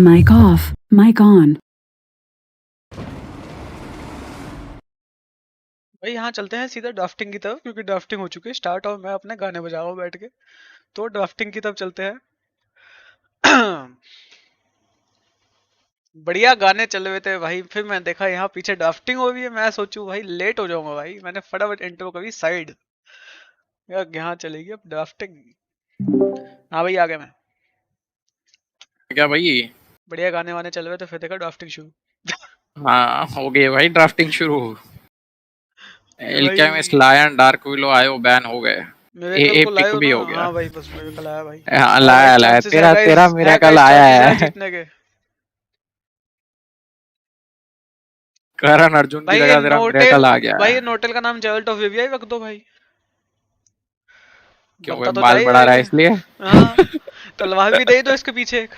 Mic off. Mic on. भाई यहाँ चलते हैं सीधा ड्राफ्टिंग की तरफ, क्योंकि ड्राफ्टिंग हो चुकी है स्टार्ट और मैं अपने गाने बजा रहा हूँ बैठ के। तो ड्राफ्टिंग की तरफ चलते हैं। बढ़िया गाने चल रहे थे भाई, फिर मैं देखा यहाँ पीछे ड्राफ्टिंग हो रही है। मैं सोचूं भाई लेट हो जाऊंगा भाई, मैंने फटाफट इंट्रो करी साइड। यहाँ चलेगी अब ड्राफ्टिंग। हाँ भाई आ गया मैं। क्या भाई? बढ़िया गाने वाने चल रहे थे, फिर देखा ड्राफ्टिंग शुरू। हाँ हो गई भाई ड्राफ्टिंग शुरू। भाई एल्केमिस्ट लायन डार्क विलो आयो बैन हो गए। मेरे कल ए को पिक लाए हो भी ना। हो गया। हाँ भाई बस मेरे कल आया भाई। हाँ लाया लाया chances तेरा है guys, तेरा मेरा है कल guys, आया chances है है। जीतने के। करण अर्जुन की भाई ये जगह तेरा मेरा कल आ गया भाई है। ये नोटेल का नाम जेवल्ट ऑफ वीवीआई रख दो भाई। क्यों बनता तो बाल चाहिए बढ़ा रहा है ये। इसलिए? हाँ तलवार भी दे दो इसके पीछे एक।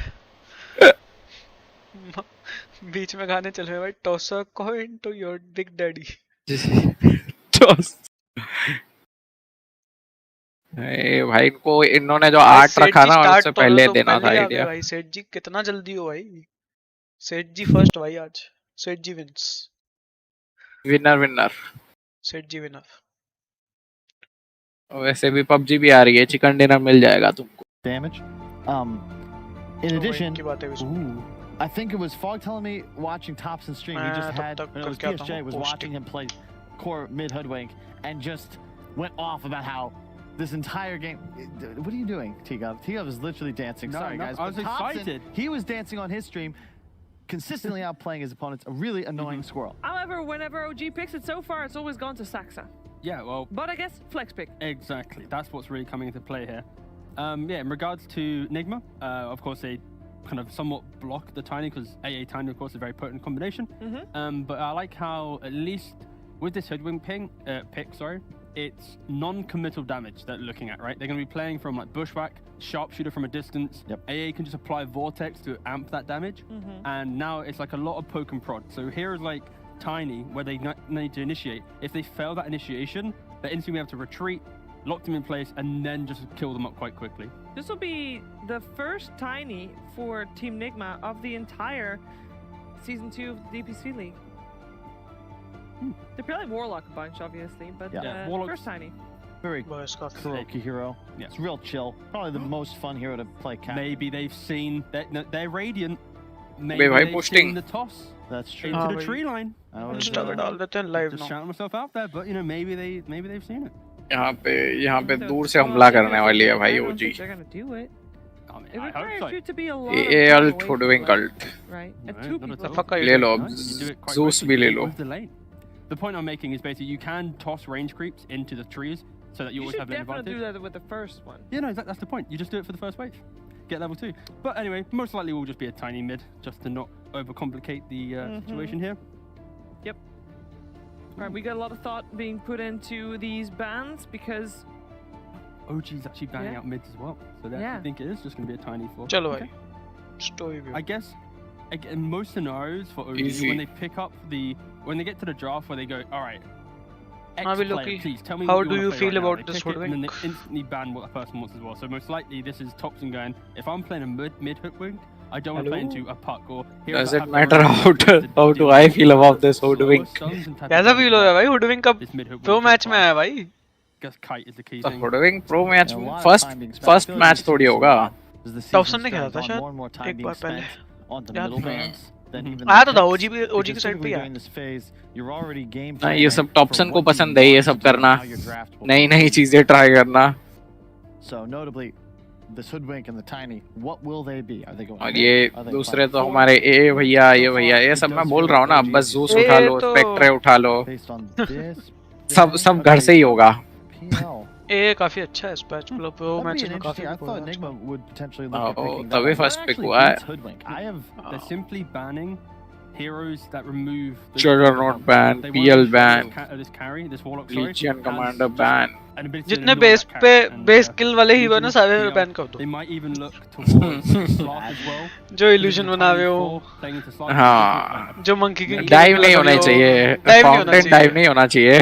बीच में गाने चल रहे हैं भाई, toss a coin to your big daddy. भाई को इन्होंने जो आर्ट रखा ना उससे पहले देना था आइडिया। भाई सेठ जी कितना जल्दी हो भाई। सेठ जी फर्स्ट भाई आज। सेठ जी विंस। Winner winner. सेठ जी विनर। वैसे भी पबजी भी आ रही है, चिकन डिनर मिल जाएगा तुमको। Damage. In addition, की बातें भी सुन। I think it was Fog telling me watching Thompson stream. He just had, तब it was करके आता PSJ हूँ was watching posting। him play core mid hoodwink and just went off about how this entire game. What are you doing, T-Gov? T-Gov is literally dancing. No, Sorry no, guys, I but was Thompson, excited. he was dancing on his stream, consistently outplaying his opponents. A really annoying squirrel. However, whenever OG picks it so far, it's always gone to Saxa. Yeah, well, But I guess flex pick. exactly. That's what's really coming into play here. Yeah, in regards to Nigma, of course they kind of somewhat block the Tiny because AA Tiny, of course, is a very potent combination. But I like how at least with this hoodwink pick, it's non-committal damage that they're looking at, right? They're going to be playing from like bushwhack, sharpshooter from a distance. Yep. AA can just apply vortex to amp that damage, and now it's like a lot of poke and prod. So here is like Tiny, where they need to initiate. If they fail that initiation, they're instantly able to retreat, lock them in place, and then just kill them up quite quickly. This will be the first Tiny for Team Nigma of the entire Season 2 of the DPC League. They play Warlock a bunch, obviously, but Yeah. Warlock's- first Tiny. Very बस काफी। Kuroki hero. Yeah. It's real chill. Probably the most fun hero to play cat. Maybe they've seen they're radiant. Wait, Maybe why they've boosting? seen the toss That's true. into the wait. tree line. I was, Insta पे डाल देते हैं live Just ना। shouting myself out there, but you know maybe they've seen it. यहाँ पे So दूर it's से not हमला gonna करने be- वाली है भाई I don't OG। think they're gonna do it. I mean, It I hope requires so. you to be a lot ये of ult away Hoodwink from ult. right? And No, two not at people. all. Fuck are you ले लो No, you do it quite Zeus quickly भी ले लो। with the lane. The point I'm making is basically you can toss range creeps into the trees so that you You always should have an definitely advantage. do that with the first one. Yeah, no, that's the point. You just do it for the first wave. Get level 2. But anyway, most likely we'll just be a tiny mid, just to not overcomplicate the situation here. Alright, we got a lot of thought being put into these bans because OG's actually banning Yeah. out mids as well. So that, Yeah. I think it is just going to be a tiny 4. चलो Okay. भाई story भी। I guess in most scenarios for OG, Easy. when they pick up when they get to the draft where they go, all right, X I'll be player, lucky. please tell me How what do you you wanna play feel right now. about They this pick it, and then hoodwink? they instantly ban what that person wants as well. So most likely this is Thompson going, if I'm playing a mid hoodwink, I don't want to play Hello? into a puck or heroes Does that it have their matter own how abilities do deal I with feel about this slower hoodwink? stuns and type of कैसा damage feel हो रहा है that भाई हुडविंग कब this mid hoodwink pro match में requires. आया भाई? Guess kite is the key तो thing. Hoodwink pro match And a में lot of first time being spent. First I feel like match this थोड़ी season होगा। as the Thompson season's ने खेला gone था on, शायद more and more time एक being बार पहले। spent on the याद middle नहीं। bands than even आया the तो था picks, OG की because साइड पे typically he during this phase, you're already game ना ये सब planning टॉप्सन for को what you पसंद है ये want सब to do and करना, how your draft will नई go. नई चीजें ट्राई करना। So notably, this hoodwink and the tiny, what will they be? Are they going? और mid? ये Are they दूसरे playing तो four? हमारे ए भैया ये So भैया far, ये it सब does मैं बोल feel रहा हूँ like ना, OG बस is जूस ये उठा लो, तो- स्पेक्ट्रे उठा लो, based on this. सब घर से ही होगा। PL. ए काफी अच्छा है इस पैच मतलब pro That'd match be an में काफी interesting. I thought अच्छा। Nigma would potentially look at Oh, picking तभी that. first What pick actually हुआ है। beats hoodwink? I have. They're simply banning heroes that remove the Juggernaut ban, They PL want to ban, show this carry, this warlock, sorry, Legion has Commander just ban। an ability to जितने ignore base that पे carry, and, base किल वाले hero ना Legion, सारे PL, ban कर दो, They might even look towards Slash as well. जो illusion बना रहे हो, Playing into Slash. हाँ। जो मंकी की डाइव नहीं होना चाहिए, फाउंटेन डाइव नहीं होना चाहिए।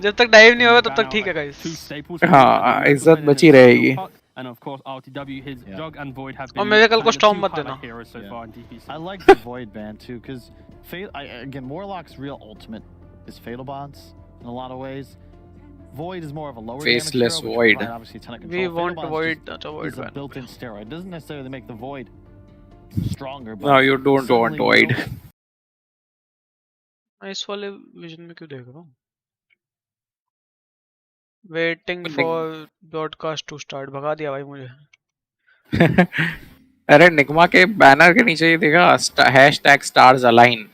जब तक डाइव नहीं होगा तब तक ठीक है गाइस। Two staples. हाँ, इज्जत बची रहेगी। And of course, RTW, his Yeah. Jug and Void have और been मेरे कल को kind of Storm two मत highlight देना। heroes so Yeah. far in DPC. I like the Void ban too, because again, Warlock's real ultimate is Fatal Bonds in a lot of ways. Void is more of a lower Faceless damage hero, Void. but provide obviously a ton of control. We Fatal want Bonds Void, just that's a Void is a ban। built-in steroid. It doesn't necessarily make the Void stronger, but No, you don't want certainly Void. will. मैं इस वाले vision में क्यों देख रहा हूँ? Waiting for broadcast to start, भगा दिया भाई मुझे। अरे निगमा के बैनर के नीचे ये देखा हैशटैग स्टार्स अलाइन।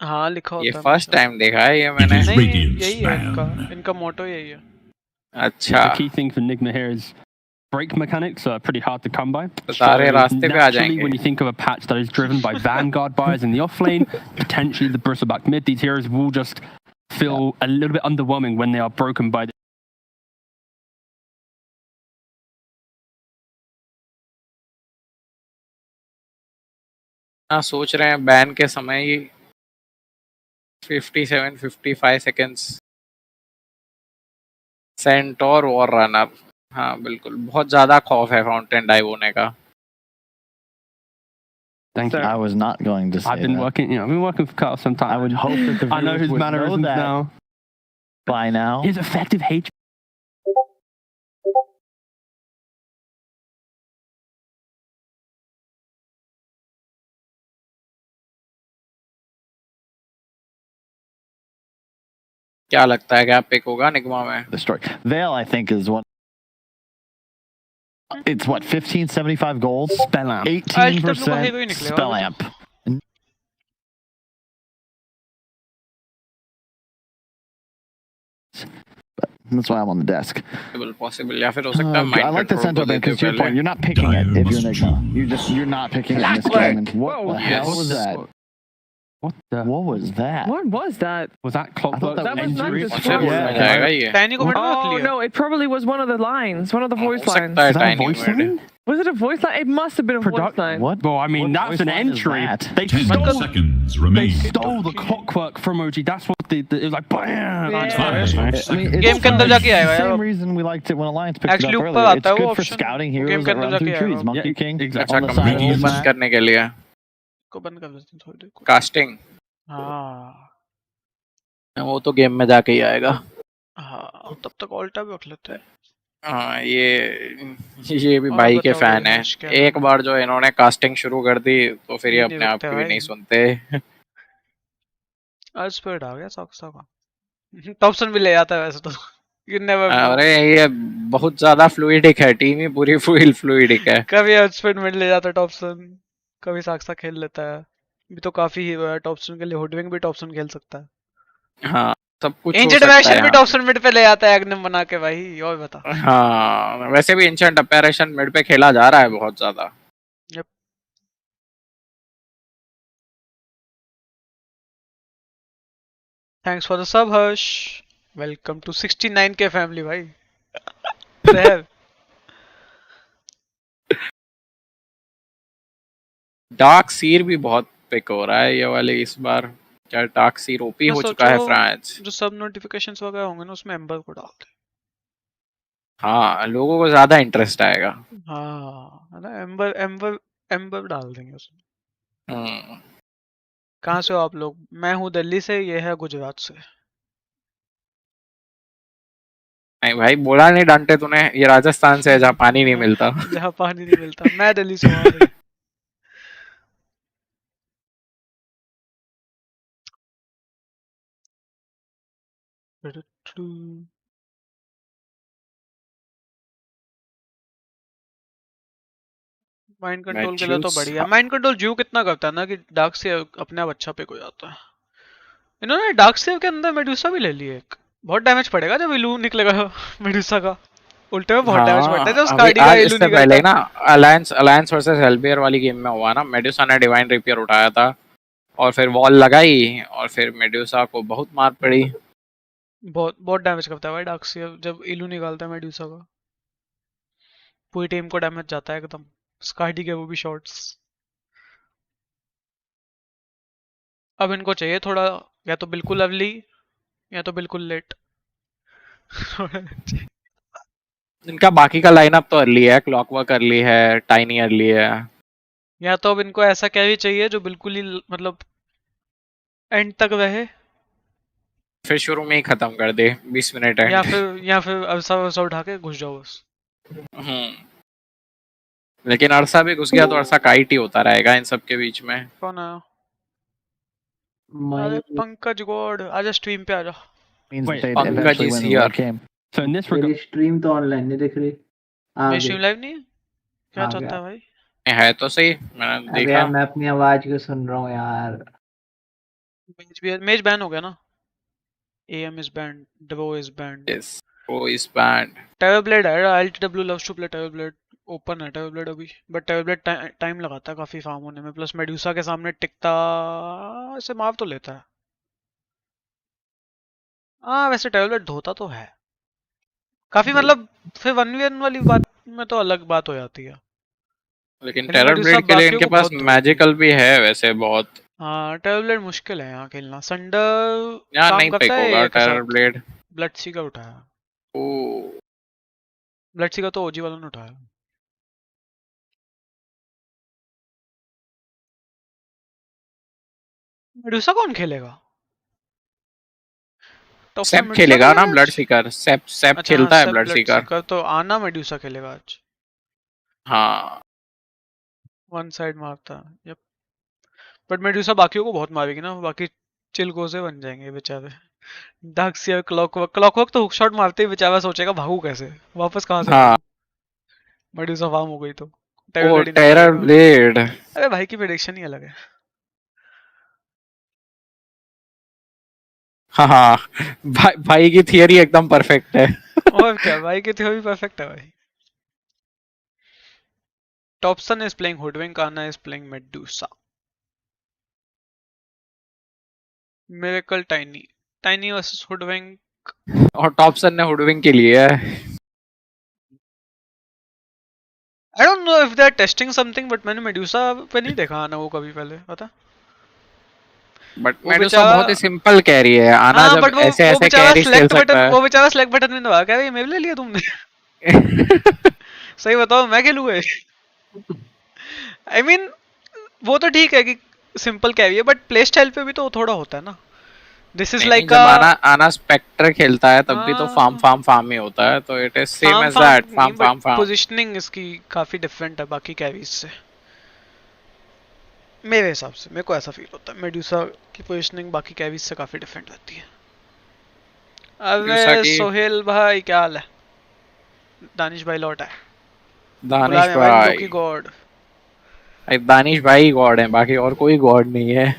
हाँ लिखा ये होता है फर्स्ट टाइम देखा है ये मैंने। नहीं यही है इनका मोटो यही है। अच्छा The key thing for Nigma here is break mechanics are pretty hard to come by. तो सारे रास्ते पे आ naturally, जाएंगे। when you think of a patch that is driven by Vanguard buyers in the off lane, potentially the bristleback mid, these heroes will just feel a little bit underwhelming when they are broken by the हाँ सोच रहे हैं ban के समय ही 57-55 seconds centaur war runner. हाँ बिल्कुल, बहुत ज्यादा खौफ है फाउंटेन डाइव होने का। Thank you. I was not going to say I've been that. working, I've been working for Carl some time. I would hope that the I know viewers his would know mannerisms that now. by now. His effective hate. क्या लगता है क्या pick होगा Nigma में? The story. Veil, I think, is one. It's what, 1575 gold? Spell amp. 18% spell amp. But that's why I'm on the desk. Possible या फिर हो सकता है I mind like the control center ban because to your point, you're not picking it if you're Nigma. You're not picking it in this game. And what the hell was that? What the? What was that? What was that? Was that clockwork? that was not injury? just- कौन से Yeah. Rule में जाएगा ये? Tiny को mid में रख Oh लिया। no, it probably was one of the lines, one of the voice हो lines. सकता है Is that a tiny voice mid. line? Was it a voice line? It must have been a voice line. What? Well, I mean, What that's voice an line is entry. that? They 10 stole, seconds they remain. stole the clockwork from OG. That's what it was like. Bam! Yeah. That's 5 I mean, seconds. it's Game के अंदर जाके आएगा the यार। same reason we liked it when Alliance picked Actually it up ऊपर earlier. आता है It's वो good for option। scouting वो heroes game के that अंदर run through जाके trees. आएगा। Monkey Yeah, King exactly. on the अच्छा side. कंप्लीट बंद करने के लिए को बंद कर देते हैं थोड़ी देर को। कास्टिंग हाँ वो तो गेम में जाके ही आएगा। हाँ तब तक ऑल्टा भी रख लेते हैं। हाँ ये भी और भाई के बताओ फैन है। दिनेश क्या एक बार जो इन्होंने कास्टिंग शुरू कर दी तो फिर ये ये नहीं अपने आप रुकते की भी भाई। नहीं सुनते। आज स्पीड आ गया साक्सा का। टॉपसन भी ले जाता है वैसे तो। You never know। अरे ये बहुत ज्यादा फ्लूइडिक है, टीम ही पूरी फुल फ्लूइडिक है। कभी स्पीड मिड ले जाता है टॉपसन, कभी साक्सा खेल लेता है। अभी तो काफी हीरो है टॉपसन के लिए। हुडविंग भी टॉपसन खेल सकता है। हाँ सब कुछ हो एंजेंट सकता है वैक्शन भी यहाँ। टॉपसन मिड पे ले आता है एग्नम बना के भाई। और बता। हाँ वैसे भी एंशंट अपैरेशन मिड पे खेला जा रहा है बहुत ज्यादा। Yep। Thanks for the sub Harsh. Welcome to 69 के फैमिली भाई। रहर। डार्क सीर भी बहुत पिक हो रहा है ये वाले इस बार। क्या डार्क सीर ओपी मैं हो चुका है सोचो फ्रांस? जो सब नोटिफिकेशंस वगैरह होंगे ना उसमें एम्बर को डाल दे। हाँ लोगों को ज्यादा इंटरेस्ट आएगा। हाँ है ना, एम्बर एम्बर एम्बर डाल देंगे उसमें। हम्म, कहाँ से हो आप लोग? मैं हूँ दिल्ली से, ये है गुजरात से। नहीं भाई बोला नहीं डांटे तूने, ये राजस्थान से है जहाँ पानी नहीं मिलता। जहाँ पानी नहीं मिलता। मैं दिल्ली से हूँ भाई। माइंड कंट्रोल के लिए तो मैथ्यूस, बढ़िया। माइंड कंट्रोल ज्यू कितना करता है ना कि डार्क से अपने आप अच्छा पिक हो जाता है। इन्होंने डार्क सेव के अंदर मेडुसा भी ले ली एक। बहुत डैमेज पड़ेगा जब इलू निकलेगा मेडुसा का। उल्टे में बहुत डैमेज पड़ता है जब अभी स्कार्डी का आज इलू इससे पहले ही निकलता ना है। अलायंस वर्सेस एलबीआर वाली गेम में हुआ ना, मेडुसा ने डिवाइन रिपेयर उठाया था और फिर वॉल लगाई और फिर मेडुसा को बहुत मार पड़ी। बहुत बहुत डैमेज करता है भाई डार्क सेव जब इलू निकालता है मेडुसा का। पूरी टीम को डैमेज जाता है एकदम। स्कार्डी के वो भी शॉट्स। अब इनको चाहिए थोड़ा, या तो बिल्कुल अर्ली या तो बिल्कुल लेट। इनका बाकी का लाइनअप तो अर्ली है, क्लॉकवर्क अर्ली है, टाइनी अर्ली है। या तो अब इनको ऐसा कैरी चाहिए जो बिल्कुल ही मतलब एंड तक रहे, फिर शुरू में ही खत्म कर दे 20 मिनट या एंड। फिर अरसा उठा के घुस जाओ बस। लेकिन अरसा भी घुस गया तो अरसा काइट ही होता रहेगा इन सब के बीच में। कौन आया? अरे पंकज गॉड, आजा स्ट्रीम पे आजा। Means Wait, they'd Pankaj eventually is win the here. late game. So in this मेरी regard, स्ट्रीम तो ऑनलाइन नहीं दिख रही। आ मेरी गई। स्ट्रीम लाइव नहीं है क्या? आ चाहता गया। है भाई? है तो सही, मैंने अरे देखा। यार मैं अपनी आवाज क्यों सुन रहा हूँ यार। मेज बैन हो गया ना। AM is banned, Devo is banned. Yes, वो इस बैंड। Terror Blade है, LTW loves to play Terror Blade. Open है Terror Blade अभी, बट Terror Blade टाइम लगाता है काफी फार्म होने में, प्लस मेडुसा के सामने टिकता ऐसे मार तो लेता है। हाँ वैसे Terror Blade धोता तो है काफी, मतलब फिर 1v1 वाली बात में तो अलग बात हो जाती है। लेकिन लेकिन टेरर मेडुसा ब्लेड के लिए बाकियों इनके को पास बहुत धोता है। मैजिकल भी है वैसे बहुत। हाँ Terror Blade मुश्किल है यहाँ खेलना। संडर यहाँ काम नहीं करता पिक है होगा एक टेरर साथ। ब्लेड। ब्लडसी का उठाया, ओ ब्लडसी का तो ओजी वाला ने उठाया। मेडुसा कौन खेलेगा? टॉप सेप में खेलेगा मेडुसा ना खेलेगा ब्लड आज? सीकर। सेप अच्छा हाँ, खेलता है सब ब्लड ब्लड सीकर। सीकर तो आना मेडुसा खेलेगा आज। हाँ वन साइड मारता है, यप। बट मेडुसा बाकियों को बहुत मारेगी ना, बाकी चिलगोजे बन जाएंगे बेचारे। डार्क सीयर क्लॉकवर्क तो हुक शॉट मारते ही बेचारा सोचेगा भागू कैसे, वापस कहाँ से हाँ। करूं। मेडुसा फार्म हो गई तो टेरर ओ ब्लेड ही टेरर निकालेगा। ब्लेड। अरे भाई की प्रेडिक्शन ही अलग है। हाँ हाँ, भाई की थियरी एकदम परफेक्ट है। और क्या, भाई की थ्योरी परफेक्ट है भाई। Topsin is playing Hoodwink, Ana is playing Medusa. Miracle Tiny, Tiny versus Hoodwink. और टॉपसन ने हुडविंग के लिए है। I don't know if they're testing something, but मैंने मेडुसा पे नहीं देखा आना वो कभी पहले, पता? बट वो मेडुसा बेचारा- बहुत ही सिंपल कैरी है। आना हाँ जब बट वो ऐसे ऐसे बेचारा कैरीज खेल सेलेक्ट सकता बटन, है। वो बेचारा सेलेक्ट बटन नहीं दबा, कह रहा है मेरे लिए लिया तुमने। सही बताओ मैं खेलूंगा। I mean वो तो ठीक है कि सिंपल कैरी है, बट प्ले स्टाइल पे भी तो थोड़ा होता है ना। दिस इज नहीं, लाइक जब आना स्पेक्टर खेलता है तब भी तो हाँ। फार्म ही होता है, तो it is same as that. Farm. Positioning इसकी काफी डिफरेंट है बाकी कैरीज से, मेरे हिसाब से। मेरे को ऐसा फील होता है मेडुसा की पोजीशनिंग बाकी कैरीज से काफी डिफरेंट रहती है। मेडुसा अरे की- सोहेल भाई क्या हाल है? दानिश भाई लौटा है। दानिश बुला रहे हैं भाई, भाई। लोकी गॉड। दानिश भाई गॉड है, बाकी और कोई गॉड नहीं है।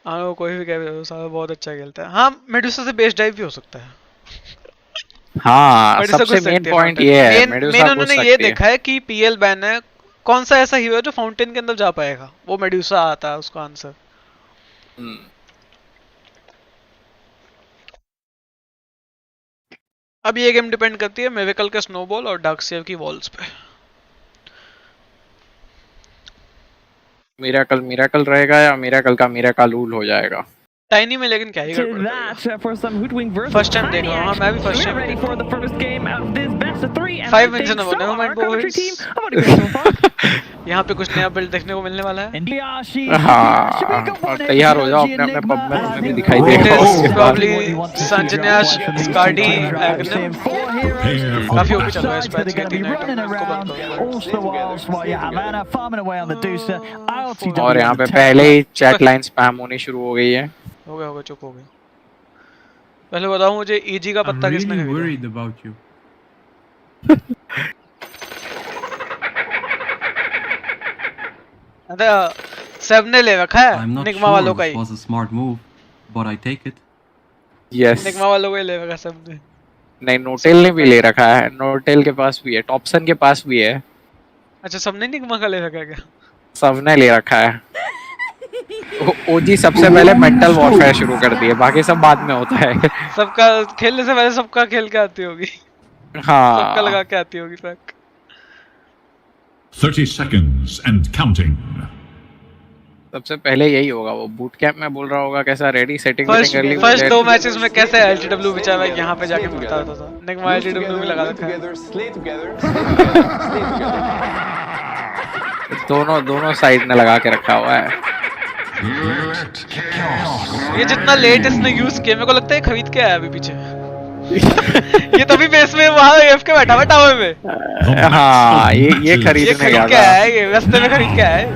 हाँ वो कोई भी कह सारा बहुत अच्छा खेलता है। हाँ मेडुसा से बेस डाइव भी हो सकता है। हाँ मेडुसा सबसे घुस मेन सकती है पॉइंट fountain ये में। है, मेन मेडुसा घुस उन्होंने सकती ये है। देखा है कि PL बैन है, कौन सा ऐसा हीरो है जो फाउंटेन के अंदर जा पाएगा, वो मेडुसा आता है उसका आंसर। हम्म। अब ये गेम डिपेंड करती है मिरेकल के स्नोबॉल और डार्क सीयर की वॉल्स पे। मिराकल रहेगा या मिराकल का मिराकलूल हो जाएगा। टाइनी में लेकिन क्या ही To गड़बड़ that करेगा। for some Hoodwink versus First time देख Tiny रहा हूँ, हाँ, मैं भी action. first We are time ready देख for रहा the first game of this best of 3 and 5 I wins think in a row, so. never mind, Our commentary boys. team, how about a good so far? यहाँ पे कुछ नया build देखने को मिलने वाला है। हाँ, और तैयार हो जाओ अपने अपने पब में, तुम्हें भी दिखाई It देगा is उसके बाद। probably Sanjanash, Scardy, Agnem. काफी ओपी चल रहा है इस They're match going to be के running around all the while while you have Anna farming away on the Deucer. ILTW और यहाँ on the पे tail. पहले ही चैट लाइन स्पैम होनी शुरू हो गई है। हो गया चुप हो गया। पहले बताओ मुझे EG का पत्ता किसने really खरीदा? worried about you. सब ने ले रखा है I'm not निगमा sure वालों का this he. was a smart move, but I take it. Yes. Nigma वालों का ही ले रखा सब ने। नहीं, नोटेल ने भी ले रखा है, नोटेल के पास भी है, टॉपसन के पास भी है। अच्छा सबने निगमा का ले रखा है क्या? सबने ले रखा है। ओजी सबसे पहले मेंटल वॉरफेयर शुरू कर दिए, बाकी सब बाद में होता है। सबका खेलने से पहले सबका खेल के आती होगी, सबका लगा हाँ, के आती होगी ट्रैक। 30 seconds and counting. सबसे पहले यही होगा, वो बूट कैंप में बोल रहा होगा कैसा रेडी सेटिंग कर ली। फर्स्ट 2 मैचेस में कैसे LTW बेचारा यहाँ पे जाके मिलता होता था। निगमा LTW भी लगा रखा है। दोनों साइड में लगा के रखा हुआ है। ये जितना लेट इसने यूज किया मेरे को लगता है खरीद के आया अभी पीछे। ये तभी बेस में वहाँ AFK बैठा हुआ टावर में। हाँ ये खरीदने गया के आया है, ये रास्ते में खरीद के आया है।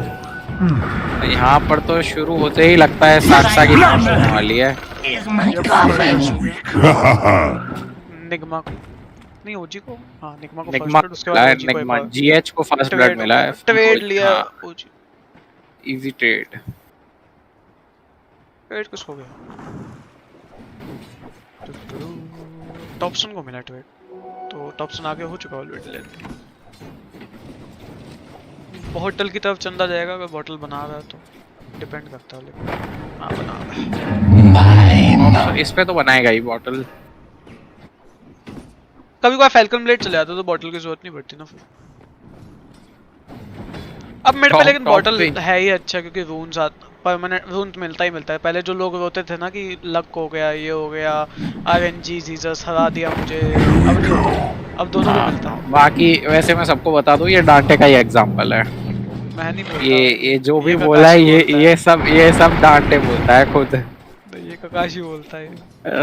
यहाँ पर तो शुरू होते ही लगता है साक्षा की लॉन्च होने वाली है। निगमा को नहीं, OG को। हाँ निगमा को निगमा फर्स्ट, उसके बाद OG को निगमा GH को फर्स्ट ब्लड मिला है। ट्रेड लिया OG। इजी ट्रेड कुछ हो गया। टॉपसन को मिला ट्रेड, तो टॉपसन आगे हो चुका ऑलरेडी। होटल की तरफ चंदा जाएगा अगर बॉटल बना रहा है तो, डिपेंड करता है। लेकिन हाँ बना रहा है, इस पे तो बनाएगा ही बॉटल। कभी कोई फैल्कन ब्लेड चले जाता तो बॉटल की जरूरत नहीं पड़ती ना फिर। अब मेरे पे लेकिन बॉटल है ही अच्छा, क्योंकि रून्स परमानेंट रून्स मिलता ही मिलता है। पहले जो लोग रोते थे ना कि लक हो गया, ये हो गया, RNG जीसस हरा दिया मुझे, अब नहीं होता, अब दोनों को मिलता है। बाकी वैसे मैं सबको बता दूं, ये डांटे का ही एग्जांपल है। मैं नहीं बोलता, ये जो भी बोला है ये सब डांटे बोलता है खुद। ये ककाशी बोलता है।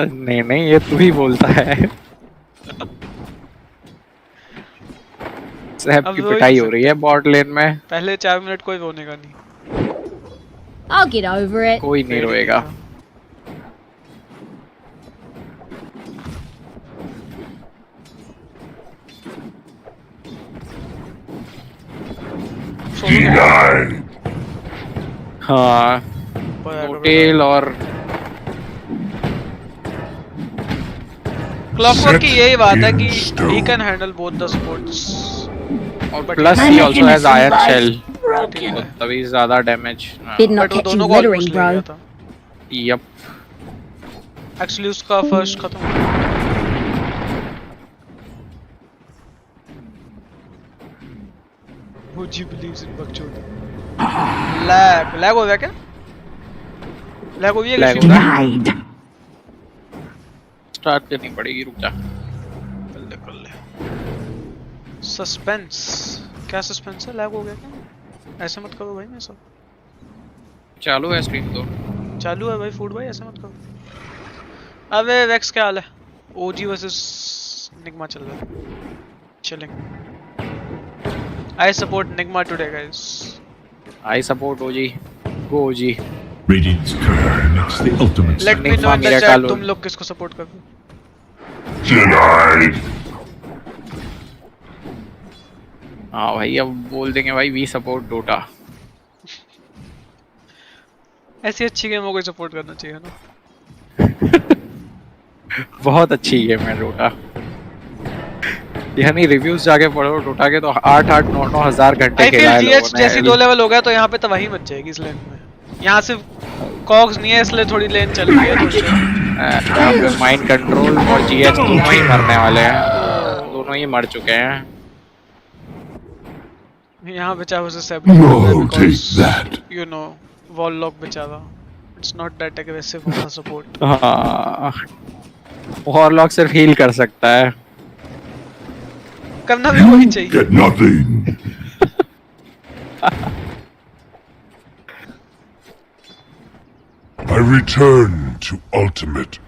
नहीं ये तू ही बोलता है। सब की पिटाई हो रही है बॉट लेन में। पहले 4 मिनट कोई रोने का नहीं। I'll get over it. कोई नहीं रोएगा। हाँ होटल और क्लॉकवर्क की यही बात है कि he can handle both the sports। और plus he also has iron shell, तभी ज्यादा damage. Did not catch you littering, bro. Yup actually उसका फर्स्ट खत्म हो गया। OG believes in बकचोदी। लैग हो गया क्या? लैग हो गया क्या? स्टार्ट करनी पड़ेगी, रुक जा। कर ले। सस्पेंस, क्या सस्पेंस है? लैग हो गया क्या? ऐसे मत करो भाई, मैं सब चालू है स्क्रीन तो। चालू है भाई फूड भाई, ऐसे मत करो। अबे वेक्स क्या हाल है? OG वर्सेस निगमा चल रहा है। Chilling. I support Nigma today guys. I support OG. Go OG. Radiant's curve makes the ultimate. Let me know in the chat तुम लोग किसको सपोर्ट कर रहे हो? हाँ भाई अब बोल देंगे भाई we support Dota. ऐसी अच्छी गेमों को सपोर्ट करना चाहिए ना। बहुत अच्छी गेम है Dota। यानी रिव्यूज जाके पढ़ो डोटा के तो 8-9 हजार घंटे खेला है लोगों ने। जैसी 2 लेवल हो गया तो यहाँ पे तबाही मच जाएगी इस लेन में। यहाँ सिर्फ कॉग्स नहीं है इसलिए थोड़ी लेन चल रही है। माइंड कंट्रोल और GH दोनों ही मरने वाले हैं, दोनों ही मर चुके हैं। यहाँ बेचारा उसे सब you know वॉल लॉक बेचारा, it's not that aggressive of a support। हाँ वॉरलॉक सिर्फ हील कर सकता है, करना भी वही चाहिए। Get nothing. I return to ultimate.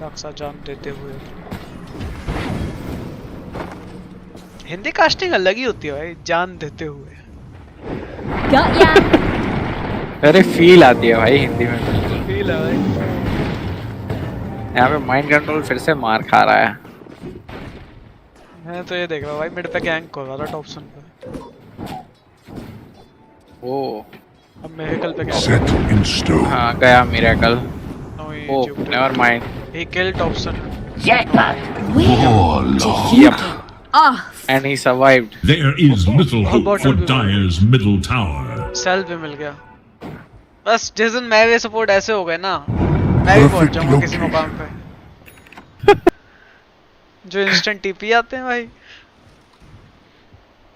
रक्षा जान देते हुए। हिंदी कास्टिंग अलग ही होती है भाई, जान देते हुए। Got ya. अरे फील आती है भाई हिंदी में, फील है भाई। यहाँ पे माइंड कंट्रोल फिर से मार खा रहा है। मैं तो ये देख रहा हूँ भाई, मिड पे गैंक हो रहा था टॉपसन पे। ओ अब मिरेकल पे क्या? Set in stone. हाँ गया miracle. Oh never mind. He killed Thompson. Yep. And he survived. There is little hope for Dire's middle tower. सेल भी मिल गया। बस जिस दिन मैं वे सपोर्ट ऐसे हो गए ना, मैं भी पहुंच जाऊंगा किसी मुकाम पे। जो इंस्टेंट टीपी आते हैं भाई।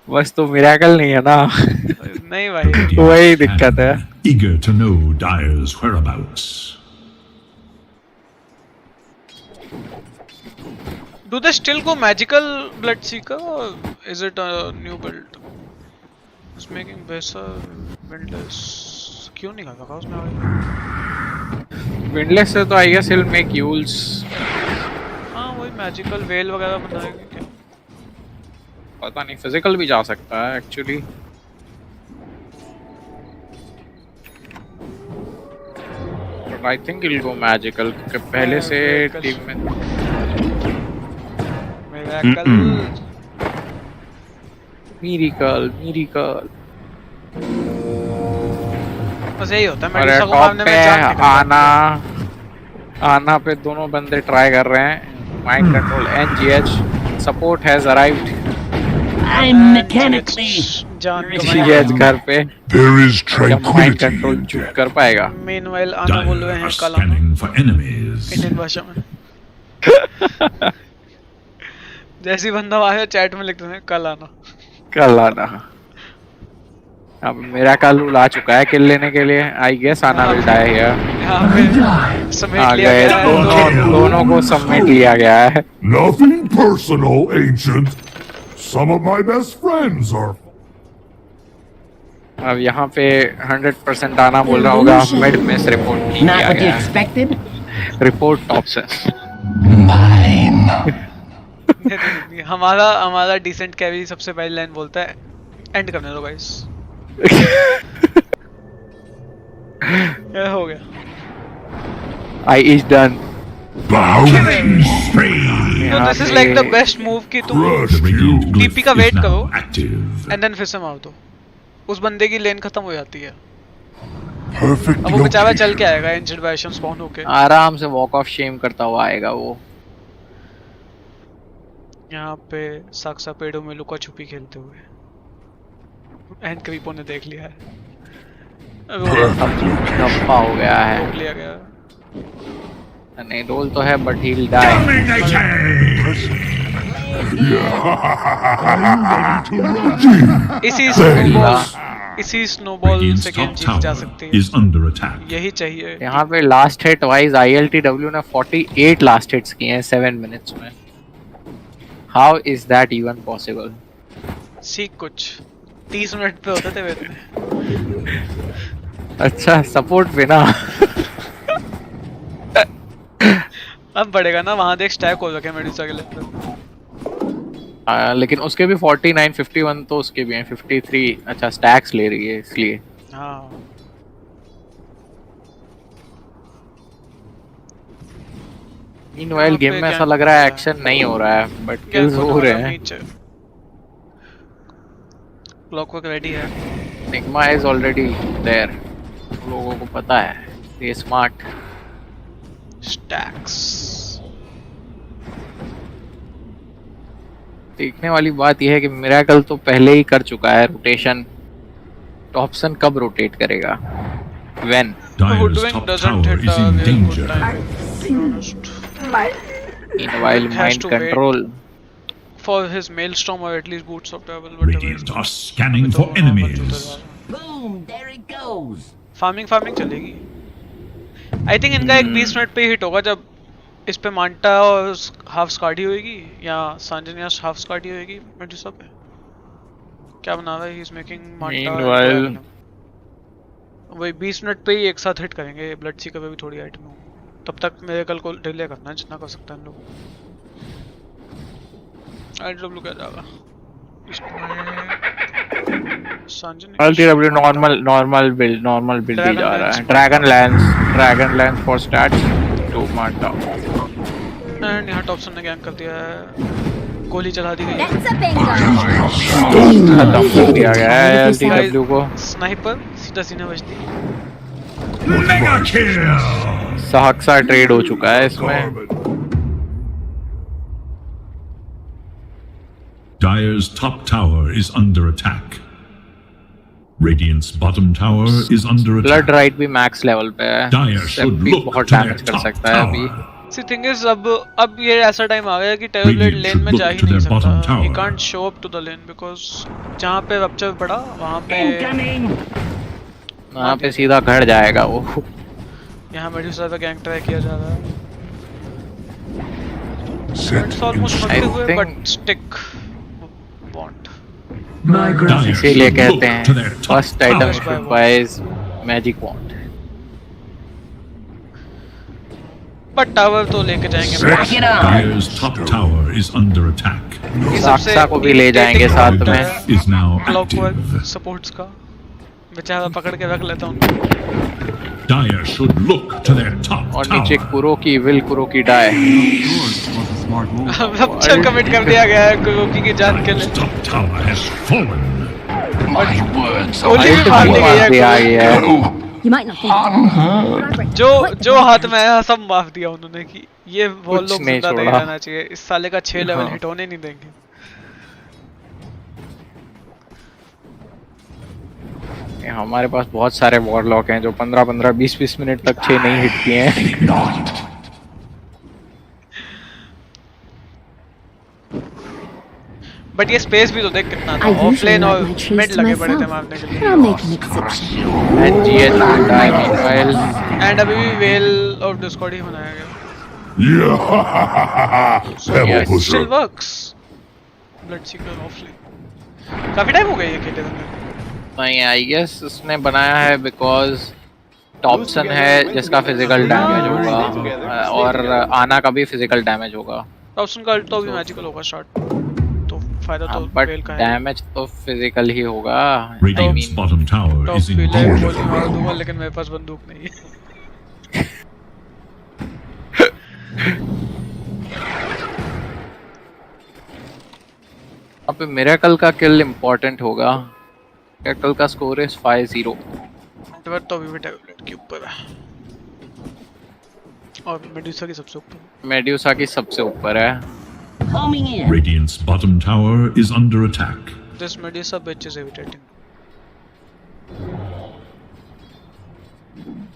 बस तो मिरेकल नहीं है ना। नहीं भाई, वही दिक्कत है। eager to know Dire's whereabouts. Do they still go magical blood seeker or is it a new build? It's making better windless. क्यों नहीं करता उसमें आगे? विंडलेस से तो आई गेस he'll make यूल्स. हाँ वही मैजिकल वेल वगैरह बनाएंगे क्या? पता नहीं, फिजिकल भी जा सकता है actually. But I think he'll go magical क्योंकि पहले से टीम में मिरेकल बस यही होता है. और टॉप पे आना पे दोनों बंदे ट्राई कर रहे हैं. Mind control NGH support has arrived. I'm mechanically NGH घर पे. There is माइंड कंट्रोल चूक कर पाएगा. Meanwhile आना बोल रहे हैं कल आना इंडियन भाषा में. जैसी बंदा आया चैट में लिखते हैं कल आना. अब मेरा कालू ला चुका है किल लेने के लिए. आई गेस आना विल डाई हियर. समेट लिया गया है. दोनों को समेट लिया गया है. Nothing personal, Ancient. Some of my best friends are. अब यहाँ पे 100% आना बोल रहा होगा. मिड में से रिपोर्ट नहीं किया गया है. रिपोर्ट टॉप से. हमारा डिसेंट कैवी सबसे पहली लाइन बोलता है एंड करने दो गाइस. ये हो गया. I is done. So this is like the best move कि तुम TP का वेट करो and then फिर से मार दो. उस बंदे की लेन खत्म हो जाती है. अब वो बेचारा चल के आएगा इंजर्ड वर्जन स्पॉन होके. आराम से वॉक ऑफ शेम करता हुआ आएगा वो. यहाँ पे साक्सा पेड़ों में लुका छुपी खेलते हुए एंड क्रीपो ने देख लिया है. धप्पा हो गया है. रोक लिया गया. नहीं रोल तो है बट he'll die. इसी स्नोबॉल से गेम जीत जा सकती है. यही चाहिए. यहाँ पे लास्ट हिट वाइज ILTW ने 48 लास्ट हिट्स किए हैं 7 मिनट्स में. How is that even possible? सीख कुछ 30 मिनट पे होते थे वेट में. अच्छा सपोर्ट पे ना. अब बढ़ेगा ना. वहाँ देख स्टैक हो रखे मेडिसा के लिए. लेकिन उसके भी 49 51 तो उसके भी हैं 53. अच्छा स्टैक्स ले रही है इसलिए. हाँ मीनवाइल गेम में ऐसा लग रहा है एक्शन नहीं हो रहा है बट किल्स हो रहे हैं. क्लॉकवर्क रेडी है. Nyingma is already there. लोगों को पता है. ये स्मार्ट स्टैक्स. देखने वाली बात यह है कि मिरेकल तो पहले ही कर चुका है रोटेशन. टॉपसन कब रोटेट करेगा? When Dire's top tower is in danger. Meanwhile mind control for his maelstrom or at least boots of travel. Radiant are scanning for enemies. boom, there it goes. Farming चलेगी. I think इनका एक 20 minute पे hit होगा जब इस पे मांटा और half स्कार्डी होएगी या सांजनिया हाफ स्कार्डी होएगी. मेडुसा पे क्या बना रहा है? He is making Manta. वही 20 मिनट पे ही एक साथ हिट करेंगे. ब्लड सीकर पे भी थोड़ी आइटम हो. तब तक मेरे कल को डिले करना है जितना कर सकता है इन लोग. IW क्या जाएगा LTW नॉर्मल बिल्ड ही जा रहा है. Dragon Lance for stats to मार्टा. एंड यहाँ टॉपसन ने गैंग कर दिया है. गोली चला दी गई. खत्म कर दिया गया है LTW को. स्नाइपर सीधा सीने बजती. सहक्सा ट्रेड हो चुका है इसमें. Dire's top tower is under attack. Radiant's bottom tower is under attack. Blood right भी मैक्स लेवल पे है. Dire should look बहुत to their डैमेज कर top सकता है अभी. tower. See thing is अब ये ऐसा टाइम आ गया कि टेररब्लेड लेन में जा ही नहीं सकता. He can't show up to the lane because जहाँ पे रप्चर पड़ा वहाँ पे वहाँ पे सीधा घर जाएगा वो। यहाँ मेड्यूसा पे गैंग ट्राई किया जा रहा है। Set It's almost मरते हुए think- but stick won't. इसीलिए कहते हैं first item should buys magic wand. But tower तो लेके जाएंगे। Dire's top tower is under attack. साक्सा को भी ले जाएंगे साथ में। Is now clockwork active. Supports का बेचारा पकड़ के रख लेता हूँ। Dire should look to their top और नीचे tower. Kuroky will Kuroky die. Yours was a smart move. अब अच्छा कमिट कर दिया गया है कुरोकी की जान के लिए। Dire's top tower has fallen. गोली भी मार दी गई है। गया है। You might not think. जो हाथ में आया सब माफ दिया उन्होंने कि ये वो कुछ लोग नहीं जिंदा नहीं छोड़ा। रहना चाहिए। इस साले का 6 लेवल हाँ। हिट होने नहीं देंगे। हमारे पास बहुत सारे वॉरलॉक हैं जो 15-15, 20-20 मिनट तक 6 नहीं हिट किए हैं। बट ये स्पेस भी तो देख कितना था। I usually ऑफलाइन और like my trees mid to लगे पड़े थे myself, मारने के but लिए। I'll make an exception. And GH will die meanwhile. And अभी भी वेल ऑफ डिस्कॉर्ड ही बनाया गया। Yeah. Pebble Yes. pusher. Still works. Blood Sikar offline काफी टाइम हो गया ये खेले थे। नहीं आई गेस उसने बनाया है बिकॉज टॉपसन है जिसका फिजिकल डैमेज होगा और आना का भी फिजिकल डैमेज होगा। टॉपसन का अल्ट तो भी मैजिकल होगा स्टार्ट, तो फायदा तो बट वेल का है। डैमेज तो फिजिकल ही होगा। Radiant's bottom tower top is in भी ले danger. गोली मार दूंगा लेकिन मेरे पास बंदूक नहीं है। अब पे मिरेकल का किल इम्पोर्टेंट होगा। मिरेकल का स्कोर इज 5-0। नेटवर्क तो अभी भी टैबलेट के ऊपर है और मेडुसा की सबसे ऊपर। मेड्यूसा की सबसे ऊपर है। Radiant's bottom tower is under attack. This Medusa bitch is irritating.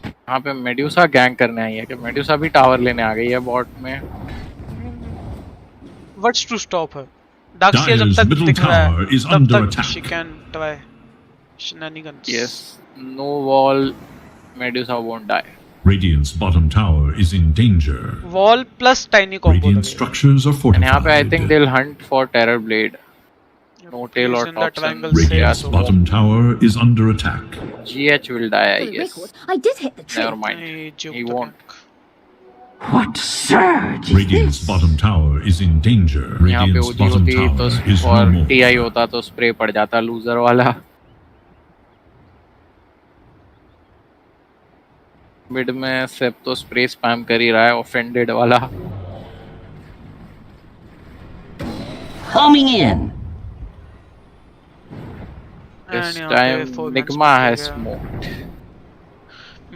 यहाँ पे मेड्यूसा गैंग करने आई है कि मेड्यूसा भी टावर लेने आ गई है बॉट में। What's to stop her? Dark Seer जब Dire's तक middle दिख रहा tower है is तब under तक attack. She can try shenanigans. Yes, no wall, Medusa won't die. Radiant's bottom tower is in danger. Wall plus Tiny combo Radiant structures are and यहाँ पे I think fortified. They will hunt for Terrorblade. Notail और Topson. Radiant's bottom tower is under attack. GH will die I For the guess. record, I did hit the tree. Never mind. He won't. What surge is Radiant's this? bottom tower is in danger. यहाँ पे Radiant's OG bottom होती तो tower is no और more. TI होता तो spray पड़ जाता loser वाला। मिड में सेप तो स्प्रे स्पैम कर ही रहा है ऑफेंडेड वाला। Coming in. This time Nigma has smoked.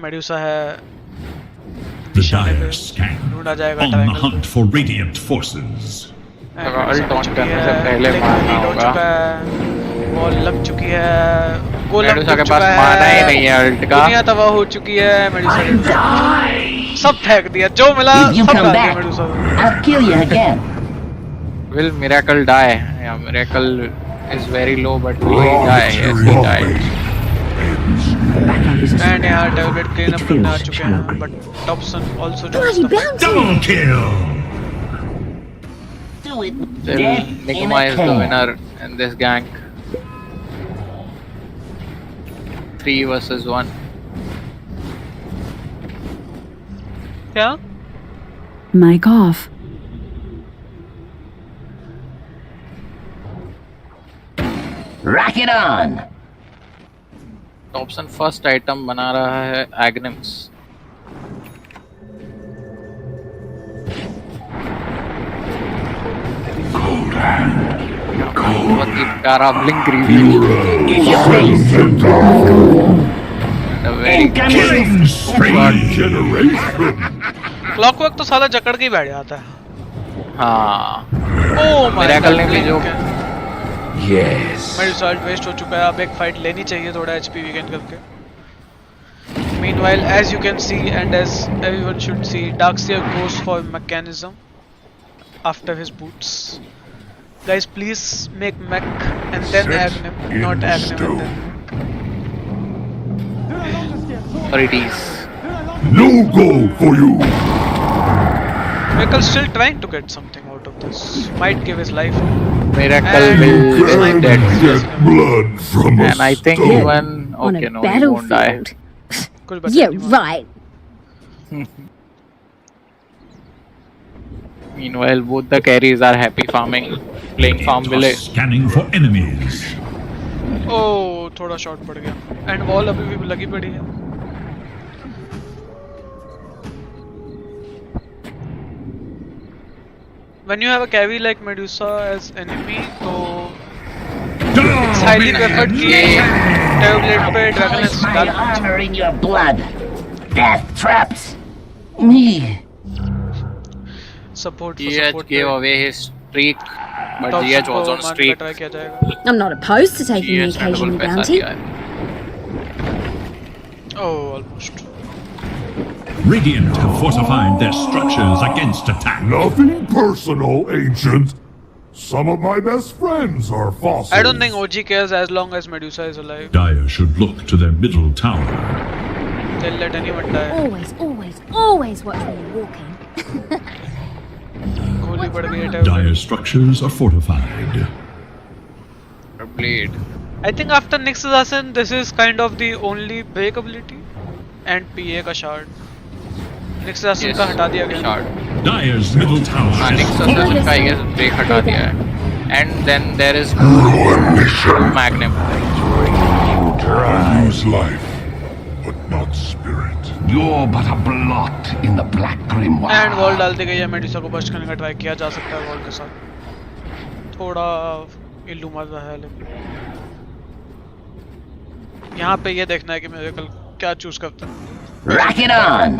Medusa है The निशाने पे dire scan. ढूंढा जाएगा On the triangle. hunt for radiant forces. Ult on करने से पहले मारना होगा। बॉल लग चुकी है। गोलम मेडुसा के टूट पास चुका है। माना ही नहीं है अल्ट का। दुनिया तबाह हो चुकी है। मेडुसा ने सब फेंक दिया जो मिला If you सब come डाल दिया back, मेडुसा ने। I'll kill you again. Will Miracle die? Yeah, Miracle is very low but will he die? Yes, he died. And यहाँ टैबलेट क्लीन अप करने आ चुके हैं but Topsin also Bloody bounty! Double kill. Do it. Still, Death in Nigma a is the can. winner in this gang. 3 versus 1. क्या? Mic off. Rock it on. Thompson first item बना रहा है Agnims. बहुत ही प्यारा blink review. And a very Killing spree generation. Clockwork तो साला जकड़ के ही बैठ जाता है। हाँ, ओह माय Miracle ने भी जो मेरी रिजल्ट वेस्ट हो चुका है। अब एक फाइट लेनी चाहिए थोड़ा एचपी वीकेंड करके। Meanwhile, as you can see and as everyone should see, Darkseer goes for mechanism after his boots. Guys, please make mech and then Set Agnim, in not Agnim and stone. then Pretties. No goal for you. Miracle still trying to get something out of this. Might give his life. Miracle And will this might dead. Get blood from a And I think stone. even On okay, a no, he won't die. battlefield. कुछ बचा Yeah, नहीं वहाँ। right. Meanwhile, both the carries are happy farming, playing farm village. Scanning for enemies. ओह थोड़ा shot पड़ गया। And wall अभी भी लगी पड़ी है। When you have a carry like Medusa as enemy, तो it's highly preferred कि Terrorblade पे Dragonlance डाल Honor in your blood. Death traps me. support for GH support gave पे away his streak, but top GH को was on मारने का streak. try किया जाएगा। I'm not opposed to taking the GH ने occasional double पैसा bounty. दिया है. Oh, almost. Radiant have fortified their structures against attack. Nothing personal, Ancient. Some of my best friends are fossils. I don't think OG cares as long as Medusa is alive. Dire should look to their middle tower. They'll let anyone die. Always, always, always watch when you're walking. गोली पड़ गई है Terrorblade। Dire structures are fortified. Blade. I think after Nyx Assassin, this is kind of the only break ability. And PA का shard. Nyx Assassin Yes, का हटा दिया गया। shard. Dire's middle tower हाँ, is Nyx Assassin का I guess break हटा दिया है. And then there is Magnum. Use life, but not spirit. You're but a blot in the black grimoire. And wall डाल दी गई है। मेडुसा को bast करने का ट्राई किया जा सकता है वॉल के साथ। थोड़ा इल्लू मजा है लेकिन यहाँ पे ये देखना है कि मिरेकल क्या चूज करता है। Rack it on.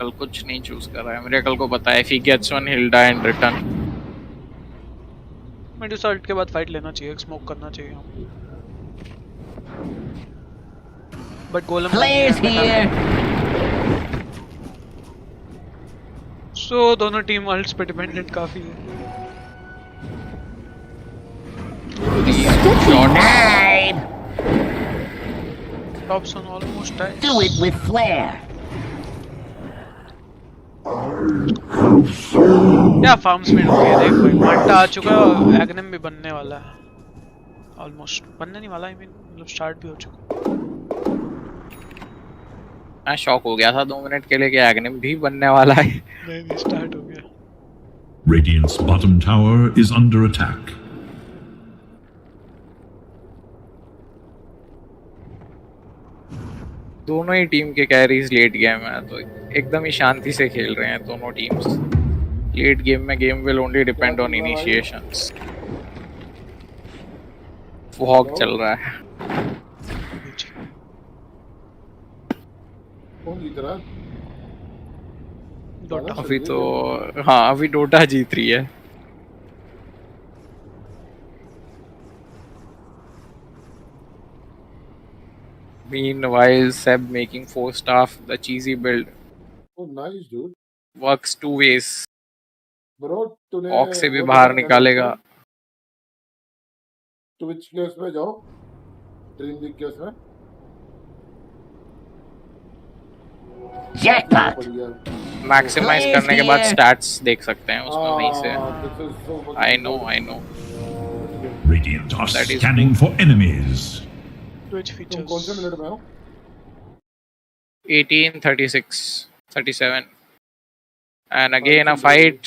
कल कुछ नहीं चूज कर रहा है. मिरेकल को पता है if he gets one he'll die in return. Medusa ult के बाद फाइट लेना चाहिए, स्मोक करना चाहिए। But golem Players here. So दोनों टीम अल्ट्स पे डिपेंडेंट काफी है। Hide. Tops on almost time. Do it with flair. क्या फार्म स्पीड हो गई है देख भाई। मांटा आ चुका है, एग्नेम भी बनने वाला है। ऑलमोस्ट बनने नहीं वाला, आई मीन मतलब स्टार्ट भी हो चुका। मैं शॉक हो गया था 2 मिनट के लिए कि एग्निम भी बनने वाला है. नहीं स्टार्ट हो गया. Radiant's bottom tower is under attack. दोनों ही टीम के कैरीज लेट गेम है तो एकदम ही शांति से खेल रहे हैं दोनों टीम्स. लेट गेम में game will only depend on इनिशिएशंस. Fog चल रहा है. अभी तो हाँ अभी डोटा जीत रही है. Meanwhile, Seb making 4 staff, the cheesy build. Oh, nice, dude. Works 2 ways. Bro, तूने Ox से भी बाहर निकालेगा. Twitch के उसमें जाओ. Dream League के उसमें. Jackpot. Maximize करने के बाद stats देख सकते हैं उसमें वहीं से. I know. Radiant are scanning for enemies. Twitch features. कौन से मिनट में हो? 18, 36, 37. And again a fight.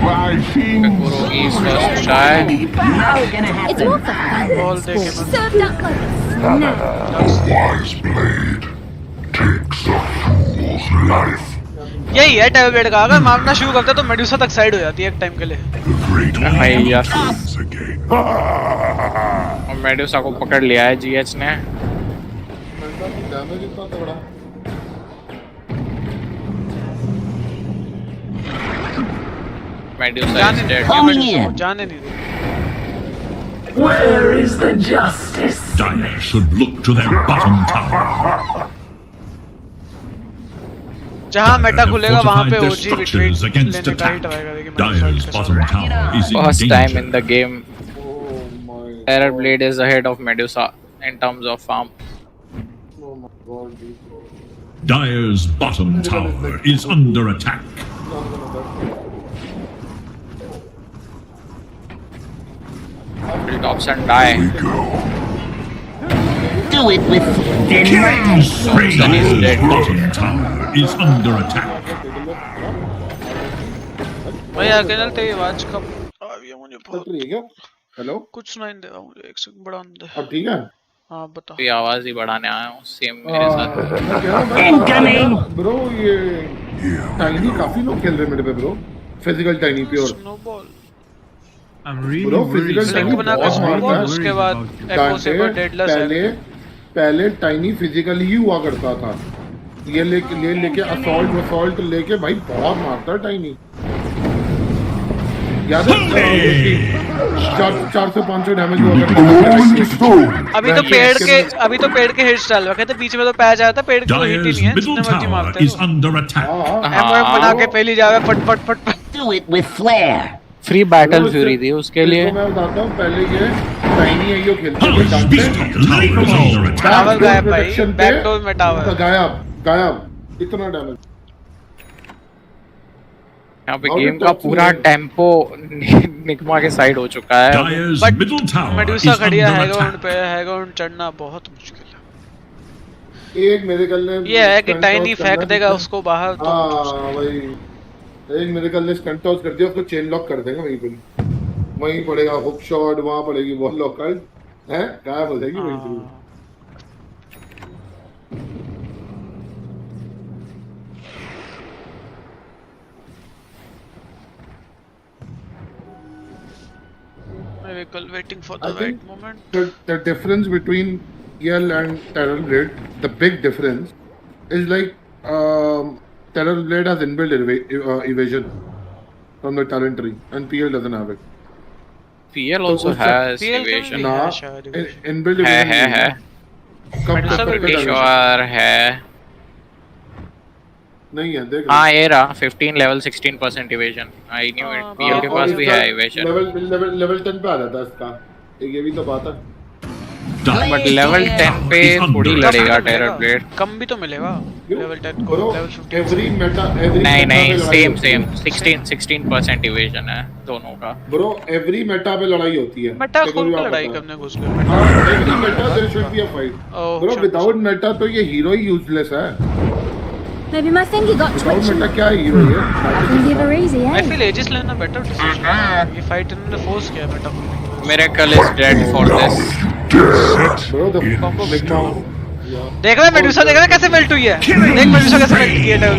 Kakurogi's first try. It's more fun. Served up like a snack. Wise blade takes a fool's life. यही है tablet का. अगर मारना शुरू करते तो मेडुसा तक साइड हो जाती है एक टाइम के लिए. और मेडुसा को पकड़ लिया है जीएच ने. डैमेज इतना तगड़ा. Medusa is dead. जाने नहीं दे. Where is the justice? Dire should look to their bottom tower. जहाँ मेटा खुलेगा वहाँ पे ओजी रिट्रीट लेने का ही ट्राई करेगी. Dire's bottom tower is in First danger. time in the game Terror Blade is ahead of Medusa in terms of farm. Oh my god, dude. Dire's bottom tower is under attack. Will Dobson die? Do it with Killing spree. Then he's dead. Bottom tower is under attack. भाई आगे चलते ही आवाज कब आ रही है मुझे बहुत चल रही है क्या? हेलो? कुछ सुनाई नहीं दे रहा मुझे, एक सेकंड बढ़ा दे। अब ठीक है? हाँ बता। ये आवाज ही बढ़ाने आया हूँ सेम मेरे साथ। ब्रो ये टाइनी काफी लोग खेल रहे हैं मेरे पे bro. Physical tiny pure. Snowball. Bro physical tiny बना कर स्नोबॉल, उसके बाद एको से डेडलेस है। पहले टाइनी फिजिकली ही हुआ करता था। ये लेके असॉल्ट लेके भाई बहुत मारता है टाइनी। याद है 400-500 डैमेज हुआ करता था। अभी तो पेड़ के हिट्स डाल रखे थे, बीच में तो पैच आया था, पेड़ को हिट ही नहीं है, जितने मर्जी मारते हैं। एमओएम बना के पहली जा रहा है, फट। Do it with flair. Free battle fury थी उसके लिए। मैं बताता हूँ पहले ये टाइनी है यो खेलते थे टावर गायब भाई, बैकडोर में टावर गायब इतना डैमेज। यहाँ पे गेम का पूरा टेम्पो निग्मा के साइड हो चुका है। बट मेडुसा खड़ी है हैगराउंड पे, हैगराउंड चढ़ना बहुत मुश्किल है। एक मेरे कल ने ये है कि टाइनी फेंक देगा उसको बाहर तो वही एक मेरे कल ने स्टंट टॉस कर दिया, उसको चेन लॉक कर देगा वहीं पे, वहीं पड़ेगा हुक शॉट, वहां पड़ेगी बॉल लॉक कर है गायब हो जाएगी वहीं से। waiting for the right moment. The difference between EL and Terror Blade, the big difference is like Terror Blade has inbuilt evasion from the talent tree and PL doesn't have it. PL also has evasion. Inbuilt evasion है sure है नहीं है देख। हाँ ये रहा 15 level 16% evasion. I knew it. PL के पास भी है evasion. लेवल 10 पे आ जाता है इसका, ये भी तो बात है। बट लेवल 10 पे थोड़ी लड़ेगा टेरर ब्लेड। कम भी तो मिलेगा लेवल 10 को, लेवल 15 एवरी नहीं सेम 16% इवेजन है दोनों का। ब्रो एवरी मेटा पे लड़ाई होती है। मेटा खोल के लड़ाई करने घुस गए। Every meta there should be a fight. Bro without meta तो ये हीरो ही यूजलेस है। Maybe my thingy got twitchy. Meta क्या हीरो है? I can give her easy, eh? I feel Aegis लेना better decision। ये फाइट इन्होंने force किया मेटा को। Miracle is dead for this। Bro the combo big now। देख रहा है मेडुसा, देख रहा है कैसे मेल्ट हुई है, देख मेडुसा कैसे मेल्ट की है डबल।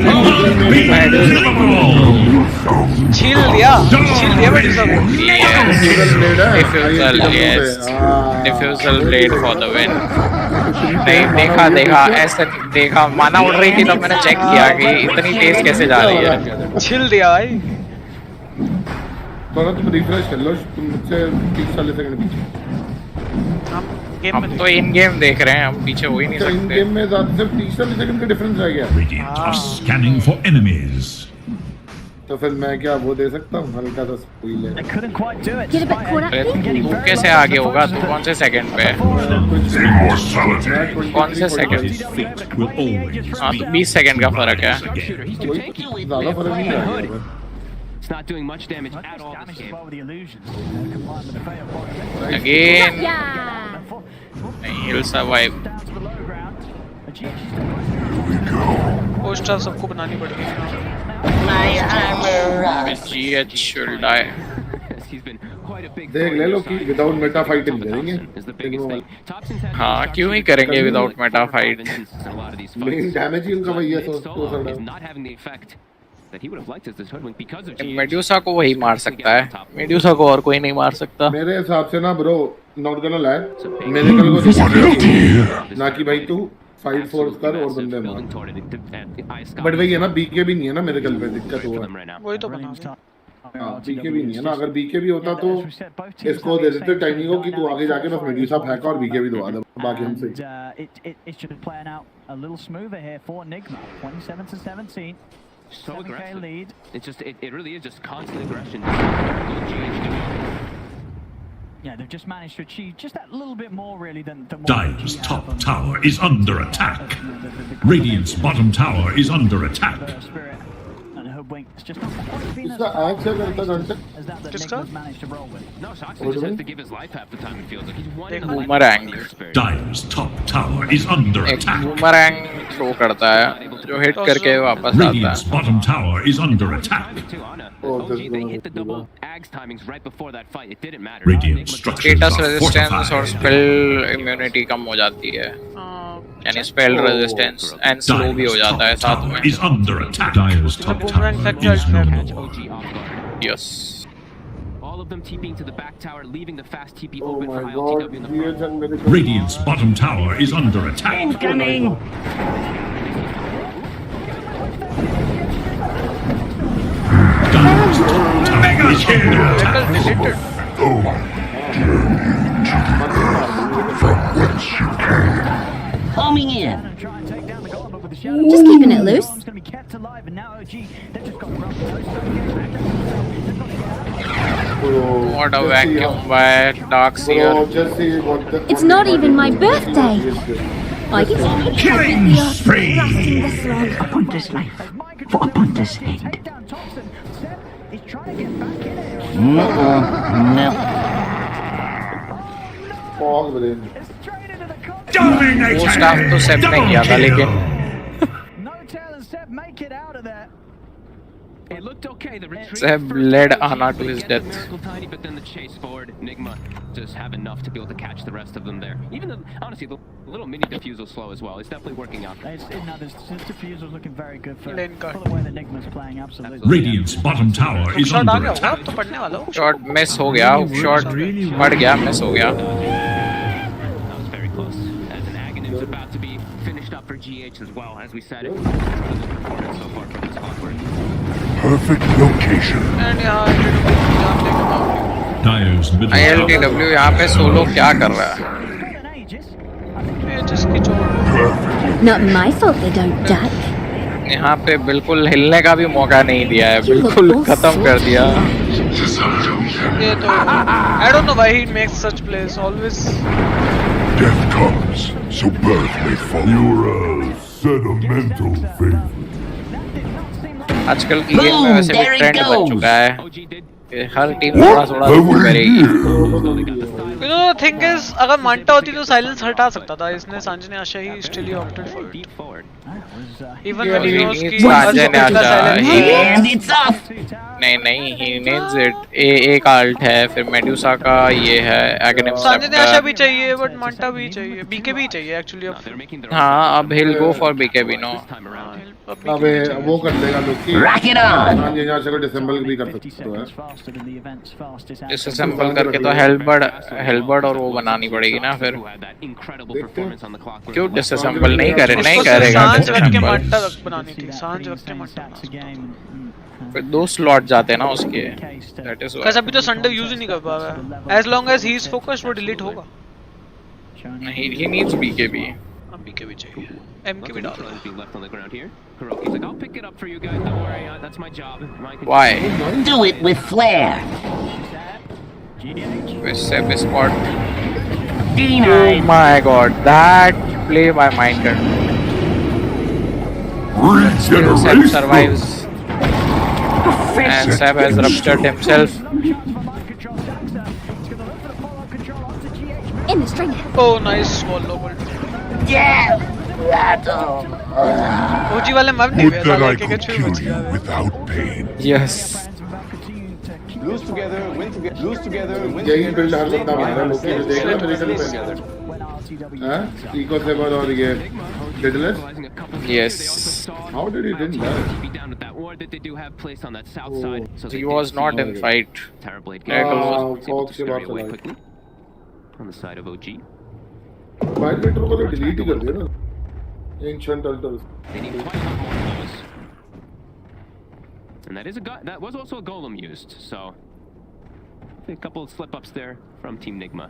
छील दिया मेडुसा को। Defusal blade for the win. नहीं देखा ऐसे देखा, माना उड़ रही थी तो मैंने चेक किया कि इतनी तेज कैसे जा रही है। छिल दिया भाई। थोड़ा तुम रिफ्रेश कर लो, तुम मुझसे 30 सेकंड पीछे। हम तो इन गेम देख रहे हैं, हम पीछे हो ही नहीं सकते। इन गेम में ज्यादा सिर्फ 30 सेकंड का डिफरेंस रह गया। Scanning for enemies. तो फिर मैं क्या वो दे सकता हूँ हल्का सा स्पॉइलर। भूखे से आगे होगा तो कौन से सेकंड पे? कौन से सेकंड? हाँ तो 20 सेकंड का फर्क है। ज्यादा फर्क नहीं है। It's not doing much damage at all this game. Again. He'll survive. Poster सबको बनानी पड़ेगी। GH should die. देख ले लो कि विदाउट मेटा फाइट नहीं करेंगे। हाँ क्यों ही करेंगे विदाउट मेटा फाइट? लेकिन डैमेज ही उनका वही है तो मेडुसा को वही मार सकता है, मेडुसा को और कोई नहीं मार सकता मेरे हिसाब से ना ब्रो। नॉट गोना लाई, मेरे कल को ना कि भाई तू फाइट फोर्स कर और बंदे मार। बट वही है ना, बीके भी नहीं है ना मेरे कल पे, दिक्कत हुआ वही तो बना। बीके भी नहीं है ना, अगर बीके भी होता तो इसको दे देते टाइनी को कि तू आगे जाके बस मेडुसा फेंका और बीके भी दबा दे, बाकी हमसे। So aggressive. Lead. It's just it really is just constant aggression. Yeah, they've just managed to achieve just that little bit more, really, than what Dire's OG top have on tower is under attack. Radiant's bottom tower is under attack. Spirit and Hoodwink. It's just not quite been इसका आँख से करता करता as that Nigma's managed to roll with. No, Soxley just has to give his life half the time. It feels like he's one in a Boomerang. Dire's top tower is under एक attack. boomerang throw करता है जो hit करके वापस आता Radiant's है. bottom tower is under attack. OG, they hit the double Ags timings right before that fight. It didn't matter. Radiant structures Status are resistance और fortified. spell immunity कम हो जाती है. यानी spell resistance and slow भी हो जाता है साथ में. Is under attack. Dire's top tower is no more. Yes. All of them TPing to the back tower, leaving the fast TP open for high LTW in the front. Radiant's bottom tower is under attack. Incoming! Dire's top tower is under attack. From whence you came. Homing in. Just keeping it loose. What a vacuum by Darkseer. It's not even my birthday. I guess I could Killing spree. Upon this life, for upon this end. No. वो staff तो सेप ने किया था लेकिन It looked okay. The retreat Seb led Ana to his death. Miracle Tiny, but then the chase forward. Nigma just have enough to be able to catch the rest of them there. Even though, honestly, the little mini diffuse was slow as well. It's definitely working out. This diffuse was looking very good for the way that Nigma's playing. Absolutely. Radiant's bottom tower is shot आ under गया होगा attack. अब तो पढ़ने वाला हो. Shot miss हो गया. शॉट पड़ गया, मिस हो गया. That was very close. As an Aghanim's about to be finished up for GH as well, as we said it. So far from this clockwork. Perfect location. And यहाँ जाम लेके भाग. Dire's middle ILTW यहाँ पे solo क्या कर रहा है? ये जिसकी चोट. Not my fault they don't duck. यहाँ पे बिल्कुल हिलने का भी मौका नहीं दिया है. बिल्कुल खत्म कर दिया. ये तो I don't know why he makes such plays always. Death comes, so birth may follow. You're a sentimental favorite. आजकल की गेम में वैसे भी ट्रेंड बन चुका है कि हर टीम थोड़ा-थोड़ा करेगी. You know the thing is अगर मांटा होती तो साइलेंस हटा सकता था. इसने सांजने आशा ही still he opted for it. Even when he knows कि सांजने आशा And it's off! नहीं he needs it. एक आल्ट है फिर मेडुसा का ये है एगनिम सांजने आशा भी चाहिए but मांटा भी चाहिए. बीके भी चाहिए actually अब. हाँ अब he'll go for BKB no. अबे वो कर लेगा लोकी. Rack it on! हाँ ये यहाँ से डिसेंबल भी कर सकते हो. डिसअसेंबल करके तो हेल्बर्ड और वो बनानी पड़ेगी ना फिर. क्यों डिसअसेंबल नहीं करेगा. सांझ रख के मांटा बनानी थी. सांझ रख के मांटा. फिर 2 स्लॉट जाते हैं ना उसके. दैट इज कैसे अभी तो संडे यूज ही नहीं कर पा रहा है. As long as he is focused वो डिलीट होगा. he needs BKB. BKB चाहिए. MK भी डाल. Left on the ground here. Kuroki's like, I'll pick it up for you guys. Don't worry, that's my job. Why? Do it with flair. With Seb spot. D9. Oh my god, that play by Minded. Seb survives. And Seb has ruptured himself. In the string. Oh nice wall local. Yeah! OG वाले मर नहीं गए. That I साले के could छुए kill बच you गया. without pain. Yes. Lose together, win together, lose together, win यही together. बिल्ड हर बंदा बना रहा है. लोकी ने देखा मेरे कल पे. हाँ? इको सेवर और ये डेडलेस. Yes. How did he didn't die? Down with that ward that they do have placed on that south side. So He was not in fight. Terrible. Fox के बाद चला गया. On the side of OG. वाइलेटर को तो delete ही कर दिया ना. Ancient altars. They need quite a lot more of those. And that was also a golem used, so a couple of slip-ups there from Team Nigma.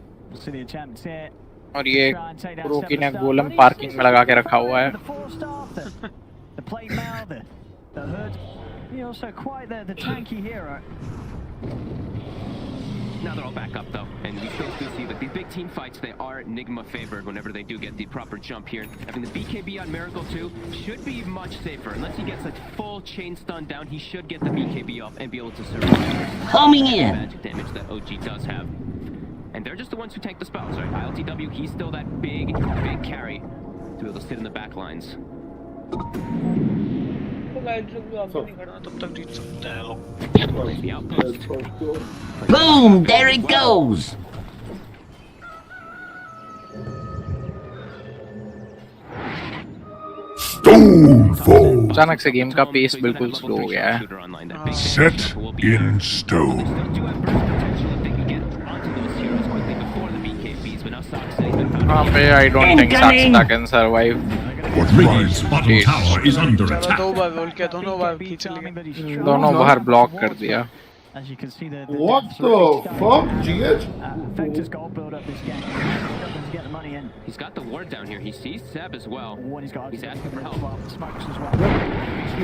और ये रोकी ने गोलम parking में लगा के रखा हुआ है. The plate mail, the hood. He also quite the tanky hero. Now they're all back up though, and we still do see that these big team fights, they are Nigma favored whenever they do get the proper jump here. Having the BKB on Miracle too should be much safer. Unless he gets a full chain stun down, he should get the BKB off and be able to survive. Homing in. Magic damage that OG does have. And they're just the ones who tank the spells, right? ILTW, he's still that big carry to be able to sit in the back lines. Boom! There it goes! अचानक से game का pace बिल्कुल slow हो गया है। Set in stone. हाँ पे I don't think Saksa can survive. Radiant's bottom tower is under attack. दो बार बोल के दोनों बार खींच लिए। दोनों बाहर ब्लॉक कर दिया। As you can see, the What the fuck, GH? Vector's gold build up this game. To get the money in. He's got the ward down here. He sees Seb as well. He's asking for help. Smokes as well.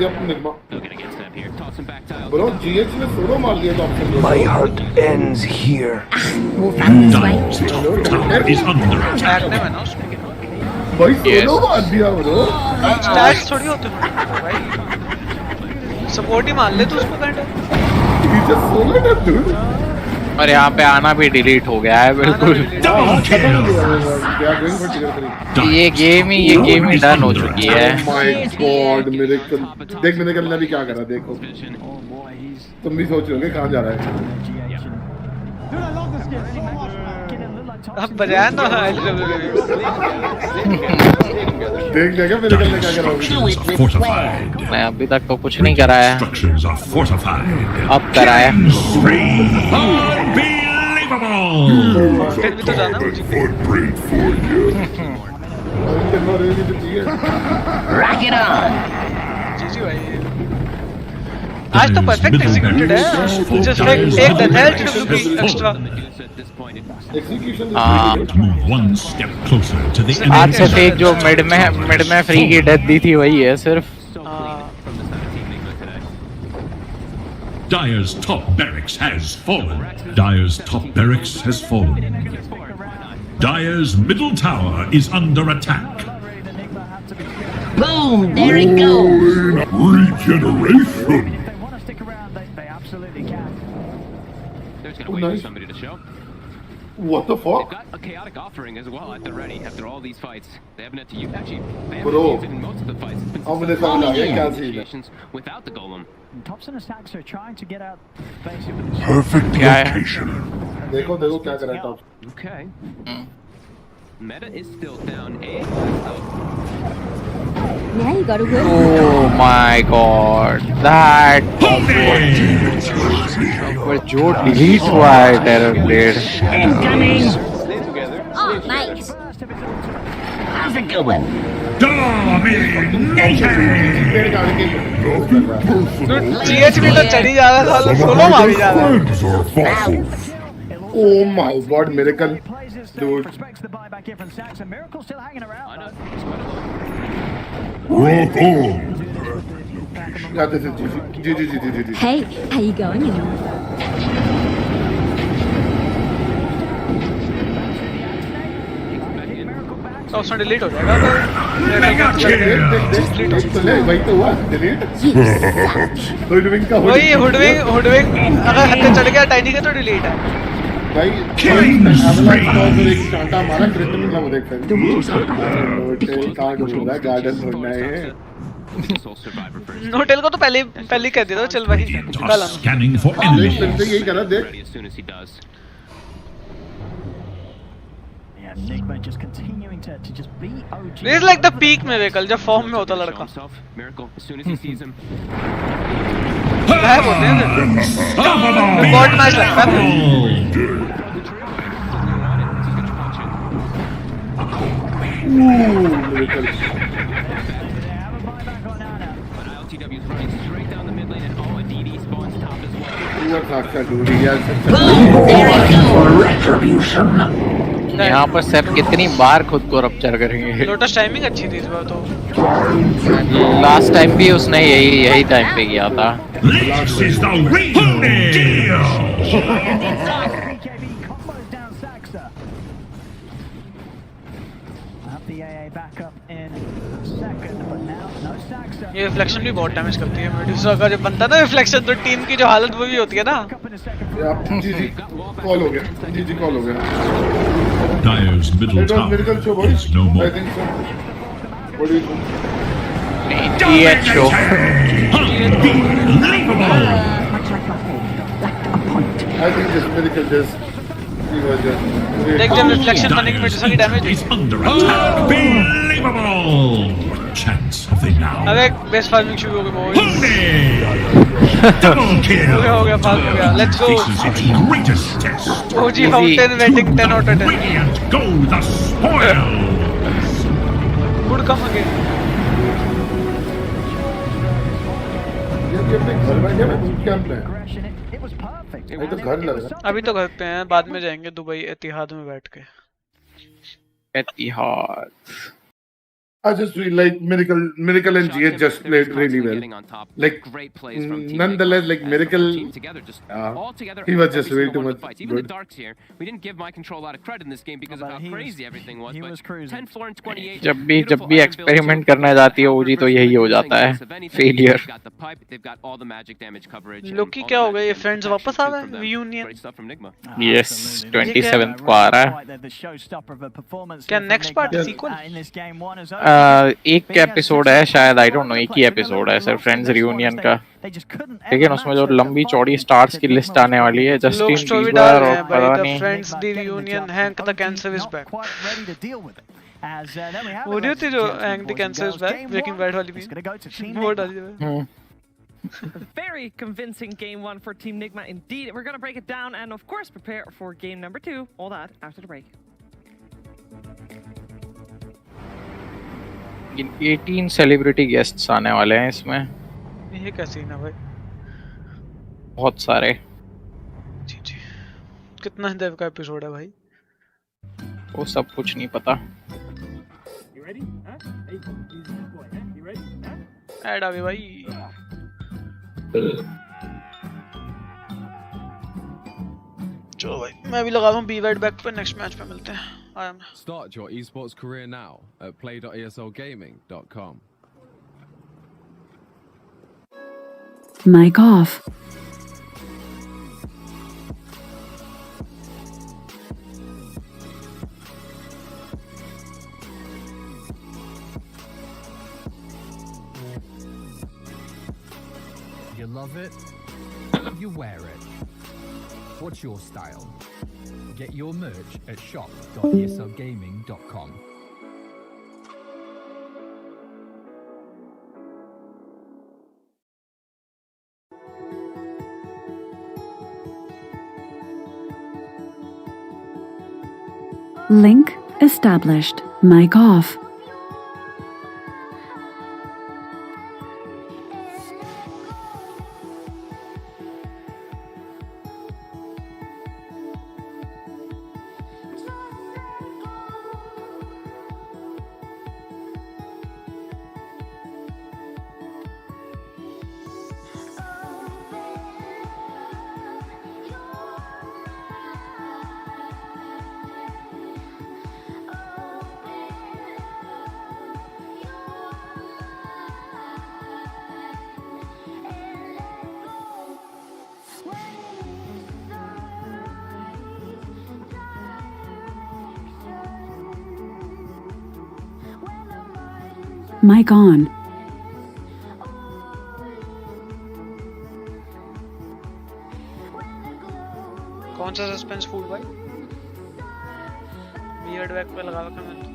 Yep, Nigma. They're gonna get Seb here. Toss him back to Bro, GH ने solo मार दिया top से. My heart ends here. Dyer's top tower is under attack. भाई solo मार दिया bro. Stats थोड़ी होते हैं भाई। सपोर्ट ही मान ले तू उसको kind of. He just soloed it, dude. और यहाँ पे आना भी डिलीट हो गया है बिल्कुल। ये गेम ही डन हो चुकी है। Oh my God, Miracle. देख Miracle ने भी क्या करा देखो। तुम भी सोच रहे होगे कहाँ जा रहा है। अब बजाया ना देख देखा Miracle ने क्या करा। मैं अभी तक तो कुछ नहीं करा है। Structures are fortified. अब कराया। फिर भी तो जाना मुझे। Rack it on. जी भाई। आज तो परफेक्ट एग्जीक्यूटेड है। Just like take the health to be extra. Move one step closer to the आज से फेक जो मिड में फ्री की डेथ दी थी वही है सिर्फ। Dyer's top barracks has fallen. Dyer's top barracks has fallen. Dyer's middle tower is under attack. Boom! There it goes. Regeneration. They want to stick around. They absolutely can. There's gonna wait for somebody to show. What the fuck? They've got a chaotic offering as well at the ready after all these fights. They haven't had to use actually. They Bro. haven't used it in most of the fights. It's been situations without the golem. Thompson and Sachs are trying to get out basically. Perfect location. देखो देखो क्या कर रहा है top. Okay. Meta is still down. Now you gotta go. Oh my God, that पर जो delete हुआ है terror blade. Oh, nice. How's it going? GH भी तो चढ़ी जा रहा था, सोलो मार जा रहा। Oh my God, Miracle. Dude. Rock on. Yeah, this is GG. Hey, how you going? तो उसमें डिलीट हो जाएगा वही तो हुआ डिलीट। हुडविंग का वही हुडविंग अगर हत्या चढ़ गया टाइनी का तो डिलीट है भाई। एक कांटा मारा क्रिटिकल ना वो देख सकते नोटेल कार्ड होगा गार्डन ढूंढना है। नोटेल को तो पहले ही कह दिया था चल भाई निकाल हम। Scanning for enemies. यही करा देख। Nigma just continuing to just beat OG. This is like the peak miracle जब फॉर्म में होता लड़का। गायब होते हैं बॉट मैच लगता है। यहाँ पर सेप कितनी बार खुद को रप्चर करेंगे। लोटस टाइमिंग अच्छी थी इस बार तो। लास्ट टाइम भी उसने यही टाइम पे किया था। This is the real deal. the AA back up in second, but now no Saxa. ये रिफ्लेक्शन भी बहुत डैमेज करती है मेडुसा का जब बनता है ना रिफ्लेक्शन तो टीम की जो हालत वो भी होती है ना जीजी कॉल हो गया जीजी कॉल हो गया Dire's middle It was tower miracle show boys is no I more. think so what do you think DH show. I think this miracle just he was just देख जब रिफ्लेक्शन बनने की Medusa की damage Is under attack. Unbelievable! What chance have they now? अबे best farming शुरू हो गई boy Double kill! हो गया फार्म हो गया let's go Faces its greatest test. OG fountain waiting 10 out of 10 Radiant go the spoils! Good come again ये अपने घर में क्या बूट कैंप में It तो घर लग रहा अभी तो घर पे हैं बाद में जाएंगे दुबई एतिहाद में बैठ के एतिहाद I just feel like Miracle and GH just played really well. Like, nonetheless, like Miracle, he was just way too much Even the good. Darks here, we didn't give My Control a lot of credit in this game because of how crazy everything was. But 10-4 and 28. जब भी experiment करने जाती है ओजी तो यही हो जाता है failure They've got the pipe, they've got all the magic damage coverage. लोकी क्या हो गया ये फ्रेंड्स वापस आ गए रियूनियन यस 27th को आ रहा है क्या नेक्स्ट पार्ट सीक्वल एक एपिसोड है शायद आई डोंट नो एक ही एपिसोड है सर फ्रेंड्स रियूनियन का लेकिन उसमें जो लंबी चौड़ी स्टार्स की लिस्ट आने वाली है जस्टिन बीबर और पता नहीं Friends the Reunion Hank the Cancer is back वो नहीं होती जो Hank the Cancer is back Breaking Bad वाली भी वो डाल दिया Very convincing game one for Team Nigma indeed. We're going to break it down and of course prepare for game number 2. All that after the break. 18 celebrity guests आने वाले हैं इसमें ये क्या सीन है भाई बहुत सारे जी जी कितना देव का एपिसोड है भाई वो सब कुछ नहीं पता ऐड आ गई भाई चलो भाई मैं भी लगा दूं बी वाइड बैक पे नेक्स्ट मैच पे मिलते हैं आया मैं Start your esports career now at play.eslgaming.com. Mic off. You love it, you wear it. What's your style? Get your merch at shop.eslgaming.com. Link established. Mic off. Mic on. कौन सा suspense food भाई beard back पे लगा रखा मैंने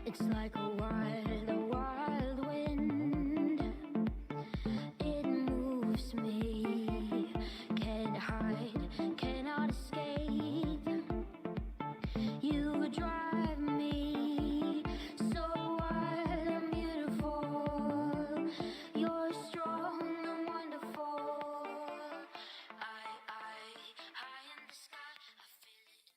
It's like a wild wind. It moves me. Can't hide, cannot escape. You drive me so wild and beautiful. You're strong and wonderful. High in the sky, I feel it.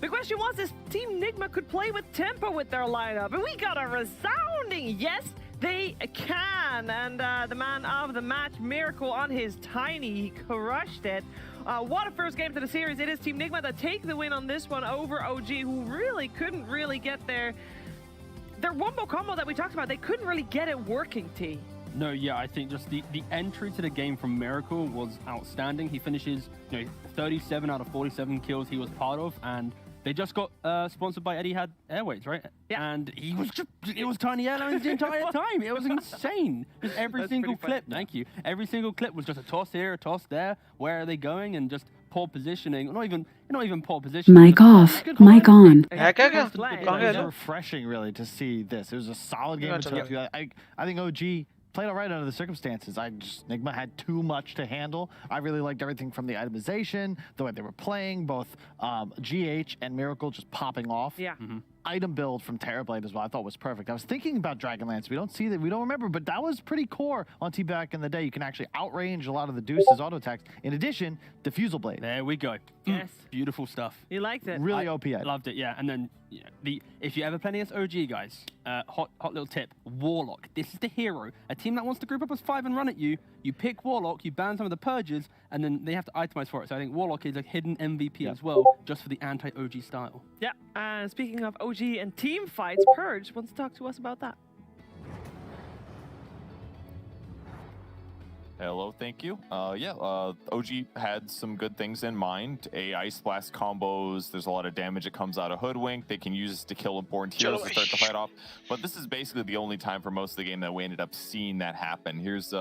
The question was if Team Nigma could play with tempo with their lineup, and we got a resounding yes, they can. And the man of the match, Miracle on his Tiny, he crushed it. What a first game to the series. It is Team Nigma that take the win on this one over OG, who really couldn't get their wombo combo that we talked about. They couldn't really get it working, T. No, yeah, I think just the entry to the game from Miracle was outstanding. He finishes 37 out of 47 kills he was part of, and they just got sponsored by Etihad Airways, right? Yeah. And it was Tiny Airlines the entire time. It was insane. Just every single clip, thank you. Every single clip was just a toss here, a toss there. Where are they going? And just poor positioning. Not even poor positioning. Mic off, mic on. It was refreshing, really, to see this. It was a solid game. I think OG played all right under the circumstances. Nigma had too much to handle. I really liked everything from the itemization, the way they were playing, both GH and Miracle just popping off. Yeah. Item build from Terrorblade as well, I thought was perfect. I was thinking about Dragonlance. We don't see that, we don't remember, but that was pretty core on T back in the day. You can actually outrange a lot of the Deuce's auto attacks. In addition, Diffusal Blade. There we go. Yes. Beautiful stuff. You liked it? Really OP. Loved it, yeah. And then if you ever play against OG, guys, hot little tip, Warlock. This is the hero. A team that wants to group up as 5 and run at you, you pick Warlock, you ban some of the purges, and then they have to itemize for it. So I think Warlock is a hidden MVP as well, just for the anti-OG style. Yeah, speaking of OG and team fights, Purge wants to talk to us about that. Hello, thank you. OG had some good things in mind. Ice Blast combos, there's a lot of damage that comes out of Hoodwink. They can use this to kill important heroes to start the fight off. But this is basically the only time for most of the game that we ended up seeing that happen. Here's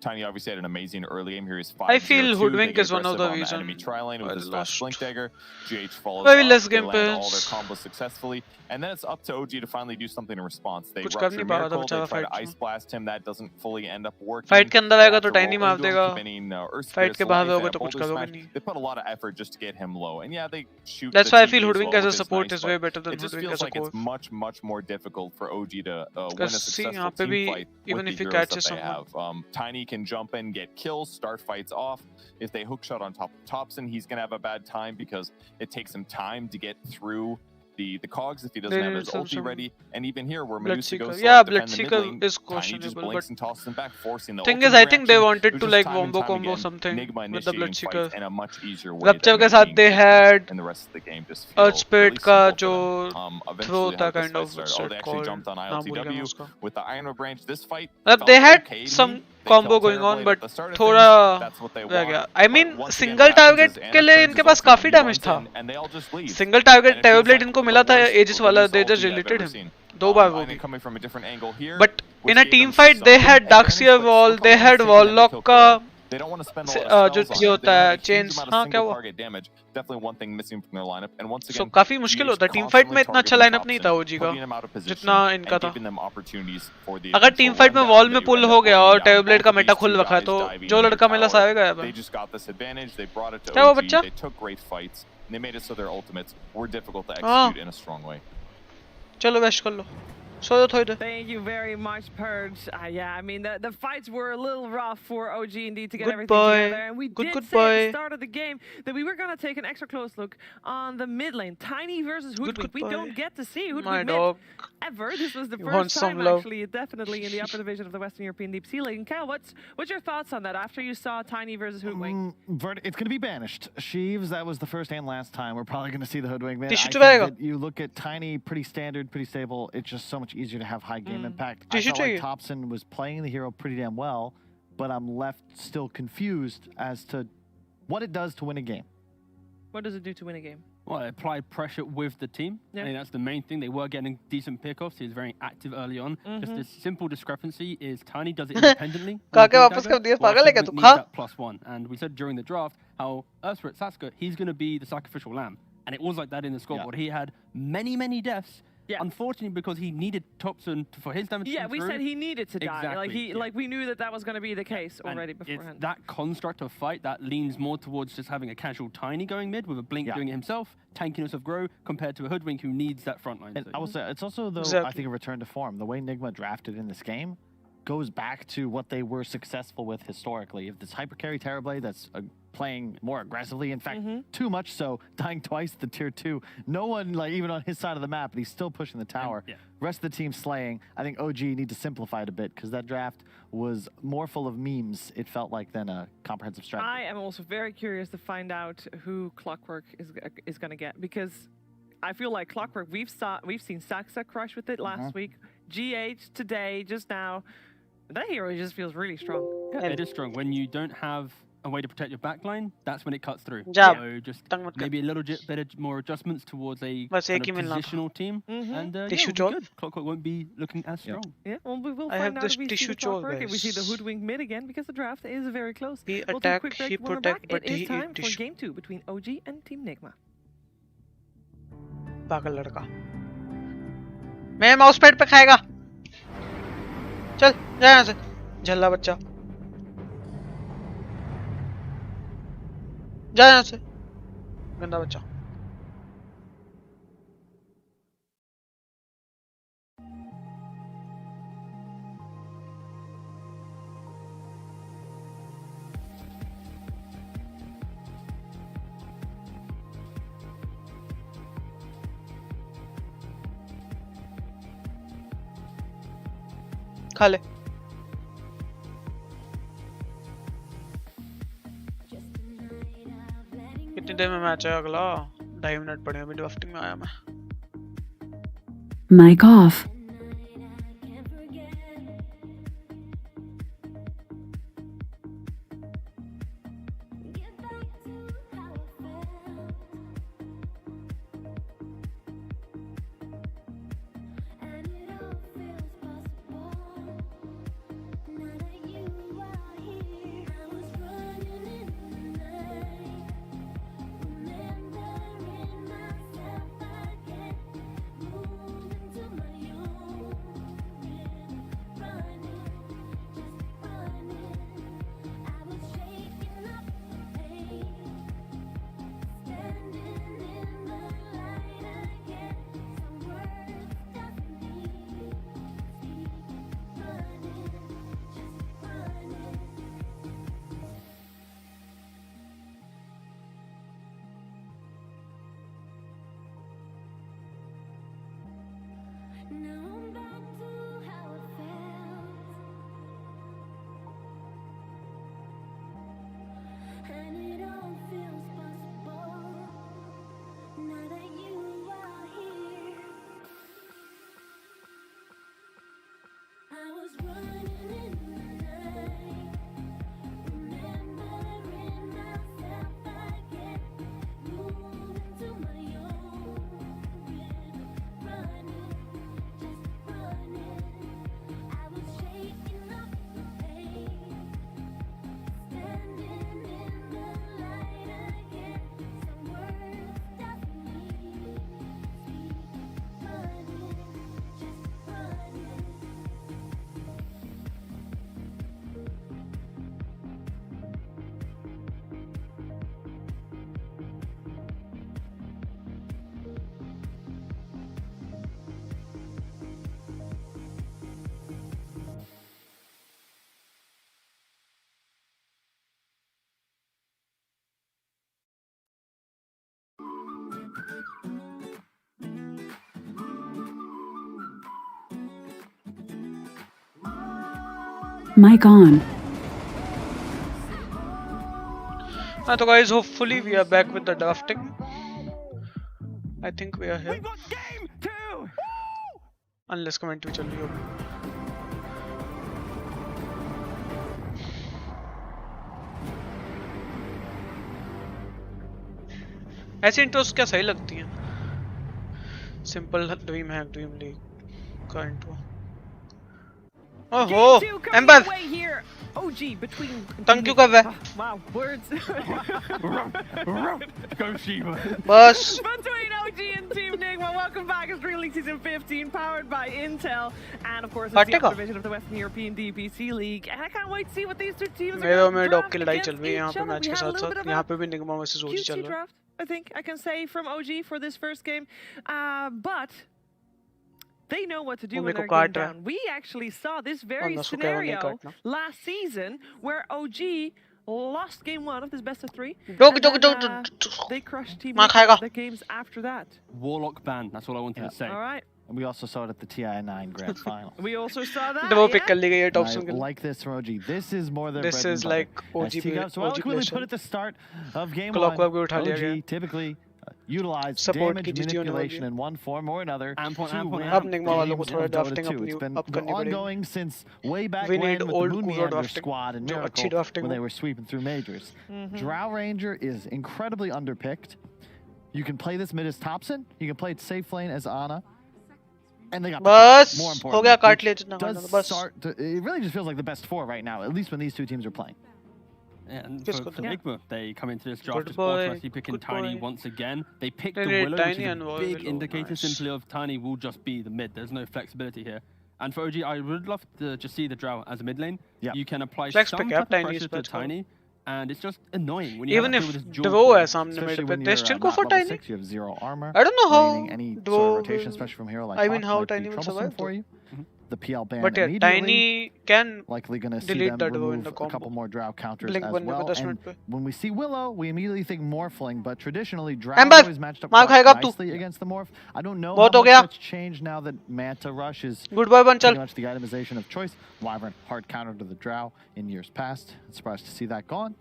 Tiny obviously had an amazing early game. Here he's 5-0-2. I feel Hoodwink is one of the reasons enemy tri-lane with his fast Blink Dagger. GH follows Very up, less they game land all their pace. combos successfully. And then it's up to OG to finally do something in response. They कुछ कर rupture नहीं पा रहा था Miracle, बेचारा they try to fight Ice Blast him. That doesn't fully end up working. Fight के अंदर आएगा तो They have to Tiny roll मार into him, देगा. keeping, Earth Fight Spirit's के बाहर life होगा and तो कुछ Boulder करोगे Smash. नहीं. They put a lot of effort just to get him low. And yeah, they shoot That's the why I TP feel as Hoodwink well, as a which is support nice, is way but better than it just Hoodwink feels as a like it's core. much more difficult for OG to win a Because see, successful यहाँ पे team भी fight even with if the he heroes catches that they someone. have. Tiny can jump in, get kills, start fights off. If they hookshot on top of Thompson, he's going to have a bad time because it takes him time to get through the cogs if he doesn't have his ulti ready. And even here where Medusa goes yeah, to defend the mid lane, is Tiny just questionable. blinks But and tosses him back, forcing the thing ultimate is, I think they reaction. wanted It to was like just time and wombo time combo again, something Nigma with the initiating Bloodseeker. fights in a much easier way Rupture than के साथ being they consistent, had and the rest of the game just feels Earth Spirit really का simple जो for them. throw Eventually था how this kind fight of started. what's Oh, they it actually called? jumped on नाम भूल गया मैं ILTW उसका. with the Iron Branch. This fight मतलब felt they had okay to some me. They combo killed going on, Terrorblade but at the start of थोड़ा things. That's what they रह want. गया. I mean, But once again, single what happens target is के लिए Anna इनके turns पास his ultimate, काफी he damage runs था. in, and they all just leave. Single target And it feels Terrorblade like इनको the मिला था worst Aegis वाला. They ulti just I've deleted ever him. seen. 2 बार वो Iron भी. coming from a different angle here, But which in a gave team them fight, they some had advantage, Darkseer but Wall, still they probably had taking them to Warlock kill का They don't want to spend a lot of जो spells on ये it. होता They don't है have a huge chains. amount of हाँ क्या single हुआ? target damage. Definitely one thing missing from their lineup. And once So again, काफी मुश्किल होता है. Team fight में इतना अच्छा lineup नहीं था OG का, putting them out of position जितना and इनका था. giving them opportunities for the अगर eventual team fight में rundown wall that में you pull end हो up गया running और down Terrorblade both का of मेटा these खुल two रखा है guys तो diving जो under लड़का मिला tower. सावेगा They just got this advantage. They brought it to क्या हुआ OG. बच्चा? They took great fights. They made it so their ultimates were difficult to हाँ. execute in a strong way. चलो वैश कर लो. So thank you very much, Purge. Yeah, I mean the fights were a little rough for OG indeed to get Good everything boy. together, and we did say at boy. the start of the game that we were gonna take an extra close look on the mid lane, Tiny versus Hoodwink. We boy. don't get to see My Hoodwink dog. mid ever. This was the You want first some time love. actually, definitely in the upper division of the Western European DPC League. And Cal, what's your thoughts on that after you saw Tiny versus Hoodwink? It's going to be banished. Sheaves, that was the first and last time. We're probably going to see the Hoodwink. Man, I Tissue think चुराएगा. that you look at Tiny, pretty standard, pretty stable. It's just so much easier to have high game impact. I Tissue felt like चाहिए. Thompson was playing the hero pretty damn well, but I'm left still confused as to what it does to win a game. What does it do to win a game? Well, apply pressure with the team. I think that's the main thing. They were getting decent pickoffs. He was very active early on. Just this simple discrepancy is Tiny does it independently. That +1. And we said during the draft how Ursprite Sasuke, he's going to be the sacrificial lamb. And it was like that in the scoreboard. He had many deaths. Unfortunately, because he needed Thompson for his damage. Yeah, we said he needed to die. Exactly. Like we knew that was going to be the case already beforehand. It's that construct of fight that leans more towards just having a casual Tiny going mid with a Blink doing it himself, tankiness of Grow, compared to a Hoodwink who needs that front line. And I will say, it's also, though, I think a return to form. The way Nigma drafted in this game goes back to what they were successful with historically. If this hyper carry Terrorblade that's playing more aggressively, in fact, too much so, dying twice at the tier 2. No one, like, even on his side of the map, but he's still pushing the tower. Rest of the team slaying. I think OG need to simplify it a bit because that draft was more full of memes, it felt like, than a comprehensive strategy. I am also very curious to find out who Clockwork is going to get, because I feel like Clockwork, we've seen Saxa crush with it last week, GH today, just now. That hero just feels really strong. It is strong. When you don't have a way to protect your backline, that's when it cuts through. Yeah. So just maybe a little bit more adjustments towards a positional team. And tissue we'll be good. Clockwork won't be looking as strong. Yeah, well, we will find out if we see the Clockwork, if we see the Hoodwink mid again, because the draft is very close. He we'll take a attack, quick break. he When we're protect, back, but it he is time eat for tissue. game 2 between OG and Team Nigma. पागल लड़का मैं mouse pad पे खाएगा चल जा यहाँ से झल्ला बच्चा जा यहाँ से गंदा बच्चा खा ले कितनी देर में मैच है अगला 2.5 मिनट पड़े अभी ड्राफ्टिंग में आया मैं Mic off. Mic on. So guys, hopefully we are back with the drafting. I think we are here. Unless commentary चल रही होगी. ऐसी इंट्रोस क्या सही लगती हैं? सिंपल ड्रीम है, ड्रीम लीग का इंट्रो। ओहो एम्बर OG between तंग क्यों कर रहा है? Wow, words. Go Shiva. बस Between OG and Team Nigma, welcome back. It's Dream League Season 15, powered by Intel, and of course, it's the upper division of the Western European DPC League. And I can't wait to see what these two teams are going to dog की लड़ाई चल रही है यहाँ पे match के साथ-साथ। यहाँ पे भी निगमा वर्सेस OG चल रहा है। I think I can say from OG for this first game, but they know what to do when they're going down. We actually saw this very scenario last season where OG lost game 1 of this best of 3. They crushed Team Nigma the games after that. Warlock ban, that's all I wanted to say. All right. And we also saw it at the TI9 Grand Final. We also saw that. Like this from OG. This is more than this is like OG. So I'll quickly put at the start of game 1. OG typically utilize damage manipulation in one form or another to win games of Dota 2. It's been ongoing since way back when with the Moon Meander squad and Miracle when they were sweeping through majors. Drow Ranger is incredibly underpicked. You can play this mid as Thompson. You can play it safe lane as Ana. And they got more important. It really just feels like the best 4 right now, at least when these two teams are playing. And for Nigma, they come into this draft just automatically picking Tiny once again. They picked the Willow, which is a big indicator simply of Tiny will just be the mid. There's no flexibility here. And for OG, I would love to just see the Drow as a mid lane. You can apply some type of pressure to Tiny, and it's just annoying when you even have if to do Dvo है सामने मेरे पे, they still go for Tiny. You have 0 armor. I don't know how any Dvo sort of rotation, especially from hero like I mean how Tiny will survive for you. The PL ban but yeah, Tiny can likely going to see them remove a couple more Drow counters Blink as well. And when we see Willow, we immediately think Morphling, but traditionally Drow always matched up quite nicely against the Morph. I don't know how much that's changed now that Manta Rush is pretty much the itemization of choice. Wyvern hard counter to the Drow in years past. Surprised to see that gone.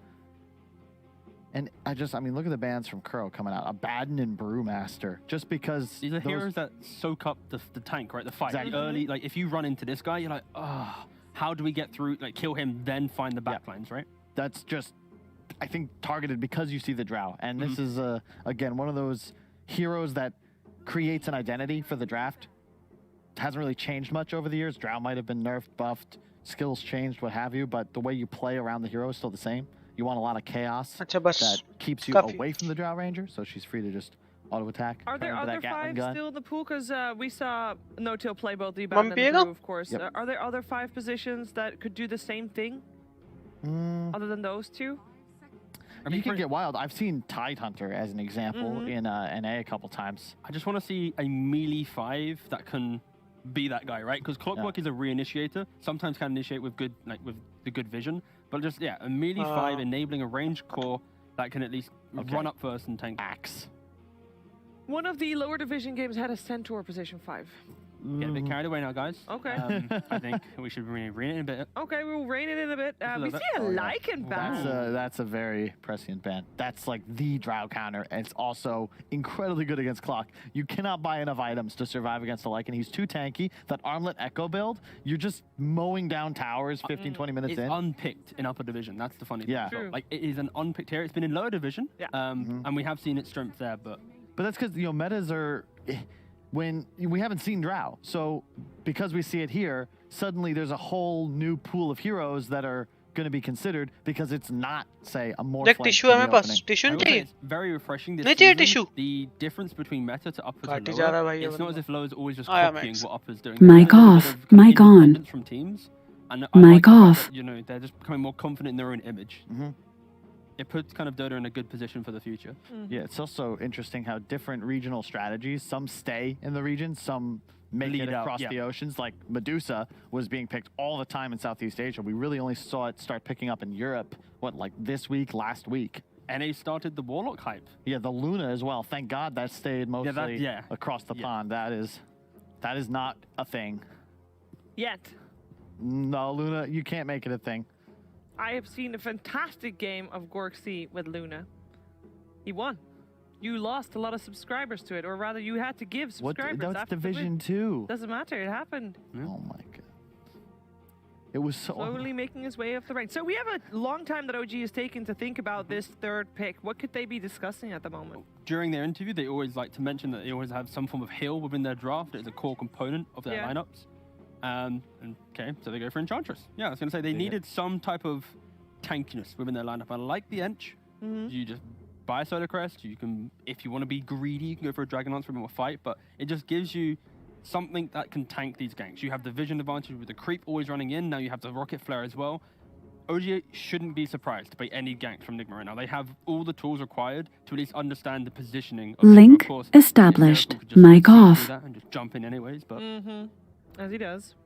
And I mean, look at the bans from Kuro coming out. Abaddon and Brewmaster. Just because these are heroes that soak up the tank, right? The fight. Exactly. Early, like, if you run into this guy, you're like, oh, how do we get through, like, kill him, then find the backlines, right? That's just, I think, targeted because you see the Drow. And this is, again, one of those heroes that creates an identity for the draft. Hasn't really changed much over the years. Drow might have been nerfed, buffed, skills changed, what have you, but the way you play around the hero is still the same. You want a lot of chaos that keeps you away from the Drow Ranger, so she's free to just auto-attack. Are there other 5 still in the pool? Because we saw No-Till play both the Abaddon and the Brew, of course. Are there other 5 positions that could do the same thing? Other than those 2? I mean, you can get wild. I've seen Tidehunter as an example in NA a couple times. I just want to see a melee 5 that can be that guy, right? Because Clockwork is a re-initiator. Sometimes can initiate with good, like with the good vision. But just, yeah, a melee 5 enabling a ranged core that can at least run up first and tank. Axe. One of the lower division games had a Centaur position 5. Get a bit carried away now, guys. Okay. I think we should rein it in a bit. Okay, we'll rein it in a bit. We see a Lycan ban. That's a very prescient ban. That's like the Drow counter, and it's also incredibly good against Clock. You cannot buy enough items to survive against a Lycan. He's too tanky. That Armlet Echo build, you're just mowing down towers 15, 20 minutes in. It's unpicked in upper division. That's the funny thing. Like, it is an unpicked hero. It's been in lower division, and we have seen its strength there, but that's because, you know, metas are... When we haven't seen Drow, so because we see it here, suddenly there's a whole new pool of heroes that are going to be considered because it's not, say, a more. Tissue है मेरे पास. Tissue नहीं चाहिए. It's very refreshing. नहीं चाहिए tissue. The difference between meta to uppers and lower. It's not as if lower is always just copying what uppers doing. Mic off. Mic on. From teams, and mic off. You know, they're just becoming more confident in their own image. It puts kind of Dota in a good position for the future. Yeah, it's also interesting how different regional strategies, some stay in the region, some make it across the oceans. Like Medusa was being picked all the time in Southeast Asia. We really only saw it start picking up in Europe, what, like this week, last week. NA started the Warlock hype. Yeah, the Luna as well. Thank God that stayed mostly across the pond. That is not a thing. Yet. No, Luna, you can't make it a thing. I have seen a fantastic game of Gorksy with Luna. He won. You lost a lot of subscribers to it, or rather you had to give subscribers. That's Division 2. Doesn't matter, it happened. Oh my God. It was so slowly making his way up the ranks. So we have a long time that OG has taken to think about this third pick. What could they be discussing at the moment? During their interview, they always like to mention that they always have some form of heal within their draft. It's a core component of their lineups. And okay, so they go for Enchantress. Yeah, I was going to say they needed some type of tankiness within their lineup. I like the Ench. You just buy a Solar Crest. You can, if you want to be greedy, you can go for a Dragon Lance for a more fight. But it just gives you something that can tank these ganks. You have the vision advantage with the creep always running in. Now you have the rocket flare as well. OG shouldn't be surprised to play any ganks from Nigma right now. They have all the tools required to at least understand the positioning of Link Nigma. Of course, established. Just Mic off. And just jump in anyways, but as he does.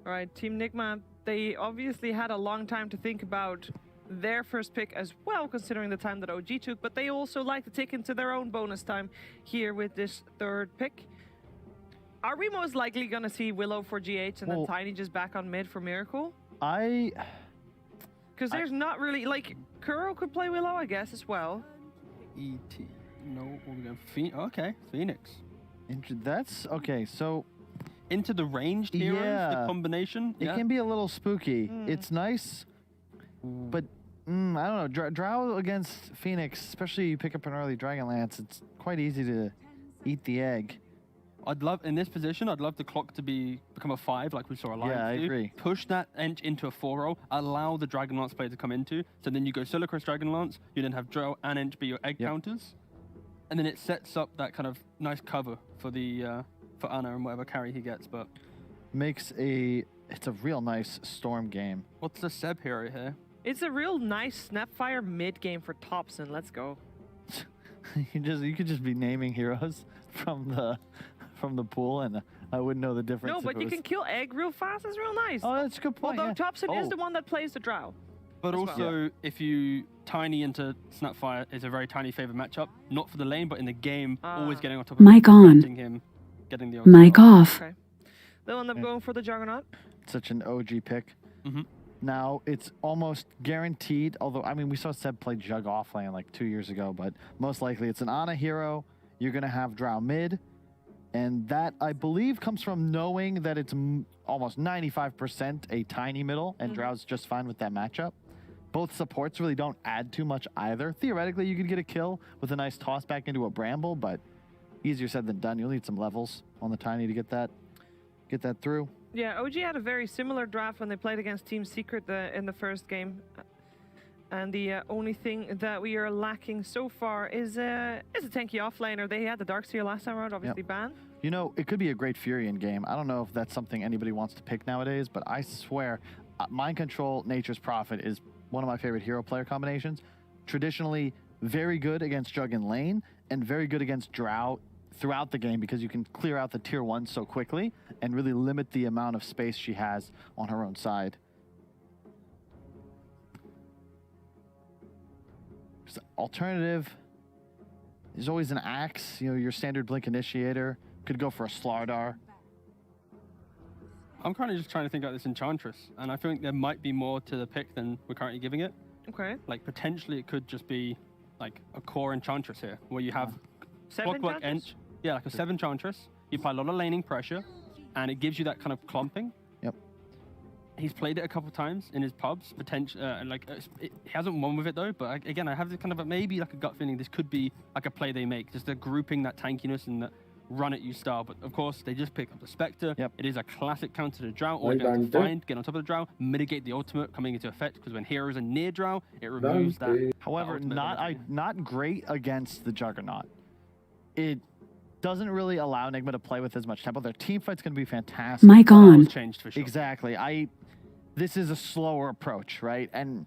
All right, Team Nigma, they obviously had a long time to think about their first pick as well, considering the time that OG took, but they also like to take into their own bonus time here with this third pick. Are we most likely going to see Willow for GH and then Tiny just back on mid for Miracle? Because there's not really, like, Kuro could play Willow, I guess, as well. ET. No, we're going okay, Phoenix. That's, okay, so... Into the ranged heroes, the combination? It can be a little spooky. It's nice, but I don't know. Drow against Phoenix, especially you pick up an early Dragon Lance, it's quite easy to eat the egg. I'd love, in this position, I'd love the clock to become a 5, like we saw Alliance do. Yeah, I agree. Push that Ench into a 4-roll, allow the Dragon Lance player to come into, so then you go Solar Crest Dragon Lance, you then have Drow and Ench be your egg counters, and then it sets up that kind of nice cover for the for Ana and whatever carry he gets, but... It's a real nice Storm game. What's the Seb hero here? It's a real nice Snapfire mid game for Thompson. Let's go. You could just be naming heroes from the pool, and I wouldn't know the difference. No, but you can kill egg real fast. It's real nice. Oh, that's a good point. Although Thompson is the one that plays the Drow. But also, if you Tiny into Snapfire is a very Tiny favorite matchup, not for the lane, but in the game, always getting on top of Mic on. him, getting the Mic off. Okay. They'll end up going for the Juggernaut. Such an OG pick. Now, it's almost guaranteed, although, I mean, we saw Seb play Jug offlane like 2 years ago, but most likely it's an Ana hero. You're going to have Drow mid, and that, I believe, comes from knowing that it's almost 95% a Tiny middle, and Drow's just fine with that matchup. Both supports really don't add too much either. Theoretically, you could get a kill with a nice toss back into a Bramble, but easier said than done. You'll need some levels on the Tiny to get that through. Yeah, OG had a very similar draft when they played against Team Secret in the first game. And the only thing that we are lacking so far is a tanky offlaner. They had the Darkseer last time around, obviously banned. You know, it could be a great Furion game. I don't know if that's something anybody wants to pick nowadays, but I swear, Mind Control, Nature's Prophet is one of my favorite hero player combinations. Traditionally, very good against Jug in lane, and very good against Drow throughout the game because you can clear out the tier 1 so quickly and really limit the amount of space she has on her own side. Alternative is always an Axe, you know, your standard Blink Initiator. Could go for a Slardar. I'm currently just trying to think about this Enchantress, and I think there might be more to the pick than we're currently giving it. Okay. Like, potentially it could just be like a core Enchantress here, where you have 7 Clockwork Ench. Yeah, like a 7 Enchantress. You apply a lot of laning pressure, and it gives you that kind of clumping. Yep. He's played it a couple times in his pubs, potentially, he hasn't won with it though. But again, I have this kind of maybe like a gut feeling this could be like a play they make, just a grouping that tankiness and that run at you style. But of course, they just pick up the Spectre. Yep. It is a classic counter to Drow. All you have to find, get on top of the Drow, mitigate the ultimate coming into effect, because when heroes are near Drow, it removes that. However, not great against the Juggernaut. It doesn't really allow Nigma to play with as much tempo. Their team fight's going to be fantastic. Mic on. Changed for sure. Exactly. This is a slower approach, right? And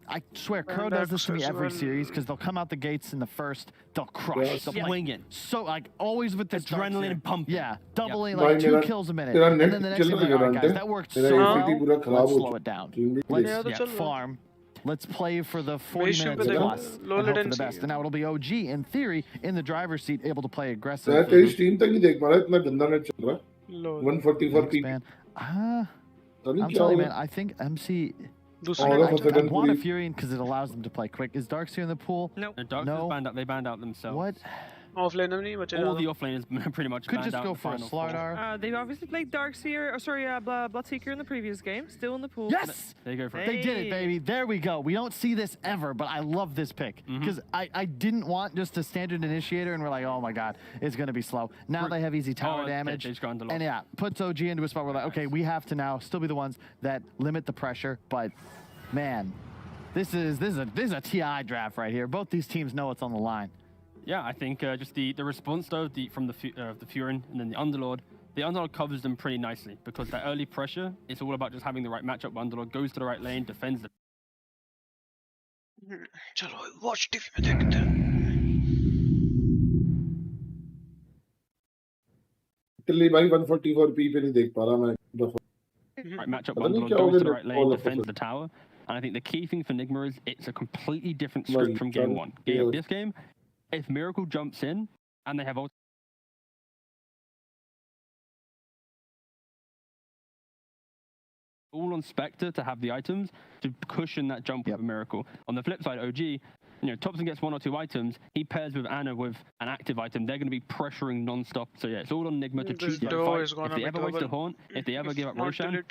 I swear, Kuro does this to me every series because they'll come out the gates in the first, they'll crush, they'll swing it. So like always with the adrenaline and pumping. Yeah, doubling like 2 kills a minute, and then the next thing like, all right, guys, that worked so well. Let's slow it down. Let's farm. Let's play for the 40 minutes plus and hope for the best. And now it'll be OG, in theory, in the driver's seat, able to play aggressive. I'm telling you, man, I think MC... I want a Furion because it allows them to play quick. Is Darkseer in the pool? No. Darkseer's banned out. They banned out themselves. What? Offlaner नहीं बचे All ज़्यादा. the offlaners pretty much Could banned just out go in the for a final four. Slardar. They've obviously played Darkseer, Bloodseeker in the previous game. Still in the pool. Yes! There you go for it. They did it, baby. There we go. We don't see this ever, but I love this pick. Because I didn't want just a standard initiator, and we're like, oh my god, it's going to be slow. Now they have easy tower damage. And yeah, puts OG into a spot where we're like, okay, we have to now still be the ones that limit the pressure. But man, this is a TI draft right here. Both these teams know what's on the line. Yeah, I think just the response though from the Furin and then the Underlord. The Underlord covers them pretty nicely because that early pressure, it's all about just having the right matchup. Underlord goes to the right lane, defends the. चलो watch TV में देखते हैं. Italy भाई 144p पे नहीं देख पा रहा मैं. Right matchup, Underlord goes to the right lane, defends the tower. And I think the key thing for Nigma is it's a completely different script from game one. This game, if Miracle jumps in and they have all on Spectre to have the items to cushion that jump with Miracle. On the flip side, OG, you know, Thompson gets 1 or 2 items. He pairs with Anna with an active item. They're going to be pressuring non-stop. So yeah, it's all on Nigma to choose that fight. If they ever waste a Haunt, if they ever give up Roshan.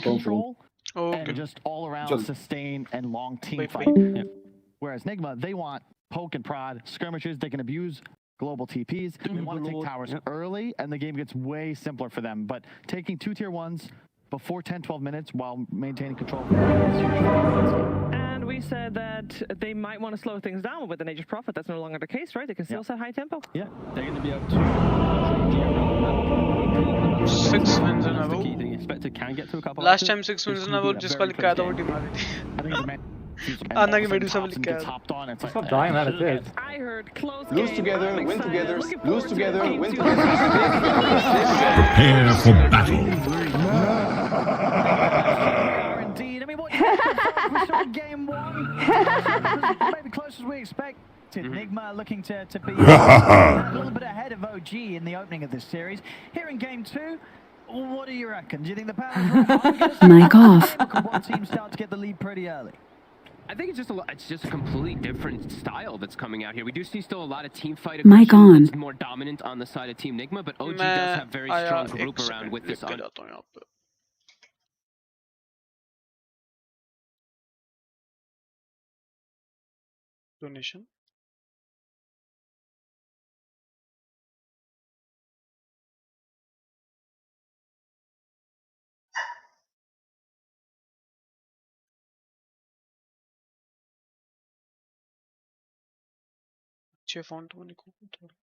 Control and just all around sustain and long team fight. Whereas Nigma, they want poke and prod, skirmishes. They can abuse global TPs. They want to take towers early, and the game gets way simpler for them. But taking 2 tier 1s before 10-12 minutes while maintaining control. And we said that they might want to slow things down with the Nature's Prophet. That's no longer the case, right? They can still set high tempo. Yeah, they're going to be able to 6 wins in a row. Spectre can get to a couple. Last time 6 wins in a row जिसका लिखा था वो team आ गई थी. Anna की Medusa भी लिखा है. Stop dying, that is it. I heard close Lose together, win together, lose together, win together. Prepare for battle. Indeed. I mean, what we saw in game 1 maybe close as we expected. Nigma looking to be a little bit ahead of OG in the opening of this series. Here in game 2, what do you reckon? Do you think the Paladins Mic off. could one team start to get the lead pretty early? I think it's just a completely different style that's coming out here. We do see still a lot of team fight Mic on. that's more dominant on the side of Team Nigma, but OG does have very strong group around with this. Donation. अच्छे font में लिखो थोड़ा.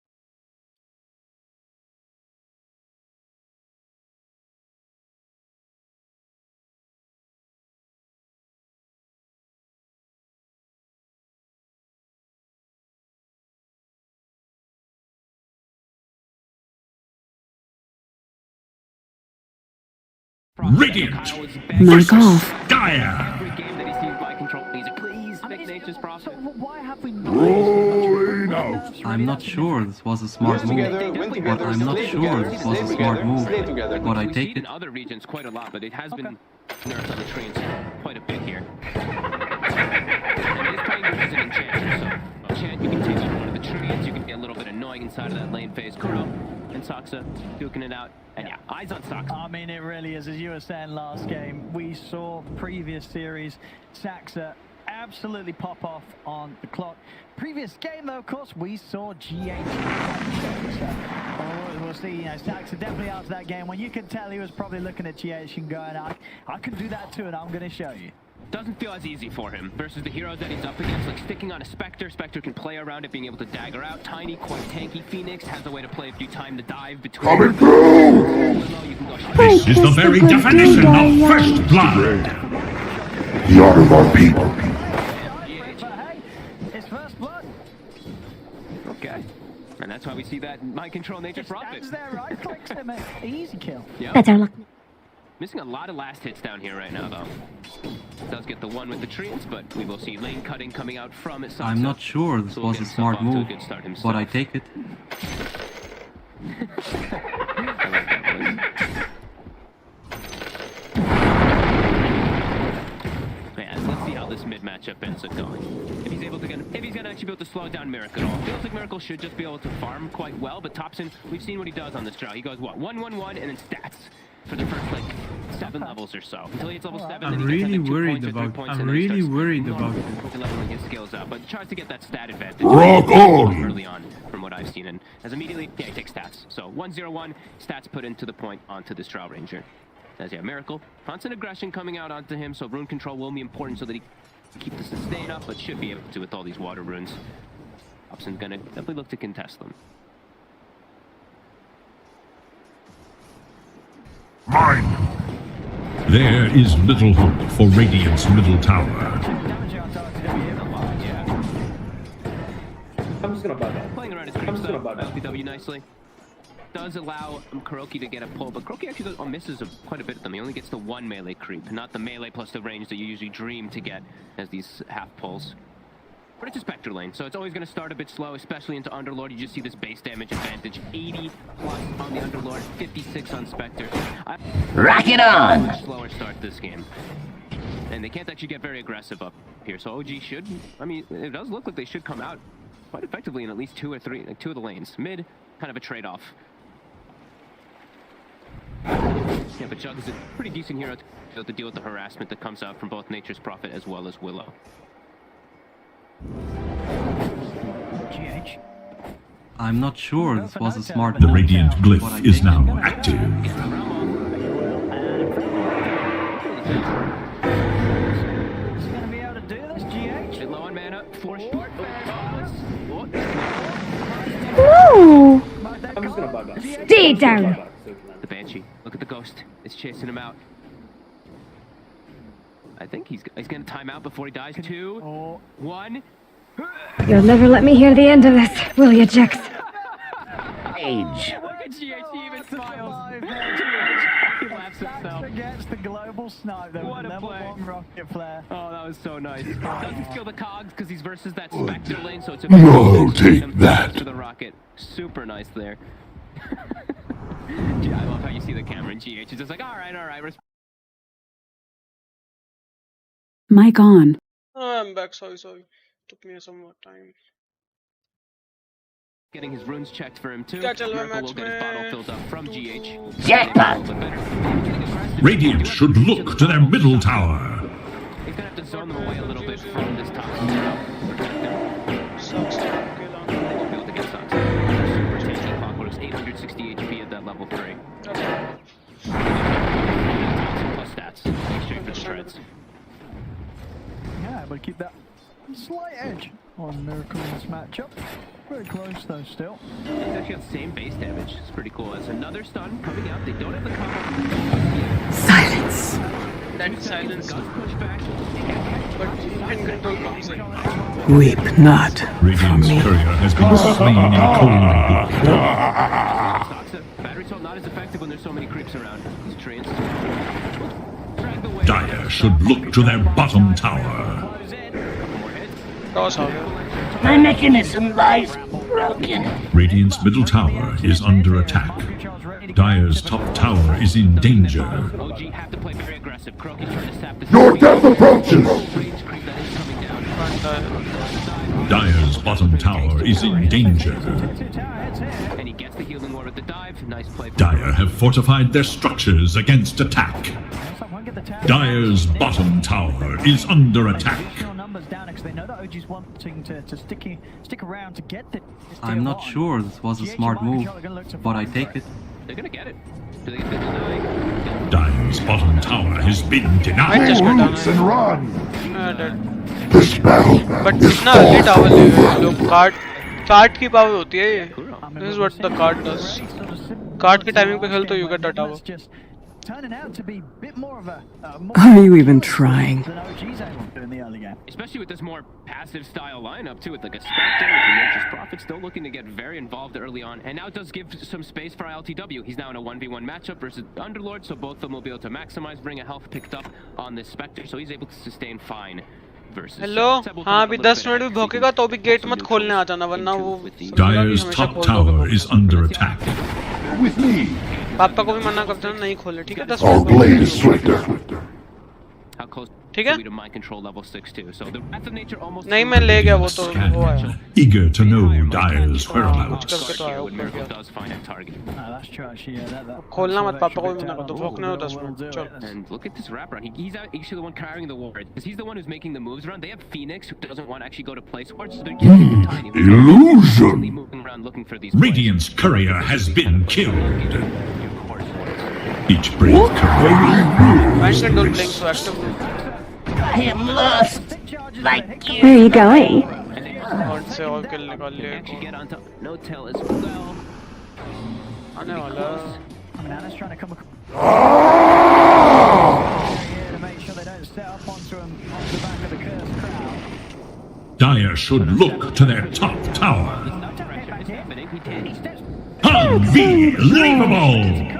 Radiant. Mic off. Dire. Every game that he sees by control, he's like, please, pick Nature's Prophet. Why have we Rolling out. I'm not sure this was a smart move. But I'm not sure this was a smart move. But I We see take it it. in other regions quite a lot, but it has been nerfed on the trains quite a bit here. And it is playing as an enchanter, so enchant, you can take on one of the trees, you can get a little bit annoying inside of that lane phase. Kuro and Saksa duking it out, and yeah, eyes on Saksa. I mean, it really is. As you were saying last game, we saw previous series, Saxa absolutely pop off on the clock. Previous game, though, of course, we saw GH. So we'll see, you know, Saxa definitely after that game, when you could tell he was probably looking at GH and going, I can do that too, and I'm going to show you. Doesn't feel as easy for him versus the heroes that he's up against, like sticking on a Spectre. Spectre can play around it, being able to dagger out. Tiny, quite tanky. Phoenix has a way to play if you time the dive between. Coming through! This is the very definition of first blood. The art of our people. It's first blood. Okay. And that's why we see that mind control Nature's Prophet. Stands there, right? Clicks him. Easy kill. Yep. Better luck. Missing a lot of last hits down here right now, though. Does get the one with the trees, but we will see lane cutting coming out from it. I'm not sure this was a smart move. But I take it. Man, let's see how this mid matchup ends. it going. If he's gonna actually be able to slow down Miracle at all. Feels like Miracle should just be able to farm quite well, but Thompson, we've seen what he does on this draw. He goes what 1-1-1 and then stats for the first like 7 levels or so. Until he hits level 7, I'm then he really gets, worried about. I'm really worried about it. leveling his skills up, but tries to get that stat advantage Rock on! early on from what I've seen, and as immediately he takes stats. So 1-0-1 stats put into the point onto this Drow Ranger. As you have Miracle, constant aggression coming out onto him, so rune control will be important so that he can keep the sustain up, but should be able to with all these water runes. Upson's gonna definitely look to contest them. Mine! There is little hope for Radiant's middle tower. I'm just gonna bug out. Playing around his creeps though, SPW nicely. Does allow Kuroki to get a pull, but Kuroki actually misses quite a bit of them. He only gets the 1 melee creep, not the melee plus the range that you usually dream to get as these half pulls. But it's a Spectre lane, so it's always going to start a bit slow, especially into Underlord. You just see this base damage advantage. 80 plus on the Underlord, 56 on Spectre. Rock it on! Slower start this game. And they can't actually get very aggressive up here, so OG should, I mean, it does look like they should come out quite effectively in at least 2 or 3, like 2 of the lanes. Mid, kind of a trade-off. Yeah, but Jug is a pretty decent hero to deal with the harassment that comes out from both Nature's Prophet as well as Willow. I'm not sure this was a smart The move, Radiant but I Glyph is take now it. active. Bit low on mana, 4 short. Ooh! I'm just gonna bug out. Stay down. The Banshee, look at the ghost. It's chasing him out. I think he's gonna time out before he dies. 2, 1. You'll never let me hear the end of this, will you, Jax? Age. Look at GH, he even smiles. He laughs himself. Against the global snipe, though. What a level play. 1 rocket flare. Oh, that was so nice. Doesn't steal the cogs because he's versus that Spectre lane, so it's a No, take that. for the rocket. Super nice there. Gee, I love how you see the camera in GH. It's just like, all right. Mic on. Oh, I'm back. Sorry. Took me some more time. Getting his runes checked for him too. क्या चल रहा है Miracle will match get his bottle में? filled up from GH. Jackpot! Radiant should look to their middle tower. He's gonna have to zone them away a little bit from this top zero. Protect them. Sucks. They won't be able to get Sucks. Super tanky Clockworks, 860 HP at that level 3. Plus stats. Make sure for the shreds. Yeah, but keep that slight edge on Miracle in this matchup. Very close though still. He's actually got the same base damage. It's pretty cool. As another stun coming out. They don't have the combo. Silence. That silence. Guns push back. But hand control comes in. Weep not for Radiant's me. courier has been slain in cold blood. Battery assault not as effective when there's so many creeps around. These trains. Dire should look to their bottom tower. Toss out. My mechanism lies broken. Radiant's middle tower is under attack. Dire's top tower is in danger. OG have to play very aggressive. Kuroki's trying to sap the Your death approaches! range creep that is coming down. Dire's bottom tower is in danger. And he gets the healing ward with the dive. Nice play. Dire have fortified their structures against attack. Dire's bottom tower is under attack. Numbers down because they know that OG's wanting to stick around to get this I'm not sure this was a smart move, but I take it. They're gonna get it. Do they get the deny? Dire's bottom tower has been denied. I just got down. and run. This battle. But कितना early tower ले गए लोग card की power होती है ये. This is what the card does. Card के timing पे खेल तो you get the tower. Turning out to be a bit more of a Are you even trying? than OG's able to do in the early game. Especially with this more passive style lineup too, with like a Spectre, with the Nature's Prophet still looking to get very involved early on, and now it does give some space for ILTW. He's now in a 1v1 matchup versus Underlord, so both of them will be able to maximize, bring a health picked up on this Spectre, so he's able to sustain fine. Hello हाँ अभी 10 minute भी भौंकेगा तो भी gate मत खोलने आ जाना वरना वो Dire's top tower is under attack. With me. पापा को भी मना कर देना नहीं खोले ठीक है 10 Our blade is swifter. ठीक है नहीं मैं ले गया वो तो वो आया eager to know Dyer's whereabouts. खोलना मत पापा को भी मना कर दो भौंकने हो 10 मिनट चल And look at this wrap around. He's actually the one carrying the war because he's the one who's making the moves around. They have Phoenix who doesn't want to actually go to place wars, so they're giving him tiny. Illusion! Moving around looking for these. Radiant's courier has been killed. Each brave courier. Mind control playing so active. I am lost. Like you. Where are you going? और से और किल निकाल लिए No tell as well. आने वाला Banana's trying to come across. To make sure they don't set up onto him onto the back of the cursed crowd. Dyer should look to their top tower. Unbelievable!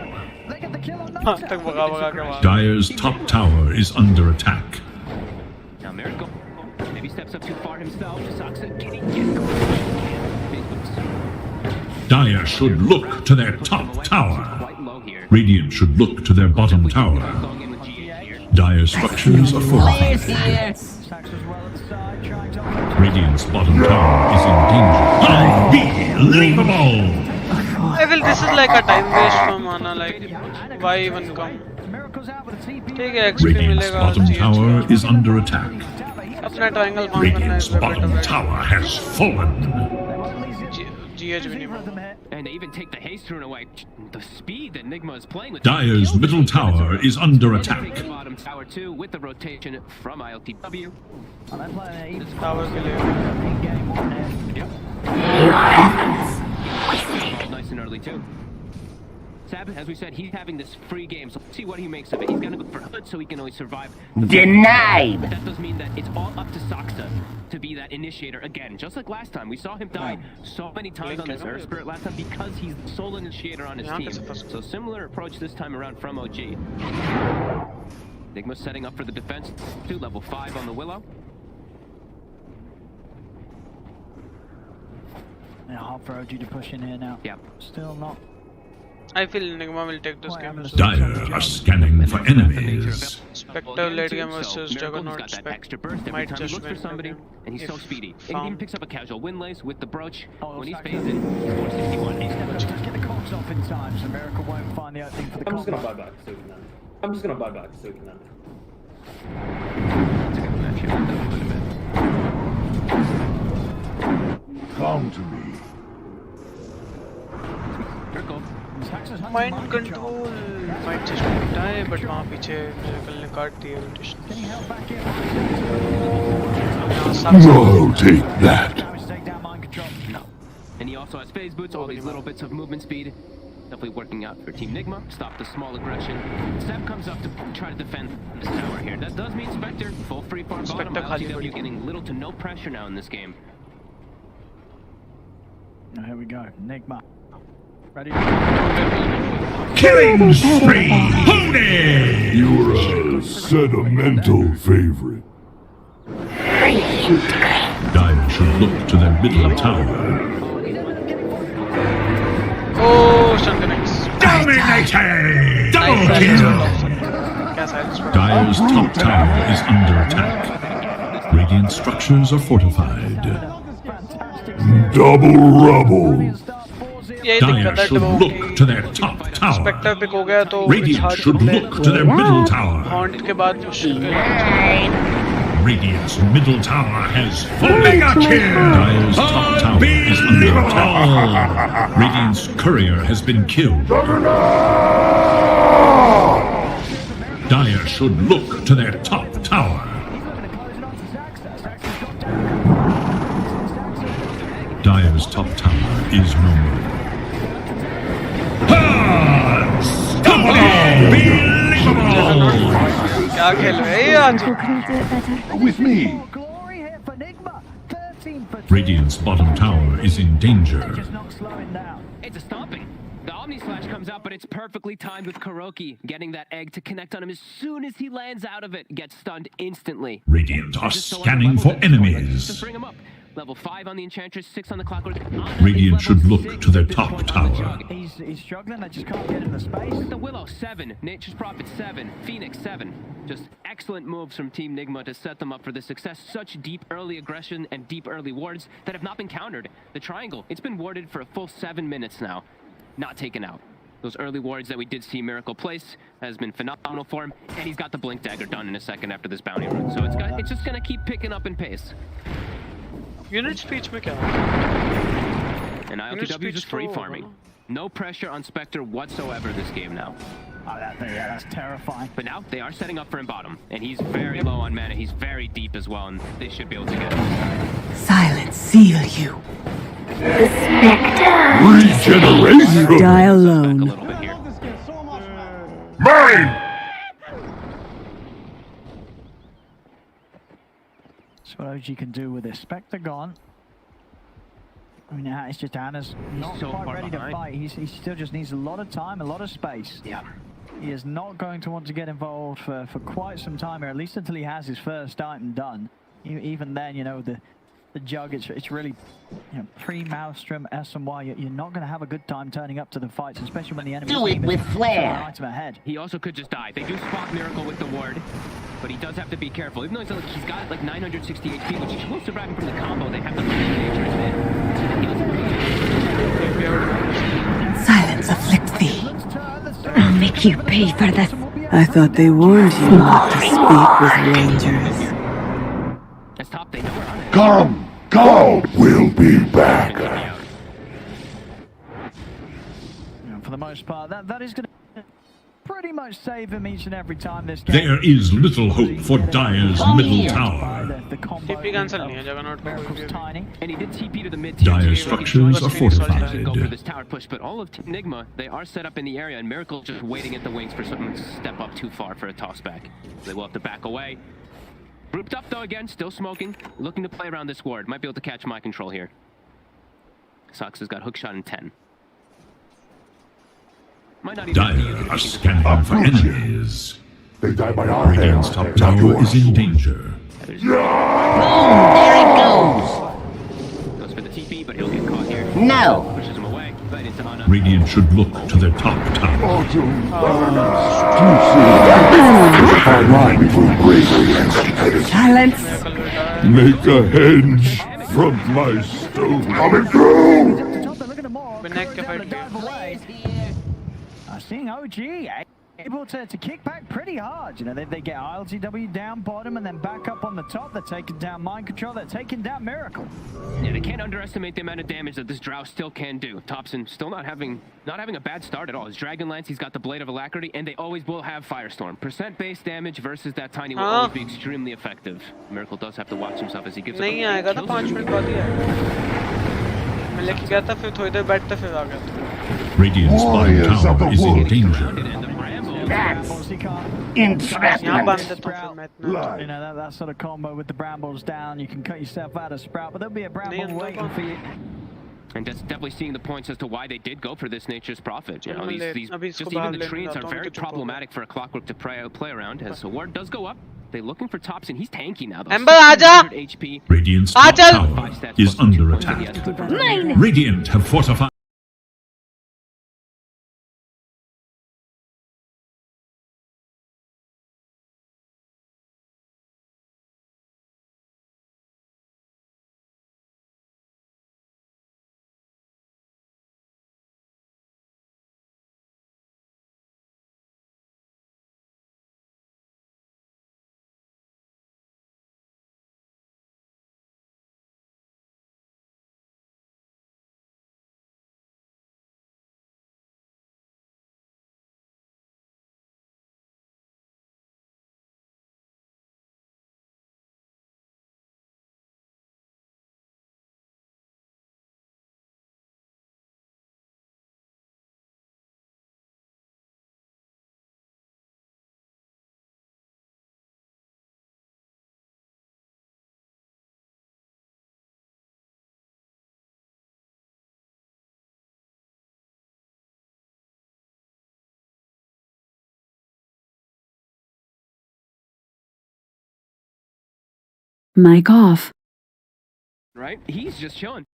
तक भगा भगा के मार Dyer's top tower is under attack. Now Miracle maybe steps up too far himself. Saksa getting Dyer should look to their top tower. Radiant should look to their bottom tower. Dyer's structures are fortified. Radiant's bottom tower is in danger. Unbelievable! I feel this is like a time waste for mana. Like why even come? ठीक है XP Radiant's मिलेगा bottom tower is under attack. अपना triangle farm करना है Radiant's bottom tower has fallen. GH भी नहीं and they even take the haste rune away. The speed that Nigma is playing with. Dyer's middle tower is under attack. Bottom tower too with the rotation from ILTW. Tower के लिए Nice and early too. Sab, as we said, he's having this free game, so let's see what he makes of it. He's gonna go for Hood so he can always survive. Denied! But that does mean that it's all up to Saksa to be that initiator again. Just like last time, we saw him die so many times on this Earth Spirit last time because he's the sole initiator on his team. So similar approach this time around from OG. Nigma's setting up for the defense to level 5 on the Willow. Yeah, hard for OG to push in here now. Yep. Still not. I feel Nigma will take this game. Dyer are scanning for enemies. Spectre late game versus Juggernaut. Extra burst every time he looks for somebody, and he's so speedy. He even picks up a casual windlace with the brooch. When he's phasing, he's 461. Just get the cogs off in time, so Miracle won't find the opening for the I'm just gonna combo. buy back so we can end it. I'm just gonna buy back so we can end it. Come to me. Mind control might just die, but वहाँ पीछे Miracle ने काट दिया rotation. No, take that. And he also has phase boots, all these little bits of movement speed. Definitely working out for Team Nigma. Stop the small aggression. Seb comes up to try to defend this tower here. That does mean Spectre, full free farm bottom. LTW getting little to no pressure now in this game. Oh, here we go. Nigma. Ready? Killing spree! Pony! You're a sentimental favorite. Dyer should look to their middle tower. Oh, stun connects. Dominating! Double kill! Dyer's top tower is under attack. Radiant structures are fortified. Double rubble! Dyer should look to their top tower. Spectre pick हो गया तो Radiant should look to their middle tower. Haunt के बाद मुश्किल Radiant's middle tower has fallen. Dyer's top tower is under attack. Radiant's courier has been killed. Dyer should look to their top tower. Dyer's top tower is no more. क्या खेल रहे हैं आज? With me. Radiant's bottom tower is in danger. It's a stomping. The Omni Slash comes out, but it's perfectly timed with Kuroki. Getting that egg to connect on him as soon as he lands out of it. Gets stunned instantly. Radiant are scanning for enemies. Just bring him up. Level 5 on the Enchantress, 6 on the Clockwork. Radiant should look to their top tower. He's struggling, I just can't get in the space. The Willow, 7. Nature's Prophet, 7. Phoenix, 7. Just excellent moves from Team Nigma to set them up for the success. Such deep early aggression and deep early wards that have not been countered. The triangle, it's been warded for a full 7 minutes now. Not taken out. Those early wards that we did see Miracle place has been phenomenal for him, and he's got the Blink Dagger done in a second after this bounty run. So it's just gonna keep picking up in pace. Unit speech में क्या? And ILTW just free farming. No pressure on Spectre whatsoever this game now. Oh, that's terrifying. But now they are setting up for him bottom, and he's very low on mana. He's very deep as well, and they should be able to get him. Silence seal you. Regeneration! Die alone. Mine! That's what OG can do with this. Spectre gone. I mean, it's just Anna's not so quite far ready behind. to fight. He still just needs a lot of time, a lot of space. Yeah. He is not going to want to get involved for quite some time, or at least until he has his first item done. Even then, you know, the jug, it's really, you know, pre-Maelstrom, SMY, you're not going to have a good time turning up to the fights, especially when the enemy Do it with flair. an item ahead. He also could just die. They do spot Miracle with the ward, but he does have to be careful. Even though he's got like 960 HP, which he will survive him from the combo. They have the natures in. Silence afflict thee. I'll make you pay for this. I thought they warned you not to speak with rangers. That's top. They know we're on it. Come! Come! We'll be back! You know, for the most part, that is going to pretty much save him each and every time this game. There is little hope for Dire's middle tower. TP cancel नहीं है Juggernaut का. Tiny. And he did TP to the mid Dire structures are fortified. Go for this tower push, but all of Team Nigma, they are set up in the area, and Miracle just waiting at the wings for someone to step up too far for a toss back. They will have to back away. Grouped up though again, still smoking, looking to play around this ward. Might be able to catch my control here. Sox has got hookshot in 10. Might not even Dire are scanning for enemies. They die by our Radiant's top tower is in danger. There it goes. Goes for the TP, but he'll get caught here. No. Pushes him away. Right into Ana. Radiant should look to their top tower. Silence. Make a henge from my stone. Coming through! Neck के fight किया. Seeing OG able to kick back pretty hard. You know, they get ILTW down bottom and then back up on the top. They're taking down Mind Control. They're taking down Miracle. Yeah, they can't underestimate the amount of damage that this Drow still can do. Thompson still not having a bad start at all. His Dragon Lance, he's got the Blade of Alacrity, and they always will have Firestorm. Percent-based damage versus that Tiny will always be extremely effective. Miracle does have to watch himself as he gives up. नहीं आएगा ना 5 minute बाद ही आएगा. मैं लेके गया था फिर थोड़ी देर बैठता फिर आ गया था. Radiant's bottom tower is in danger. Brambles, he can't. यहाँ बांध देता हूँ फिर मैं इतना. You know, that sort of combo with the Brambles down, you can cut yourself out of Sprout, but there'll be a Bramble waiting for you. And that's definitely seeing the points as to why they did go for this Nature's Prophet. You know, these just even the trees are very problematic for a Clockwork to play around. As the ward does go up, they're looking for Thompson. He's tanky now, though. Ember, आजा! HP. Radiant's top tower is under attack. Radiant have fortified. Mic off. Right? He's just chilling.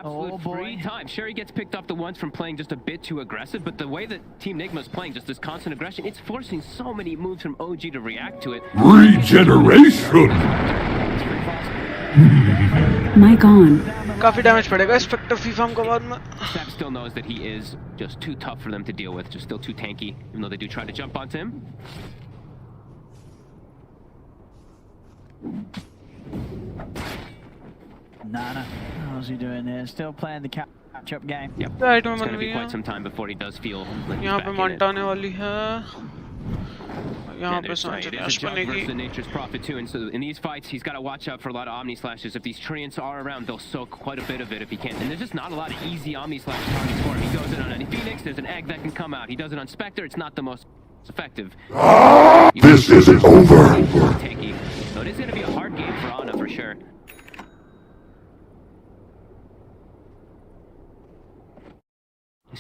absolute free time. Sure, he gets picked up the ones from playing just a bit too aggressive, but the way that Team Nigma's playing, just this constant aggression, it's forcing so many moves from OG to react to it. Regeneration! Mic on. काफी damage पड़ेगा Spectre free farm के बाद में. Sap still knows that he is just too tough for them to deal with, just still too tanky, even though they do try to jump onto him. Nana, how's he doing there? Still playing the catch-up game. Yep. Right, it's gonna be quite some time before he does feel like he's यहाँ back पे in it. Mantha आने वाली है. यहाँ पे Right, it is a jump versus the Nature's Prophet too, and so in these fights he's got to watch out for a lot of Omni Slashes. If these Treants are around, they'll soak quite a bit of it if he can. And there's just not a lot of easy Omni Slash targets for him. He goes in on any Phoenix, there's an egg that can come out. He does it on Spectre, it's not the most effective. This isn't over! Tanky. So it is going to be a hard game for Ana for sure.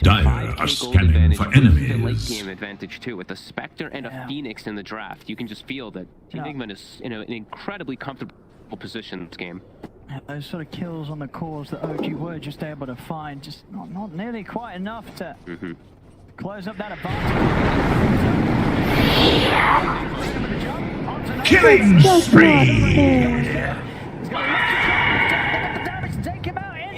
Dire are scanning for enemies. The late game advantage too, with a Spectre and a Phoenix in the draft. You can just feel that Team Nigma is in an incredibly comfortable position in this game. Yeah, those sort of kills on the cores that OG were just able to find, just not nearly quite enough to close up that advantage. Killing spree!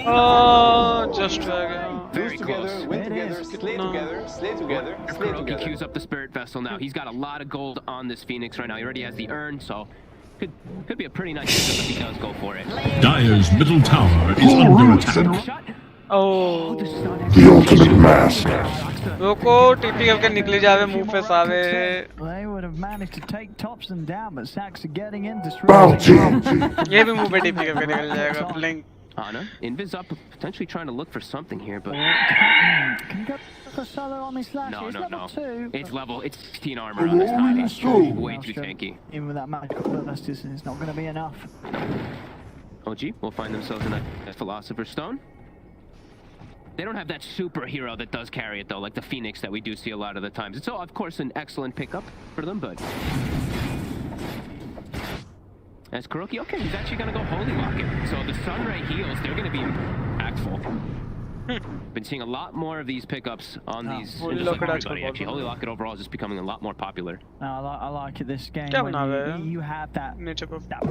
Oh, just dragon. Very close. Win together, slay together, slay together, slay Kuroki together. queues up the Spirit Vessel now. He's got a lot of gold on this Phoenix right now. He already has the urn, so could be a pretty nice pickup if he does go for it. Dire's middle tower is under attack. Oh. The ultimate mask. रुको TP करके निकली जावे मुंह पे Save. They would have managed to take Thompson down, but Sacks are getting in. ये भी मुंह पे टीपी करके निकल जाएगा. Blink. Ana, Invis up, potentially trying to look for something here, but... Can you go for solo on this slash? No, It's no, level no. 2. It's level, it's 16 armor on this tiny. Way too tanky. Even with that magical burst, it's not going to be enough. OG will find themselves in that Philosopher's Stone. They don't have that superhero that does carry it though, like the Phoenix that we do see a lot of the times. It's, of course, an excellent pickup for them, but... As Kuroki, okay, he's actually going to go Holy Lock it. So the Sunray heals, they're going to be impactful. Been seeing a lot more of these pickups on these. Holy Like Locket everybody, actually. Holy Locket overall is just becoming a lot more popular. No, I like it this game. क्या When बना रहे you have that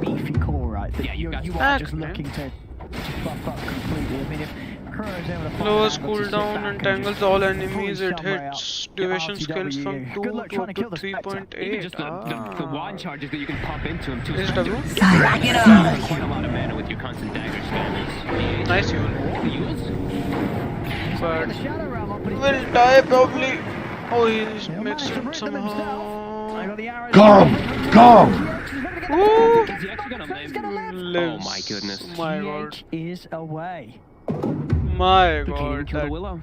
beefy core, right? That you are just looking to buff up completely. I mean, if Kuro's able to find Lowest out to sit cooldown back and entangles just all pull enemies. It somewhere hits out, duration get skills from RTW. 2 Good luck to trying to kill up to the Spectre. 3.8. Even just the wand charges that you can pop into him too. Is W? Quite a lot of mana with your constant dagger spams. Nice Yule. Yules? But will die probably. Oh, he's mixed it somehow. Come! Ooh. Is he actually gonna live? Oh my goodness. My god. Is away. My But can god. you kill the Willow?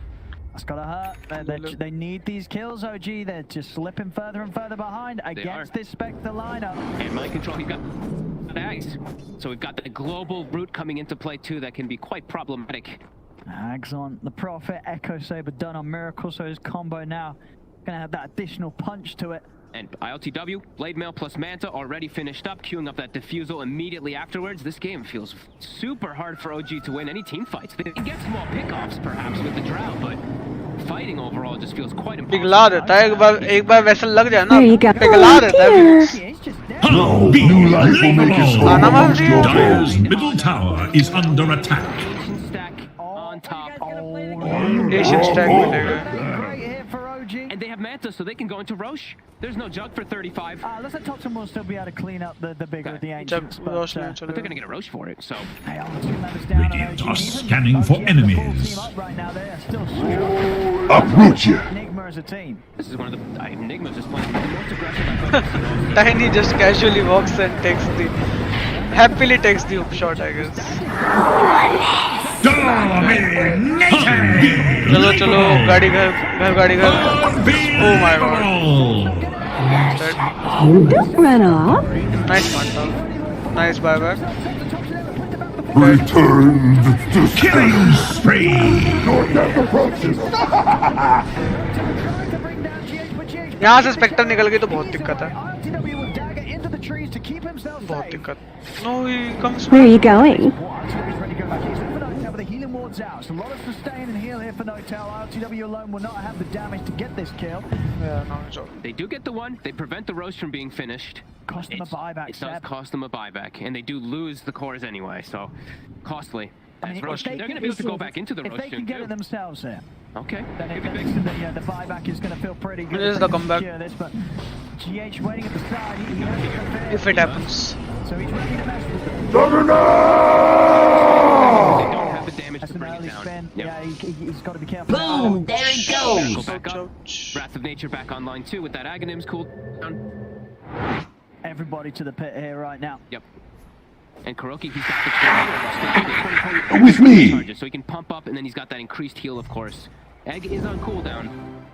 That's gotta hurt. They need these kills, OG. They're just slipping further and further behind against this Spectre lineup. And mind control, he's got Ags. So we've got the global route coming into play too that can be quite problematic. Ags on the Prophet, Echo Saber done on Miracle, so his combo now gonna have that additional punch to it. And ILTW, Blade Mail plus Manta already finished up, queuing up that Diffusal immediately afterwards. This game feels super hard for OG to win any team fights. They can get small pickoffs perhaps with the drought, but fighting overall just feels quite impossible. पिघला देता है एक बार वैसे लग जाए ना There you go. पिघला देता है Hello, new life will make his soul Ana मार दिया. Dire's middle tower is under attack. On top. Asian stack मिलेगा. And they have Manta, so they can go into Roche. There's no jug for 35. Looks like Thompson will still be able to clean up the bigger of the ancients. Roche But they're going to get a Roche for it, so... Radiant are scanning for enemies. Right now, they are still Uproot you. Nigma as a team. This is one of the... Nigma's just playing the most aggressive I've ever seen. Tiny just casually walks and takes the... Happily takes the hook shot, I guess. चलो चलो गाड़ी घर गाड़ी घर. Oh my god. Don't run off. Nice Manta. Nice buyback. Returned to killing spree. Your death approaches. यहाँ से Spectre निकल गई तो बहुत दिक्कत है. बहुत दिक्कत. No, he comes. Where are you going? shields out. It's a lot of sustain and heal here for Notel. RTW alone will not have the damage to get this kill. Yeah, no, it's They do get the one. They prevent the roast from being finished. Cost them a buyback, It does cost them a buyback, and they do lose the cores anyway, so costly. As roast, they're going to be able to go back into the roast if they can get it themselves here. Okay. Then the buyback is going to feel pretty good. This is the comeback. This, but GH waiting at the side. He If it happens. So he's ready to mess with them. They don't have the damage to bring it down. Yeah, he's got to be careful. Boom! There it goes! Back up. Wrath of Nature back online too with that Aghanims cool down. Everybody to the pit here right now. Yep. And Kuroki, he's got the With me. charges, so he can pump up, and then he's got that increased heal, of course. Egg is on cooldown,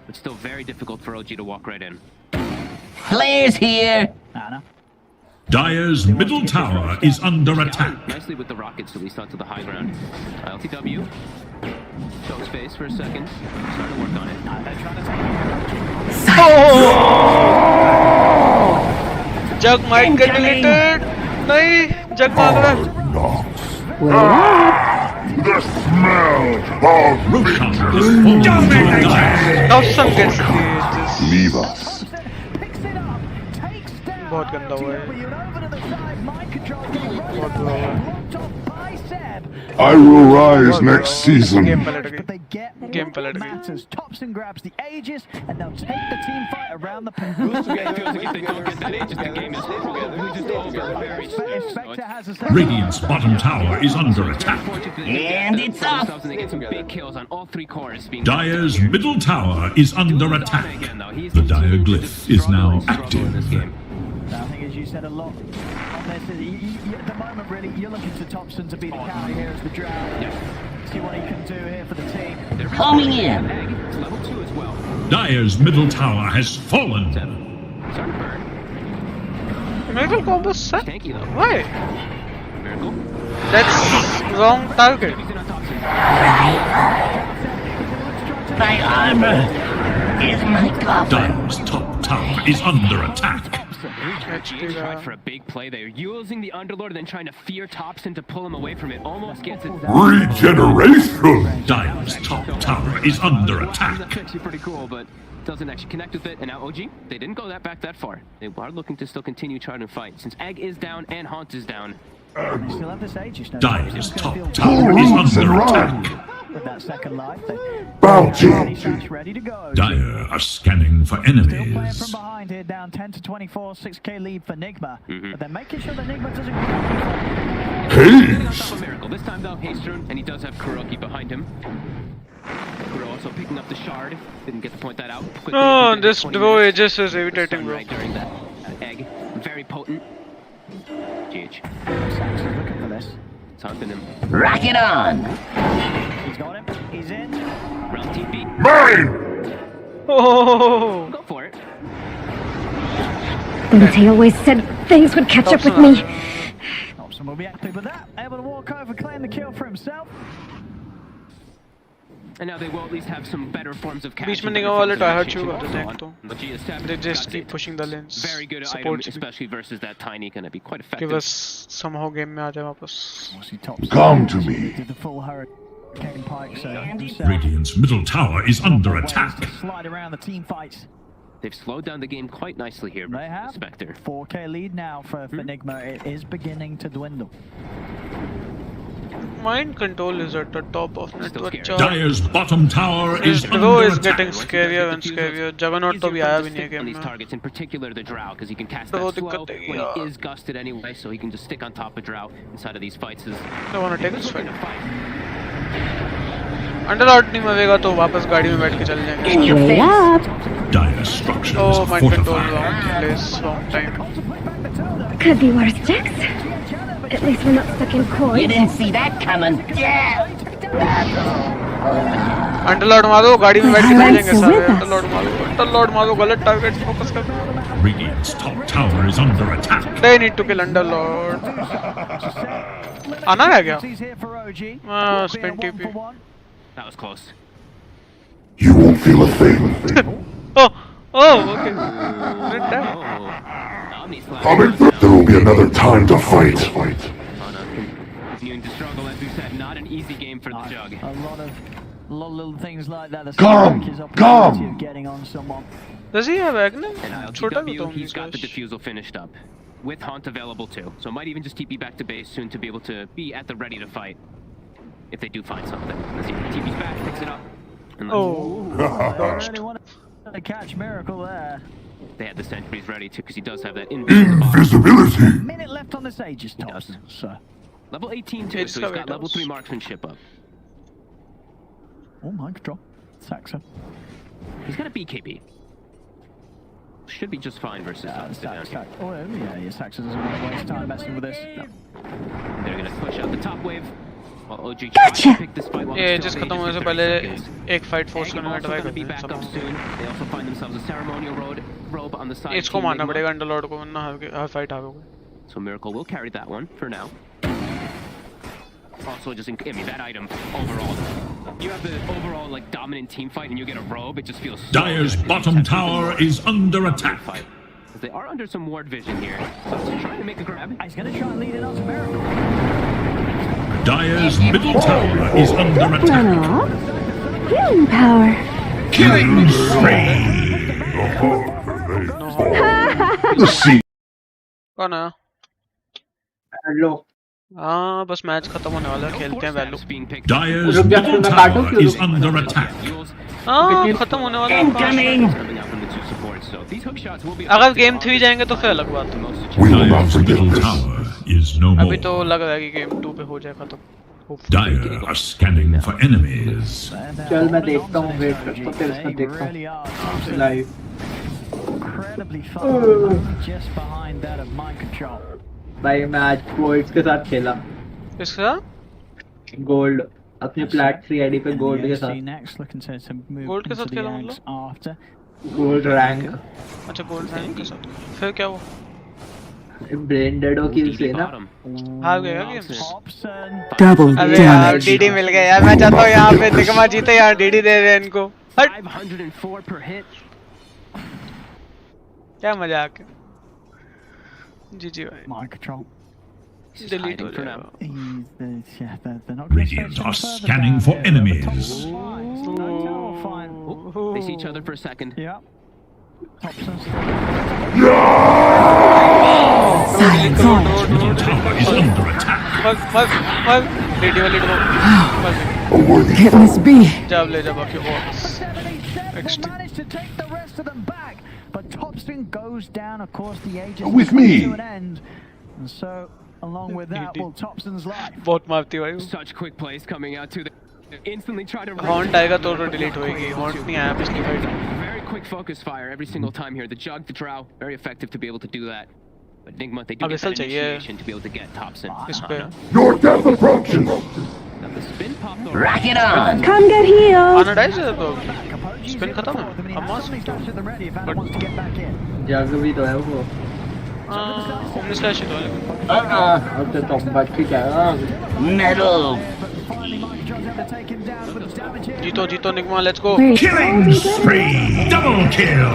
but still very difficult for OG to walk right in. Players here! Anna. Dire's middle tower is under attack. Nicely with the rockets, at least onto the high ground. LTW. Choke's face for a second. Starting to work on it. Jug might get deleted. नहीं, Jug भाग रहा है. The smell of Roshan is full to Thompson gets deleted. Leave us. बहुत गंदा हुआ है. बहुत बुरा हुआ है. I will rise next season. Game पलट गई. Game पलट गई. Thompson grabs the Aegis and they'll take the team fight around the pin. Radiant's bottom tower is under attack. And it's off! Big kills on all three cores. Dire's middle tower is under attack. The Dire glyph is now active. I think, as you said, a lot on this. At the moment, really, you're looking to Thompson to be the carry here as the Drow. See what he can do here for the team. Homing in! Level 2 as well. Dire's middle tower has fallen. Miracle combo set? Tanky though. Why? Miracle. That's wrong target. My armor is my coffin. Dire's top tower is under attack. Tried for a big play there, using the Underlord, then trying to fear Thompson to pull him away from it. Almost gets it. Regeneration! Dire's top tower is under attack. That's actually pretty cool, but doesn't actually connect with it. And now OG, they didn't go back that far. They are looking to still continue trying to fight, since Egg is down and Haunt is down. Still have this Aegis. Dire's top tower is under attack. With that second life, Bounty! ready to go. Dire are scanning for Still playing enemies. from behind here, down 10 to 24, 6k lead for Nigma. But they're making sure that Nigma doesn't Haze! Miracle. This time though, Hastrun, and he does have Kuroki behind him. Kuro also picking up the shard. Didn't get to point that out. Quickly, Oh, this duo Aegis is irritating, bro. Right during that egg. Very potent. GH. looking for this. Taunting him. Rock it on! He's got him. He's in. Round TP. Mine! Oh. Go for it. They always said things would catch up with me. Thompson will be happy with that. Able to walk over, claim the kill for himself. And now they will at least have some better forms of beach catch. में निगम वाले try hard चुका देख तो. They just keep pushing the lanes. Very good item, Support especially versus that tiny, gonna be quite कि effective. बस somehow game में आ जाए वापस. Come to me. Did the full hurricane pike, so Radiant's middle tower is under attack. slide around the team fights. They've slowed down the game quite nicely here. They have. Spectre. 4k lead now for Nigma. It is beginning to dwindle. Mind control is at the top of network chart. Dire's bottom tower This is duo under is attack. getting scarier and scarier. Juggernaut तो भी आया भी नहीं है game These में. targets, in particular the Drow, because he can cast तो that वो slow दिक्कत है when यार. he is gusted anyway, so he can just stick on top of Drow inside of these fights. I wanna take this fight. Underlord नहीं मरेगा तो वापस गाड़ी में बैठ के चल जाएंगे. Wait up! Dire's structures Oh, are mind control fortified. wrong place, wrong time. Could be worse, Jax. At least we're not stuck in court. You didn't see that coming. Underlord मारो गाड़ी में बैठ के चल जाएंगे सारे. Underlord मारो गलत टारगेट फोकस कर. Radiant's top tower is under attack. They need to kill Underlord. आना है क्या? Spin TP. That was close. You won't feel a thing. Oh, okay. Coming through. There will be another time to fight. Continuing to struggle, as we said, not an easy game same for the Jug. A lot of little things like that. Come! Of getting on someone. Does he have Agnes? And LTW, he's got the defusal finished up. With Hunt available too. So might even just TP back to base soon to be able to be at the ready to fight. If they do find something. Let's see. TP's back, picks it up. And I really wanted to catch Miracle there. They had the sentries ready too, because he does have that invisibility. A minute left on this Aegis Thompson. So. Level 18 too, so he's got level 3 marksmanship up. Oh, mind control. Saxon. He's got a BKB. Should be just fine versus us. Oh, yeah, Saxon doesn't want to waste time messing with this. No. They're gonna push out the top wave. While OG Gotcha. pick this fight while ये it's जिस still खत्म होने से for पहले 30 seconds. एक fight force करने का Also try gonna be करते back हैं up soon. They also find themselves a ceremonial robe on the side. इसको Team मारना Nigma. पड़ेगा अंडरलॉर्ड को वरना हर fight हारोगे. So Miracle will carry that one for now. Also, just I mean that item overall. You have the overall like dominant team fight, and you get a robe. It just feels. Dyer's bottom tower is under attack. They are under some ward vision here. So he's trying to make a grab. He's gonna try and lead it on to Miracle. Dyer's middle tower is under attack. Healing power. Killing spree. Let's see. कौन है? Hello हाँ बस match खत्म होने वाला है खेलते हैं value. Dyer's middle tower is under attack. हाँ खत्म होने वाला है. अगर गेम 3 जाएंगे तो फिर अलग बात है. Dyer's middle tower is no more. अभी तो लग रहा है कि गेम 2 पे हो जाए खत्म. Dyer are scanning for enemies. चल मैं देखता हूँ वेट करता हूँ फिर इसका देखता हूँ live. Incredibly far, just behind that of mind control. भाई मैं आज फ्लोइड्स के साथ खेला. किसका? गोल्ड अपने प्लैट 3 आईडी पे गोल्ड के साथ. गोल्ड के साथ खेला मतलब? Gold rank. अच्छा गोल्ड रैंक के साथ. फिर क्या हुआ? ब्रेन डेड हो किल से ना. हार गया गेम. Double अबे यार damage. डीडी मिल गया यार. मैं चाहता हूँ यहाँ पे निगमा जीते यार. डीडी दे रहे हैं इनको. 504 per hit. क्या मजाक है. जीजी भाई. Mind control. Delete हो जाएगा. Radiant are scanning for enemies. They see each other for a second. Yeah. Radiant tower is under attack. Fuck DD वाली ड्रॉप. Can this be? जब ले जा बाकी वो. Managed to take the rest of them back, but Topspin goes down. Of course, the Aegis With me. to an end, and so along with that, will Topspin's life. बहुत मारती भाई. Such quick plays coming out to the instantly try to. Haunt आएगा तो delete होएगी. Haunt नहीं आया पिछली fight. Very quick focus fire every single time here. The Jug, the Drow, very effective to be able to do that. But Nigma, they do get that initiation to be able to get Topsin. Your death approaches. Now the spin popped over. Rack it on. Come get healed. Anodize है तो spin खत्म है. हम मस्त. जग भी तो है वो. ओमनी स्लैश ही तो है. अब तो बच के जाएगा. Metal. जीतो जीतो Nigma. Let's go. Killing spree. Double kill.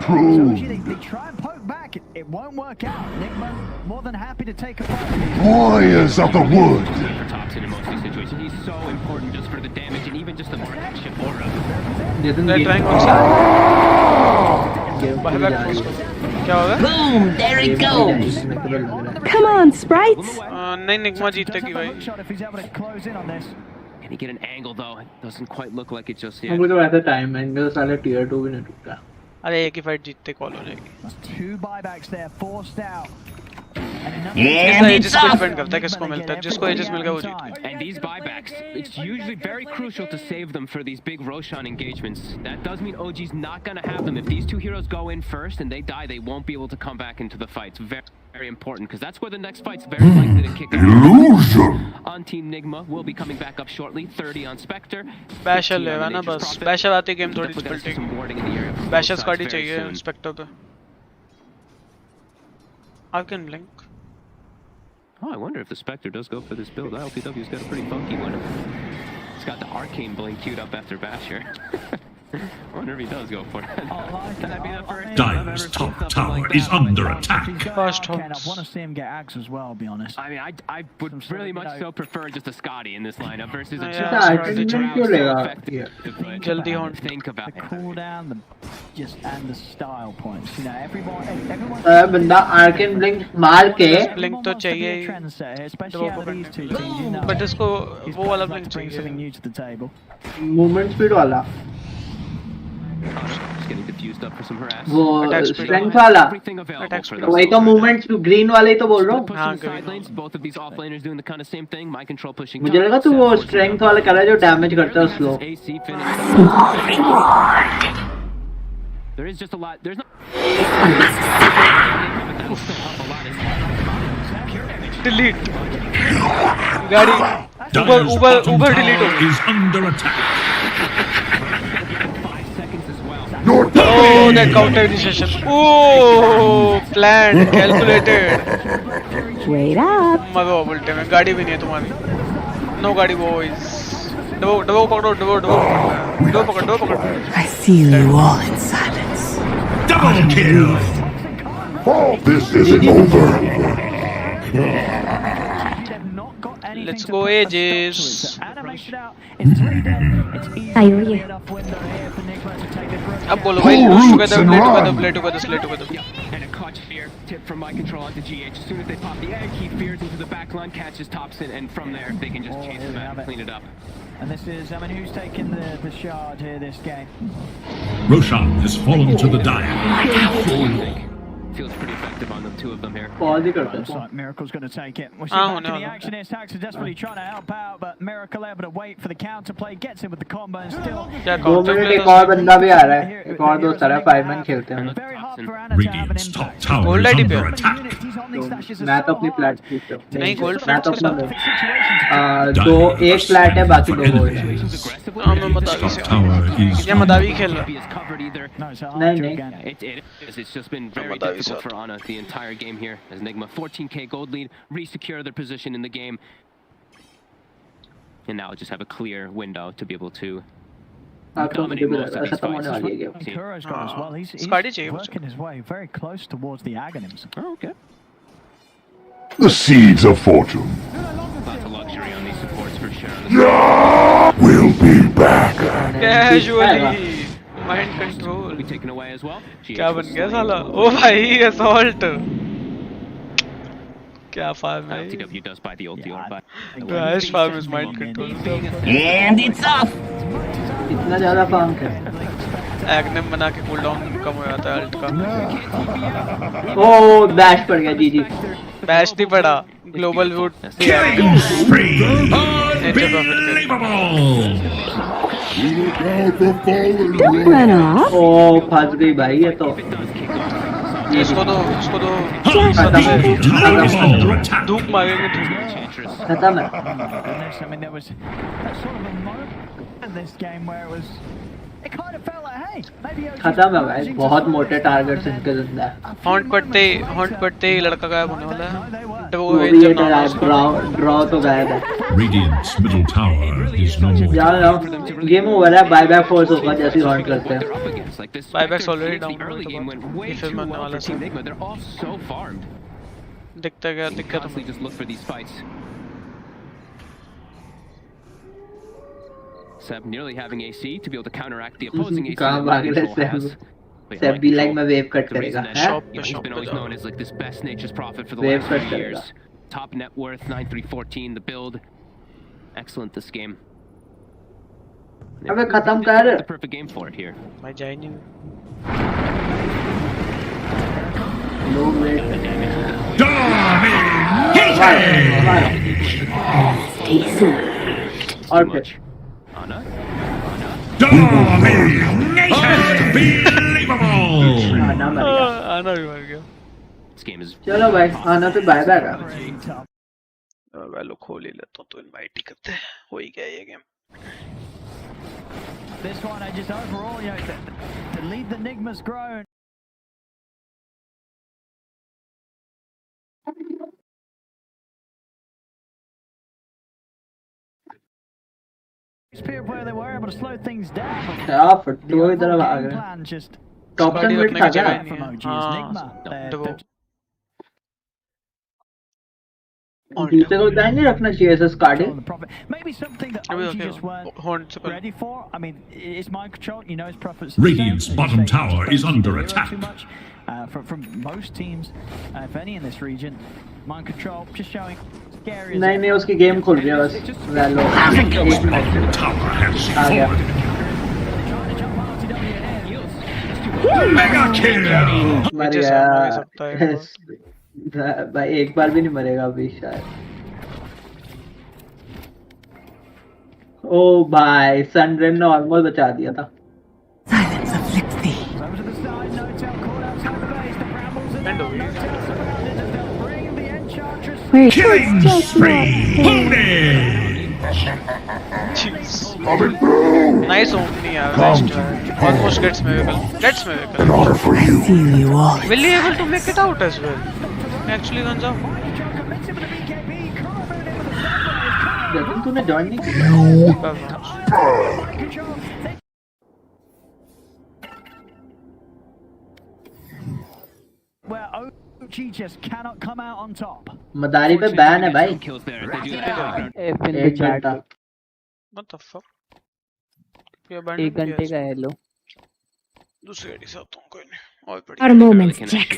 They try and poke back. It won't work out. Nigma more than happy to take a fight. Warriors of the wood. For Topsin in most of these situations, he's so important just for the damage and even just the marksmanship aura. They're trying on side. क्या होगा? Boom! There it goes. Come on, sprites. नहीं Nigma जीतेगी भाई. Can he get an angle though? It doesn't quite look like it just yet. मुझे तो ऐसा time angle साले tier 2 भी नहीं टूटा. अरे एक ही फाइट जीतते कॉल हो जाएगी. 2 buybacks there forced out. Aegis को डिपेंड करता है किसको मिलता है. जिसको एजिस मिल गया वो जीत गया. And these buybacks, it's usually very crucial to save them for these big Roshan engagements. That does mean OG's not gonna have them. If these two heroes go in first and they die, they won't be able to come back into the fight. It's very, very important because that's where the next fight's very likely to kick off. Illusion. On Team Nigma, we'll be coming back up shortly. 30 on Spectre. बैशल लेगा ना बस. बैशल आती game थोड़ी पलटेगी. बैशल squad ही चाहिए inspector पे. Arcane Blink. Oh, I wonder if the Spectre does go for this build. LPW's got a pretty funky one. It's got the Arcane Blink queued up after Basher. wonder if he does go for it. That'd be the first Dire's top tower is under attack. First I want to see him get axe as well, I'll be honest. I mean, I would really much so prefer just a Scotty in this lineup versus a Jaldi haunt. Think about the cooldown, and the style points. You know, everyone. बंदा Arkan blink मार के blink तो चाहिए ही but इसको वो वाला blink चाहिए movement speed वाला वो स्ट्रेंथ वाला वही तो मूवमेंट ग्रीन वाले ही तो बोल रहा हूँ मुझे लगा तू वो स्ट्रेंथ वाला कर रहा है जो डैमेज करता है slow There is just a lot. There's not. Delete. गाड़ी Uber delete हो is under attack. Oh, that counter initiation. Oh, planned, calculated. Wait up. मरो उल्टे में गाड़ी भी नहीं है तुम्हारी. No गाड़ी boys. डबो पकड़ो पकड़ो. I seal you all in silence. Double kill. Oh, this isn't over. Let's go Aegis. अब बोलो भाई play together. And a clutch fear tip from my control onto GH. As soon as they pop the egg, he fears into the backline, catches Thompson, and from there they can just chase him out and clean it up. And this is, I mean, who's taking the shard here this game? Roshan has fallen to the dire. Feels pretty effective on the two of them here. Looks like Miracle's going to take it. We'll see back in the action here. Stax is desperately trying to help out, but Miracle able to wait for the counterplay, gets in with the combo and still... 2 minute एक और बंदा भी आ रहा है एक और दोस्त आ रहा है 5 मैन खेलते हैं Radiant's top tower is under attack. मैं तो अपनी फ्लैट पूछता हूँ नहीं गोल्ड फ्लैट तो अपना दो एक फ्लैट है बाकी 2 गोल्ड है मैं मदावी खेल रहा नहीं It's just been very difficult for Ana the entire game here as Nigma 14k gold lead re-secure their position in the game and now just have a clear window to be able to dominate most of these fights. Kuro's got as well. He's working his way very close towards the Aghanims. Oh, okay. The seeds of fortune. Lots of luxury on these supports for sure. We'll be back. Casually. Mind control. Be taken away as well. क्या बन गया साला? ओ भाई assault. क्या farm है? TW does buy the ulti or buy. Best farm is mind control. And it's off. इतना ज़्यादा farm कर. Aghanim बना के cooldown कम हो जाता है ult का. Oh bash पड़ गया जी. Bash नहीं पड़ा. Global root. Killing spree. Don't run off. Oh फंस गई भाई ये तो. इसको दो धूप मारेंगे खत्म है. I mean, there was that sort of a moment in this game where it was... It kind of felt like, hey, maybe... खत्म है भाई बहुत मोटे टारगेट्स इनके जिंदा है. हॉन्ट पड़ते ही लड़का गायब होने वाला है. ड्रॉ तो गायब है. Radiant's middle tower is no more. जाओ गेम ओवर है बायबैक फोर्स होगा जैसे हॉन्ट करते हैं. बायबैक्स ऑलरेडी डाउन है ये फिल्म आने वाला है. They're all so farmed. दिखता क्या दिक्कत है. Just look for these fights. Seb nearly having AC to be able to counteract the opposing AC. कहाँ भाग रहे Seb भी लाइक में वेव कट करेगा. He's been always known as like this best nature's prophet for the last 3 years. Top net worth 9314. The build excellent this game. अबे खत्म कर. The perfect game for it here. मैं जाए नहीं. Low rate. और कुछ. Ana. आना भी मर गया. This game is. चलो भाई आना पे बायबैक है. वैलो खोल ही लेता हूँ तो इनवाइट ही करते हैं. हो ही गया ये game. This one, I just overall, you know, the lead the Nigma's grown. period where they were able to slow things down. क्या फट्टी हो इधर भाग रहे हैं just टॉप सन मिड था क्या दूसरे को ध्यान नहीं रखना चाहिए ऐसा स्कार्डी maybe something that OG just weren't ready for. I mean, it's mind control, you know, his prophets. Radiant's bottom tower is under attack. From most teams, if any in this region, mind control just showing scary. नहीं उसकी game खुल रही है बस वैलो आ गया Mega kill! मर गया भाई एक बार भी नहीं मरेगा अभी शायद ओ भाई सनरेन ने ऑलमोस्ट बचा दिया था Silence afflicts thee. Killing spree! Nice opening, yeah. Nice try. Almost gets miracle. An honor for you. Will he able to make it out as well? Actually guns out. लेकिन तूने जॉइन नहीं किया Where OG just cannot come out on top. मदारी पे ban है भाई एक घंटा What the fuck? एक घंटे का है लो दूसरी आईडी से आता हूँ कोई नहीं और Our moments, Jack.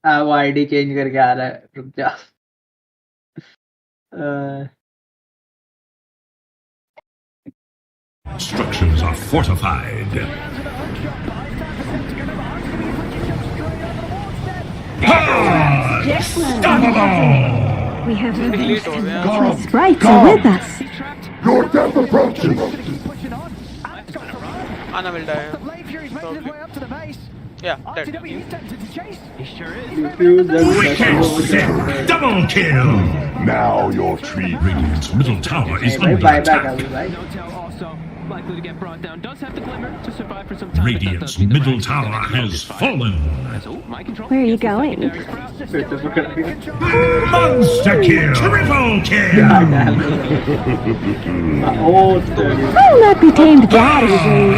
वो आईडी चेंज करके आ रहा है रुक जा Structures are fortified. We have my sprites are with us. Your death approaches. Anna will die. Yeah, dead. He sure is. Double kill. Now your tree Radiant's middle tower is under attack. Also likely to get brought down. Does have the glimmer to survive for some time. Radiant's middle tower has fallen. Where are you going? Monster kill. Triple kill. I'll not be tamed that easily.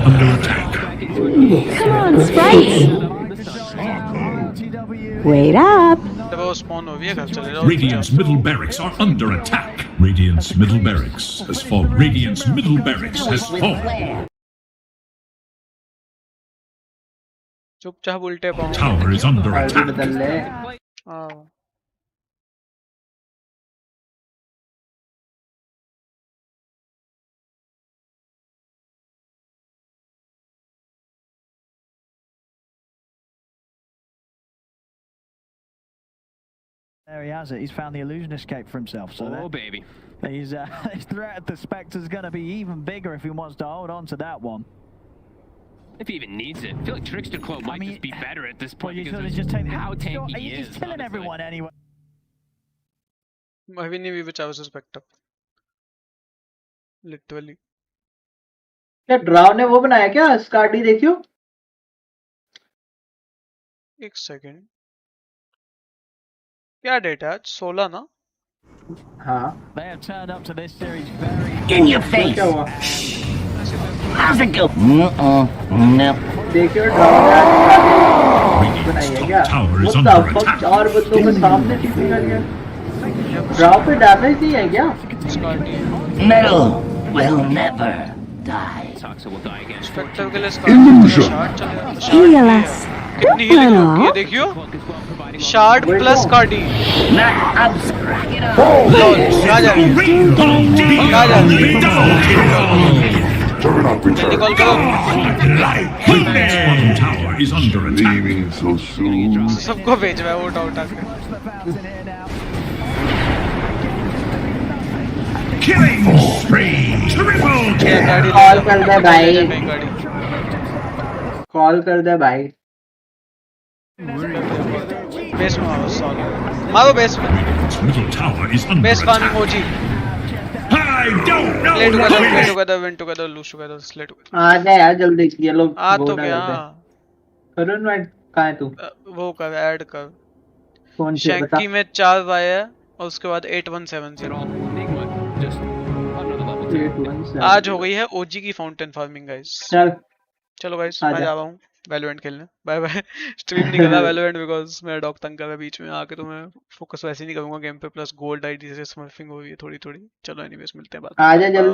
Under attack. Come on, sprites. Wait up. Radiant's middle barracks are under attack. Radiant's middle barracks has fallen. Radiant's middle barracks has fallen. चुपचाप उल्टे पाऊँ. Tower is under attack. There he has it. He's found the illusion escape for himself. So baby. His threat at the Spectre's going to be even bigger if he wants to hold on to that one. If he even needs it. I feel like Trickster Claw might just be better at this point because just take how tanky he is. He's killing everyone anyway. अभी नहीं भी बचा उसे Spectre. Literally. क्या drive ने वो बनाया क्या स्कार्डी देखियो? एक सेकंड. क्या डेट है आज 16 ना? हाँ. They have turned up to this series very. In your face. How's it go? Nope. देखियो ड्राव ने बनाई है क्या? What the fuck? चार बंदों के सामने टीपी कर गया. ड्राव पे डैमेज नहीं है क्या? Metal will never die. Spectre के लिए स्कार्डी शॉट चलेगा. Heal us. कितनी हीलिंग होगी ये देखियो. शार्ड प्लस कार्डी. जल्दी कॉल करो. सबको भेज रहा है वोट आउट आके. Killing spree. Triple kill. Call कर दे भाई. कॉल कर दे भाई. बेस में मारो सॉरी. मारो बेस में. Middle tower is under base attack. Farming OG. I don't know. Play together, win together, lose together, slay together. आ जा यार जल्दी ये लोग. आ तो क्या. करुण भाई कहाँ है तू? वो कर ऐड कर. कौन से बता? शैंकी में 4 भाई है. और उसके बाद 8170 817 आज हो गई है ओजी की फाउंटेन फार्मिंग गाइस। चलो गाइस मैं जा रहा हूँ वैलोरेंट खेलने। Bye bye. स्ट्रीम नहीं कर रहा वैलोरेंट बिकॉज मेरा डॉग तंग कर रहा है बीच में आके, तो मैं फोकस वैसे ही नहीं करूंगा गेम पे, प्लस गोल्ड आईडी से स्मर्फिंग हो रही है थोड़ी थोड़ी। चलो एनीवेज मिलते हैं बाद में। आजा जल्दी।